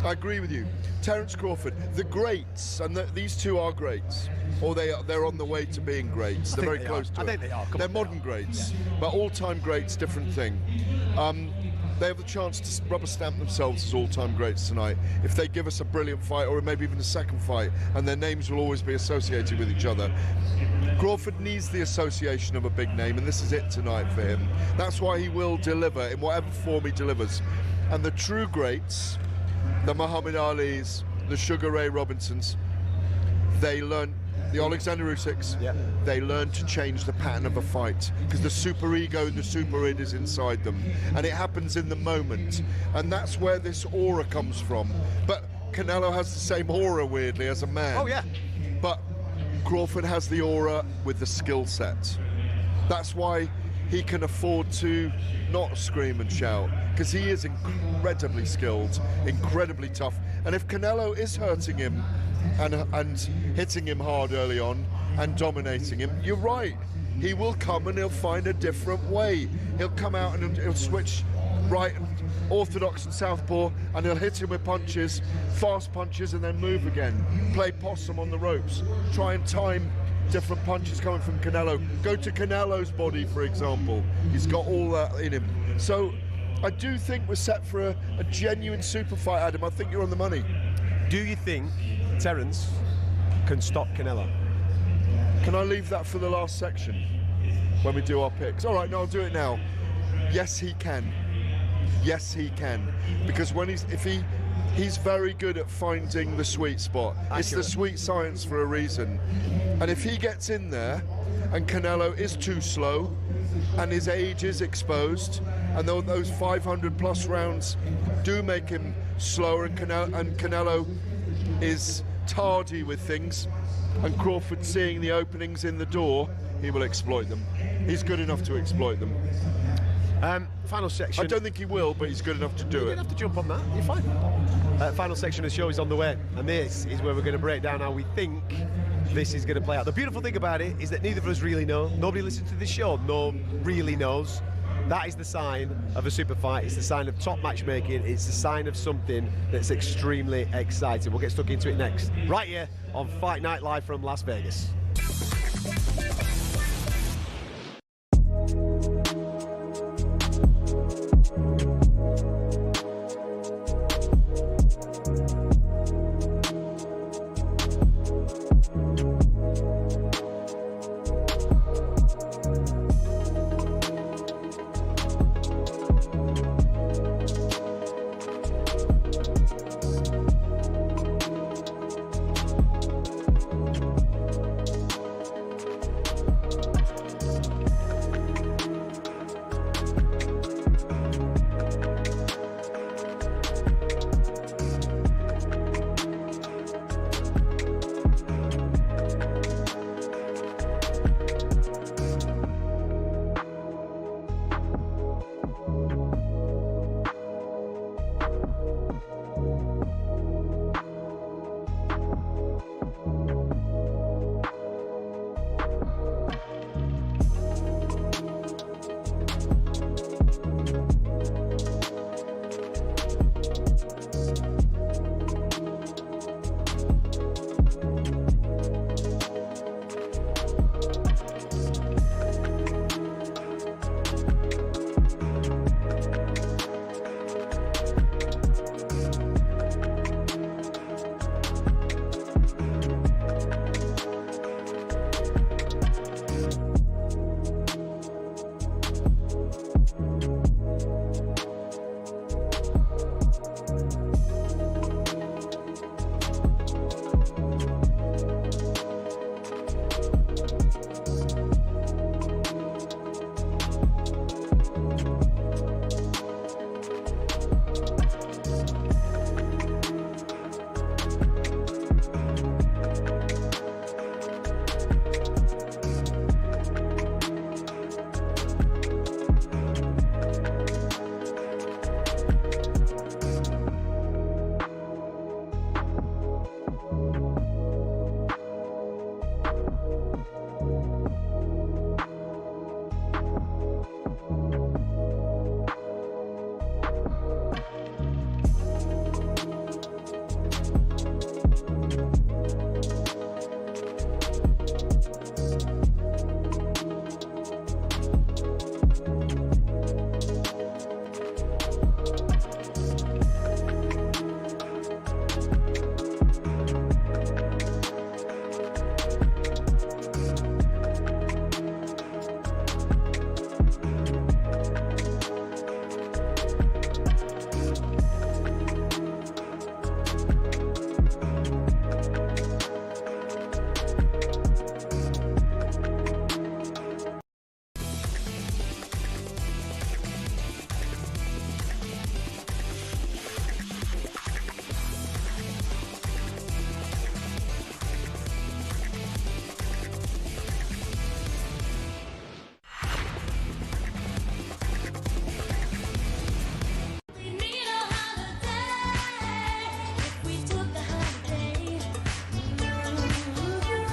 I agree with you. Terence Crawford, the greats, and these two are greats, or they're on the way to being greats. They're very close to it. I think they are. They're modern greats, but all-time greats, different thing. they have the chance to rubber stamp themselves as all-time greats tonight if they give us a brilliant fight, or maybe even a second fight, and their names will always be associated with each other. Crawford needs the association of a big name, and this is it tonight for him. That's why he will deliver in whatever form he delivers. And the true greats, the Muhammad Alis, the Sugar Ray Robinsons, they learn, the Alexander Usyks, they learn to change the pattern of a fight, because the super ego and the super id is inside them, and it happens in the moment, and that's where this aura comes from. But Canelo has the same aura, weirdly, as a man. Oh yeah. But Crawford has the aura with the skill set. That's why he can afford to not scream and shout, because he is incredibly skilled, incredibly tough. And if Canelo is hurting him and hitting him hard early on and dominating him, you're right. He will come and he'll find a different way. He'll come out and he'll switch right and orthodox and southpaw, and he'll hit him with punches, fast punches, and then move again. Play possum on the ropes. Try and time different punches coming from Canelo. Go to Canelo's body, for example. He's got all that in him. So I do think we're set for a genuine super fight, Adam. I think you're on the money. Do you think Terence can stop Canelo? Can I leave that for the last section when we do our picks? All right, no, I'll do it now. Yes, he can. Yes, he can. Because when he's very good at finding the sweet spot. It's the sweet science for a reason. And if he gets in there and Canelo is too slow and his age is exposed, and those 500 plus rounds do make him slower, and Canelo is tardy with things, and Crawford seeing the openings in the door, he will exploit them. He's good enough to exploit them. Final section. I don't think he will, but he's good enough to do it. You don't have to jump on that, you're fine. Final section of the show is on the way, and this is where we're going to break down how we think this is going to play out. The beautiful thing about it is that neither of us really know. Nobody listens to this show, really knows. That is the sign of a super fight. It's the sign of top matchmaking. It's the sign of something that's extremely exciting. We'll get stuck into it next, right here on Fight Night Live from Las Vegas.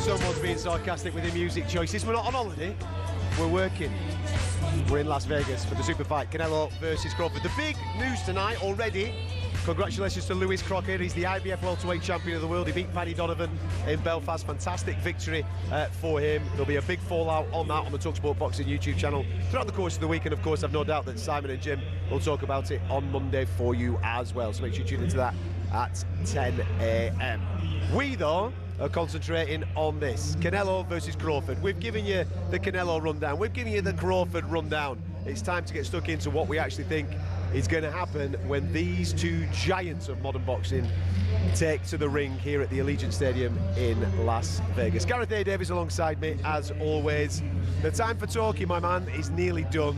someone's being sarcastic with their music choices. We're not on holiday, we're working. We're in Las Vegas for the super fight, Canelo versus Crawford. The big news tonight already. Congratulations to Lewis Crocker. He's the IBF welterweight champion of the world. He beat Paddy Donovan in Belfast. Fantastic victory for him. There'll be a big fallout on that on the talkSPORT Boxing YouTube channel throughout the course of the week. And of course, I've no doubt that Simon and Jim will talk about it on Monday for you as well. So make sure you tune into that at 10 a.m. We, though, are concentrating on this. Canelo versus Crawford. We've given you the Canelo rundown. We've given you the Crawford rundown. It's time to get stuck into what we actually think is going to happen when these two giants of modern boxing take to the ring here at the Allegiant Stadium in Las Vegas. Gareth A. Davies alongside me, as always. The time for talking, my man, is nearly done.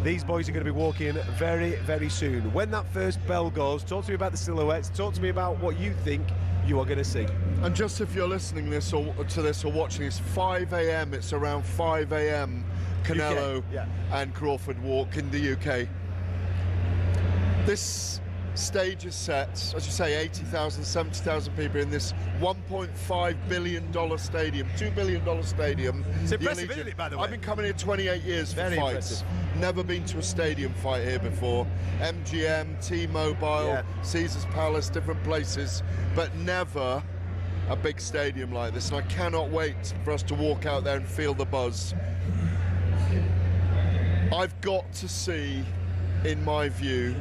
These boys are going to be walking very, very soon. When that first bell goes, talk to me about the silhouettes, talk to me about what you think you are going to see. And just if you're listening to this or watching this, 5 a.m, it's around 5 a.m, Canelo and Crawford walk in the UK. This stage is set, as you say, 80,000, 70,000 people in this $1.5 billion stadium, $2 billion stadium. It's impressive, isn't it, by the way? I've been coming here 28 years for Very fights. impressive. Never been to a stadium fight here before. MGM, T-Mobile, Caesars Palace, different places, but never a big stadium like this. And I cannot wait for us to walk out there and feel the buzz. I've got to see, in my view,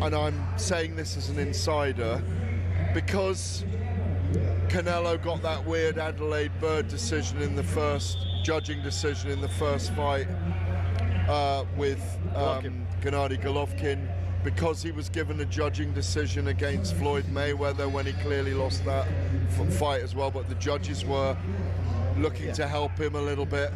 and I'm saying this as an insider, because Canelo got that weird Adelaide Bird decision in the first, judging decision in the first fight with Gennady Golovkin, because he was given a judging decision against Floyd Mayweather when he clearly lost that fight as well, but the judges were looking to help him a little bit.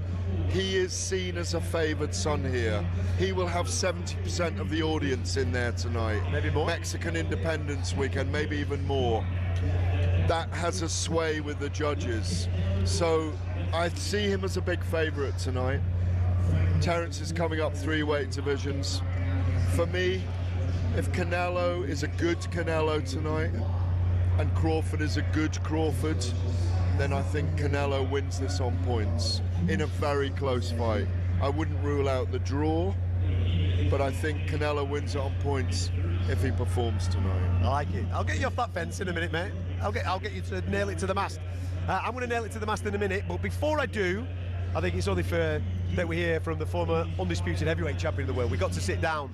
He is seen as a favoured son here. He will have 70% of the audience in there tonight. Maybe more. Mexican Independence Weekend, maybe even more. That has a sway with the judges. So I see him as a big favourite tonight. Terence is coming up 3 weight divisions. For me, if Canelo is a good Canelo tonight and Crawford is a good Crawford, then I think Canelo wins this on points in a very close fight. I wouldn't rule out the draw, but I think Canelo wins it on points if he performs tonight. I like it. I'll get you off that fence in a minute, mate. I'll get you to nail it to the mast. I'm going to nail it to the mast in a minute, but before I do, I think it's only fair that we hear from the former undisputed heavyweight champion of the world. We got to sit down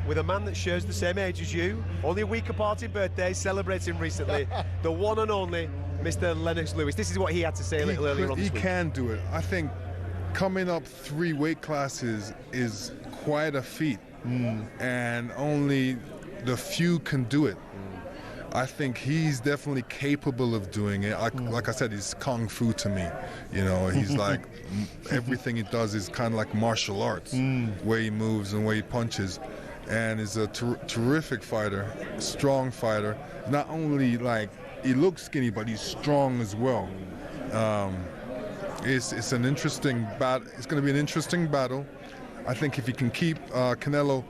with a man that shares the same age as you, only a week apart in birthdays, celebrating recently, the one and only Mr. Lennox Lewis. This is what he had to say a little earlier on this week. He can do it. I think coming up 3 weight classes is quite a feat, and only the few can do it. I think he's definitely capable of doing it. Like I said, he's kung fu to me. You know, he's like, everything he does is kind of like martial arts, way he moves and way he punches. And is a terrific fighter, strong fighter. Not only like, he looks skinny, but he's strong as well. It's an interesting battle. It's going to be an interesting battle. I think if he can keep Canelo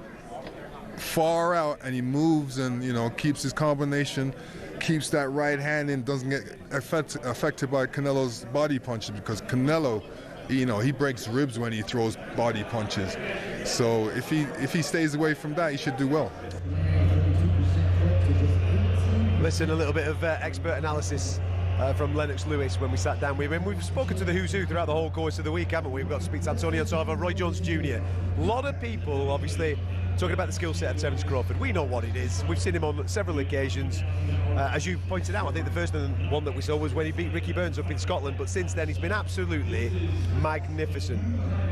far out and he moves and, you know, keeps his combination, keeps that right hand in, doesn't get affected by Canelo's body punches, because Canelo, you know, he breaks ribs when he throws body punches. So if he stays away from that, he should do well. Listen, a little bit of expert analysis from Lennox Lewis when we sat down with him. We've spoken to the who's who throughout the whole course of the week, haven't we? We've got to speak to Antonio Tarver, Roy Jones Jr. A lot of people, obviously, talking about the skill set of Terence Crawford. We know what it is. We've seen him on several occasions. As you pointed out, I think the first one that we saw was when he beat Ricky Burns up in Scotland, but since then he's been absolutely magnificent.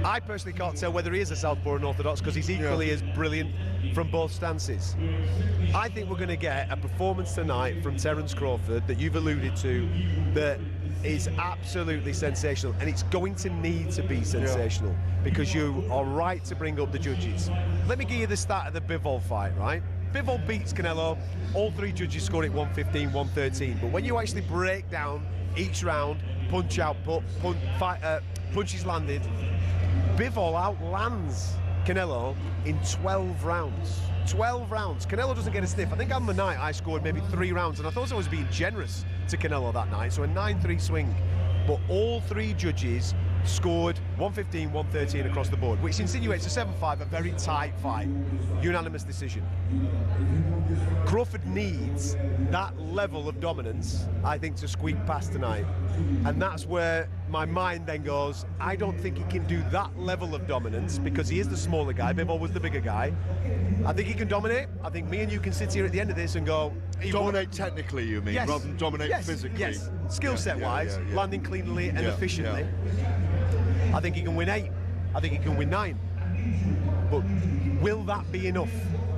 I personally can't tell whether he is a southpaw or an orthodox, because he's equally as brilliant from both stances. I think we're going to get a performance tonight from Terence Crawford that you've alluded to that is absolutely sensational, and it's going to need to be sensational because you are right to bring up the judges. Let me give you the start of the Bivol fight, right? Bivol beats Canelo. All 3 judges scored it 115, 113. But when you actually break down each round, punch output, punches landed, Bivol outlands Canelo in 12 rounds. 12 rounds. Canelo doesn't get a sniff. I think on the night I scored maybe 3 rounds, and I thought I was being generous to Canelo that night, so a 9-3 swing. But all 3 judges scored 115, 113 across the board, which insinuates a 7-5, a very tight fight. Unanimous decision. Crawford needs that level of dominance, I think, to squeak past tonight. And that's where my mind then goes, I don't think he can do that level of dominance because he is the smaller guy. Bivol was the bigger guy. I think he can dominate. I think me and you can sit here at the end of this and go... Dominate technically, you mean, yes, rather than dominate yes, physically? Yes, skill set wise, landing cleanly and efficiently. I think he can win 8. I think he can win 9. But will that be enough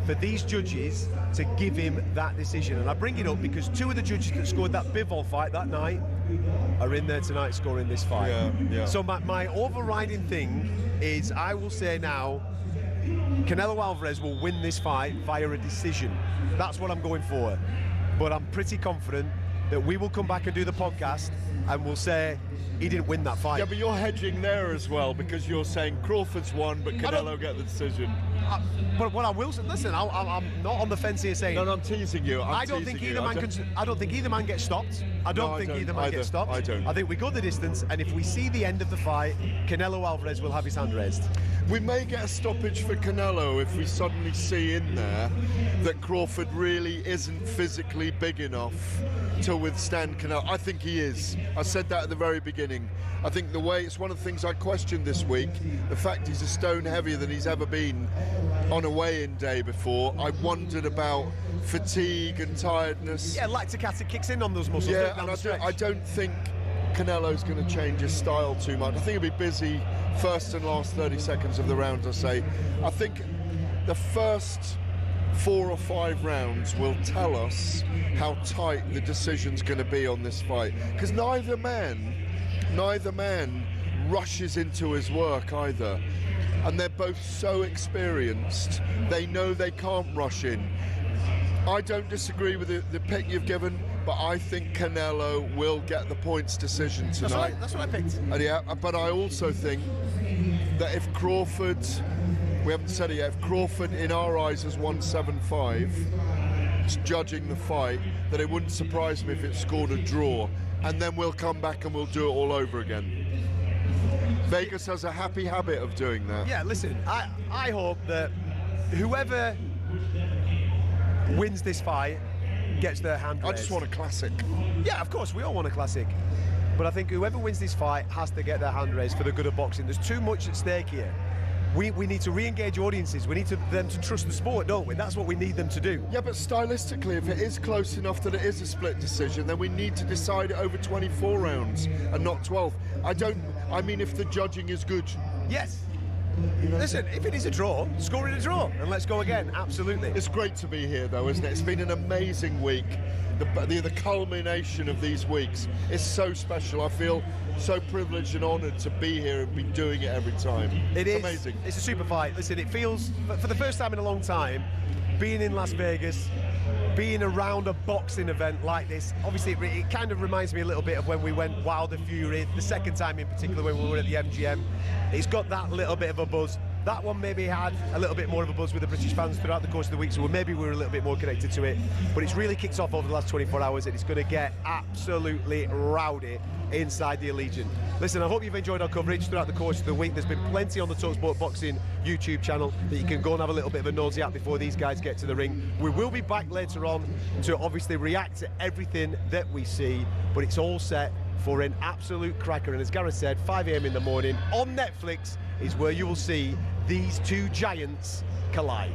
for these judges to give him that decision? And I bring it up because 2 of the judges that scored that Bivol fight that night are in there tonight scoring this fight. So my overriding thing is, I will say now, Canelo Alvarez will win this fight via a decision. That's what I'm going for. But I'm pretty confident that we will come back and do the podcast and we'll say he didn't win that fight. Yeah, but you're hedging there as well because you're saying Crawford's won, but Canelo get the decision. But what I will say, listen, I'm not on the fence here saying. No, I'm teasing you. I don't think either man gets stopped. I don't think either man gets stopped. I don't. I think we go the distance, and if we see the end of the fight, Canelo Alvarez will have his hand raised. We may get a stoppage for Canelo if we suddenly see in there that Crawford really isn't physically big enough to withstand Canelo. I think he is. I said that at the very beginning. I think the way, it's one of the things I questioned this week, the fact he's a stone heavier than he's ever been on a weigh-in day before. I wondered about fatigue and tiredness. Yeah, lactic acid kicks in on those muscles. Yeah, and I don't think Canelo's going to change his style too much. I think he'll be busy first and last 30 seconds of the round, I say. I think the first 4 or 5 rounds will tell us how tight the decision's going to be on this fight. Because neither man rushes into his work either. And they're both so experienced, they know they can't rush in. I don't disagree with the pick you've given, but I think Canelo will get the points decision tonight. That's what I picked. And yeah, but I also think that if Crawford, we haven't said it yet, if Crawford in our eyes is 175, judging the fight, that it wouldn't surprise me if it scored a draw. And then we'll come back and we'll do it all over again. Vegas has a happy habit of doing that. Yeah, listen, I hope that whoever wins this fight gets their hand raised. I just want a classic. Yeah, of course, we all want a classic. But I think whoever wins this fight has to get their hand raised for the good of boxing. There's too much at stake here. We need to re-engage audiences. We need them to trust the sport, don't we? That's what we need them to do. Yeah, but stylistically, if it is close enough that it is a split decision, then we need to decide it over 24 rounds and not 12. I mean, if the judging is good. Yes. Listen, if it is a draw, score it a draw, and let's go again. Absolutely. It's great to be here, though, isn't it? It's been an amazing week. The culmination of these weeks is so special. I feel so privileged and honoured to be here and be doing it every time. It's amazing. It's a super fight. Listen, it feels, for the first time in a long time, being in Las Vegas, being around a boxing event like this, obviously it kind of reminds me a little bit of when we went Wilder Fury, the second time in particular when we were at the MGM. It's got that little bit of a buzz. That one maybe had a little bit more of a buzz with the British fans throughout the course of the week, so maybe we were a little bit more connected to it. But it's really kicked off over the last 24 hours, and it's going to get absolutely rowdy inside the Allegiant. Listen, I hope you've enjoyed our coverage throughout the course of the week. There's been plenty on the talkSPORT Boxing YouTube channel that you can go and have a little bit of a nosy at before these guys get to the ring. We will be back later on to obviously react to everything that we see, but it's all set for an absolute cracker. And as Gareth said, 5 a.m. in the morning on Netflix is where you will see these two giants collide.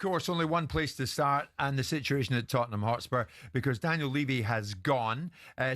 course, only one place to start, and the situation at Tottenham Hotspur, because Daniel Levy has gone.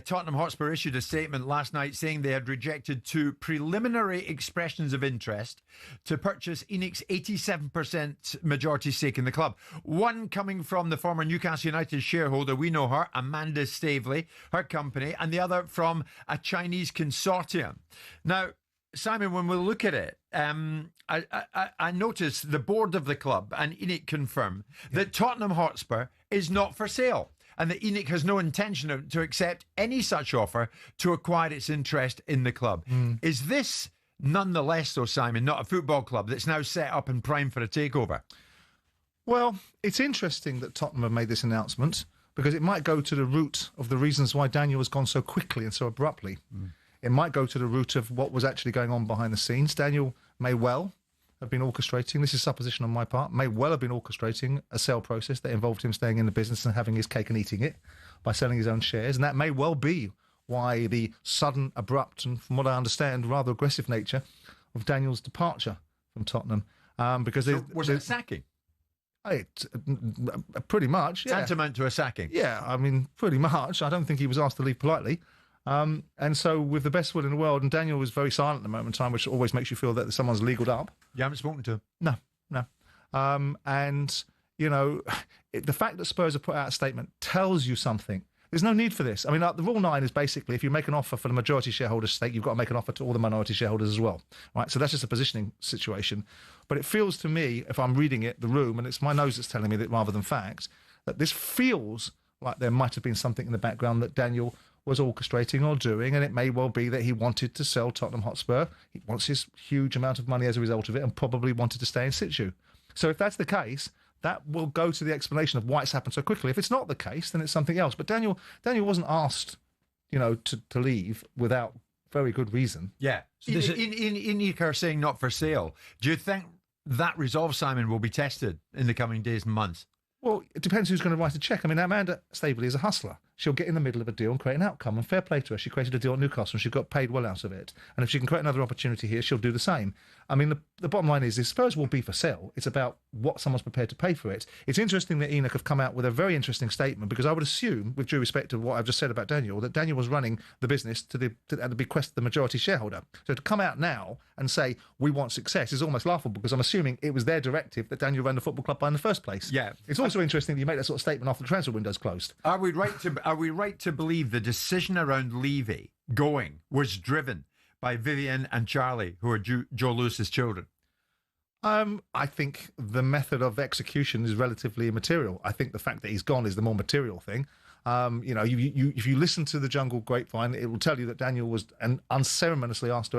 Tottenham Hotspur issued a statement last night saying they had rejected 2 preliminary expressions of interest to purchase Inouk's 87% majority stake in the club. One coming from the former Newcastle United shareholder, we know her, Amanda Staveley, her company, and the other from a Chinese consortium. Now, Simon, when we look at it, I noticed the board of the club and Inoue confirm that Tottenham Hotspur is not for sale, and that Inoue has no intention to accept any such offer to acquire its interest in the club. Is this, nonetheless, though, Simon, not a football club that's now set up and primed for a takeover? Well, it's interesting that Tottenham have made this announcement, because it might go to the root of the reasons why Daniel has gone so quickly and so abruptly. It might go to the root of what was actually going on behind the scenes. Daniel may well have been orchestrating, this is supposition on my part, may well have been orchestrating a sale process that involved him staying in the business and having his cake and eating it by selling his own shares. And that may well be why the sudden, abrupt, and from what I understand, rather aggressive nature of Daniel's departure from Tottenham. Because so was it a sacking? Pretty much, yeah. Tantamount to a sacking? Yeah, I mean, pretty much. I don't think he was asked to leave politely. And so, with the best will in the world, and Daniel was very silent at the moment in time, which always makes you feel that someone's legaled up. You haven't spoken to him? No. And, you know, the fact that Spurs have put out a statement tells you something. There's no need for this. I mean, the Rule 9 is basically, if you make an offer for the majority shareholder's stake, you've got to make an offer to all the minority shareholders as well. Right? So that's just a positioning situation. But it feels to me, if I'm reading it, the room, and it's my nose that's telling me that rather than fact, that this feels like there might have been something in the background that Daniel was orchestrating or doing, and it may well be that he wanted to sell Tottenham Hotspur. He wants his huge amount of money as a result of it, and probably wanted to stay in situ. So if that's the case, that will go to the explanation of why it's happened so quickly. If it's not the case, then it's something else. But Daniel wasn't asked, you know, to leave without very good reason. Yeah. So Inoue are saying not for sale. Do you think that resolve, Simon, will be tested in the coming days and months? Well, it depends who's going to write a cheque. I mean, Amanda Staveley is a hustler. She'll get in the middle of a deal and create an outcome, and fair play to her. She created a deal at Newcastle and she got paid well out of it. And if she can create another opportunity here, she'll do the same. I mean, the bottom line is Spurs will be for sale. It's about what someone's prepared to pay for it. It's interesting that Inoue have come out with a very interesting statement, because I would assume, with due respect to what I've just said about Daniel, that Daniel was running the business at the bequest of the majority shareholder. So to come out now and say, we want success, is almost laughable, because I'm assuming it was their directive that Daniel ran the football club by in the first place. Yeah. It's also interesting that you make that sort of statement after the transfer window's closed. Are we right to believe the decision around Levy going was driven by Vivian and Charlie, who are Joe Lewis's children? I think the method of execution is relatively immaterial. I think the fact that he's gone is the more material thing. You know, if you listen to the Jungle Grapevine, it will tell you that Daniel was unceremoniously asked to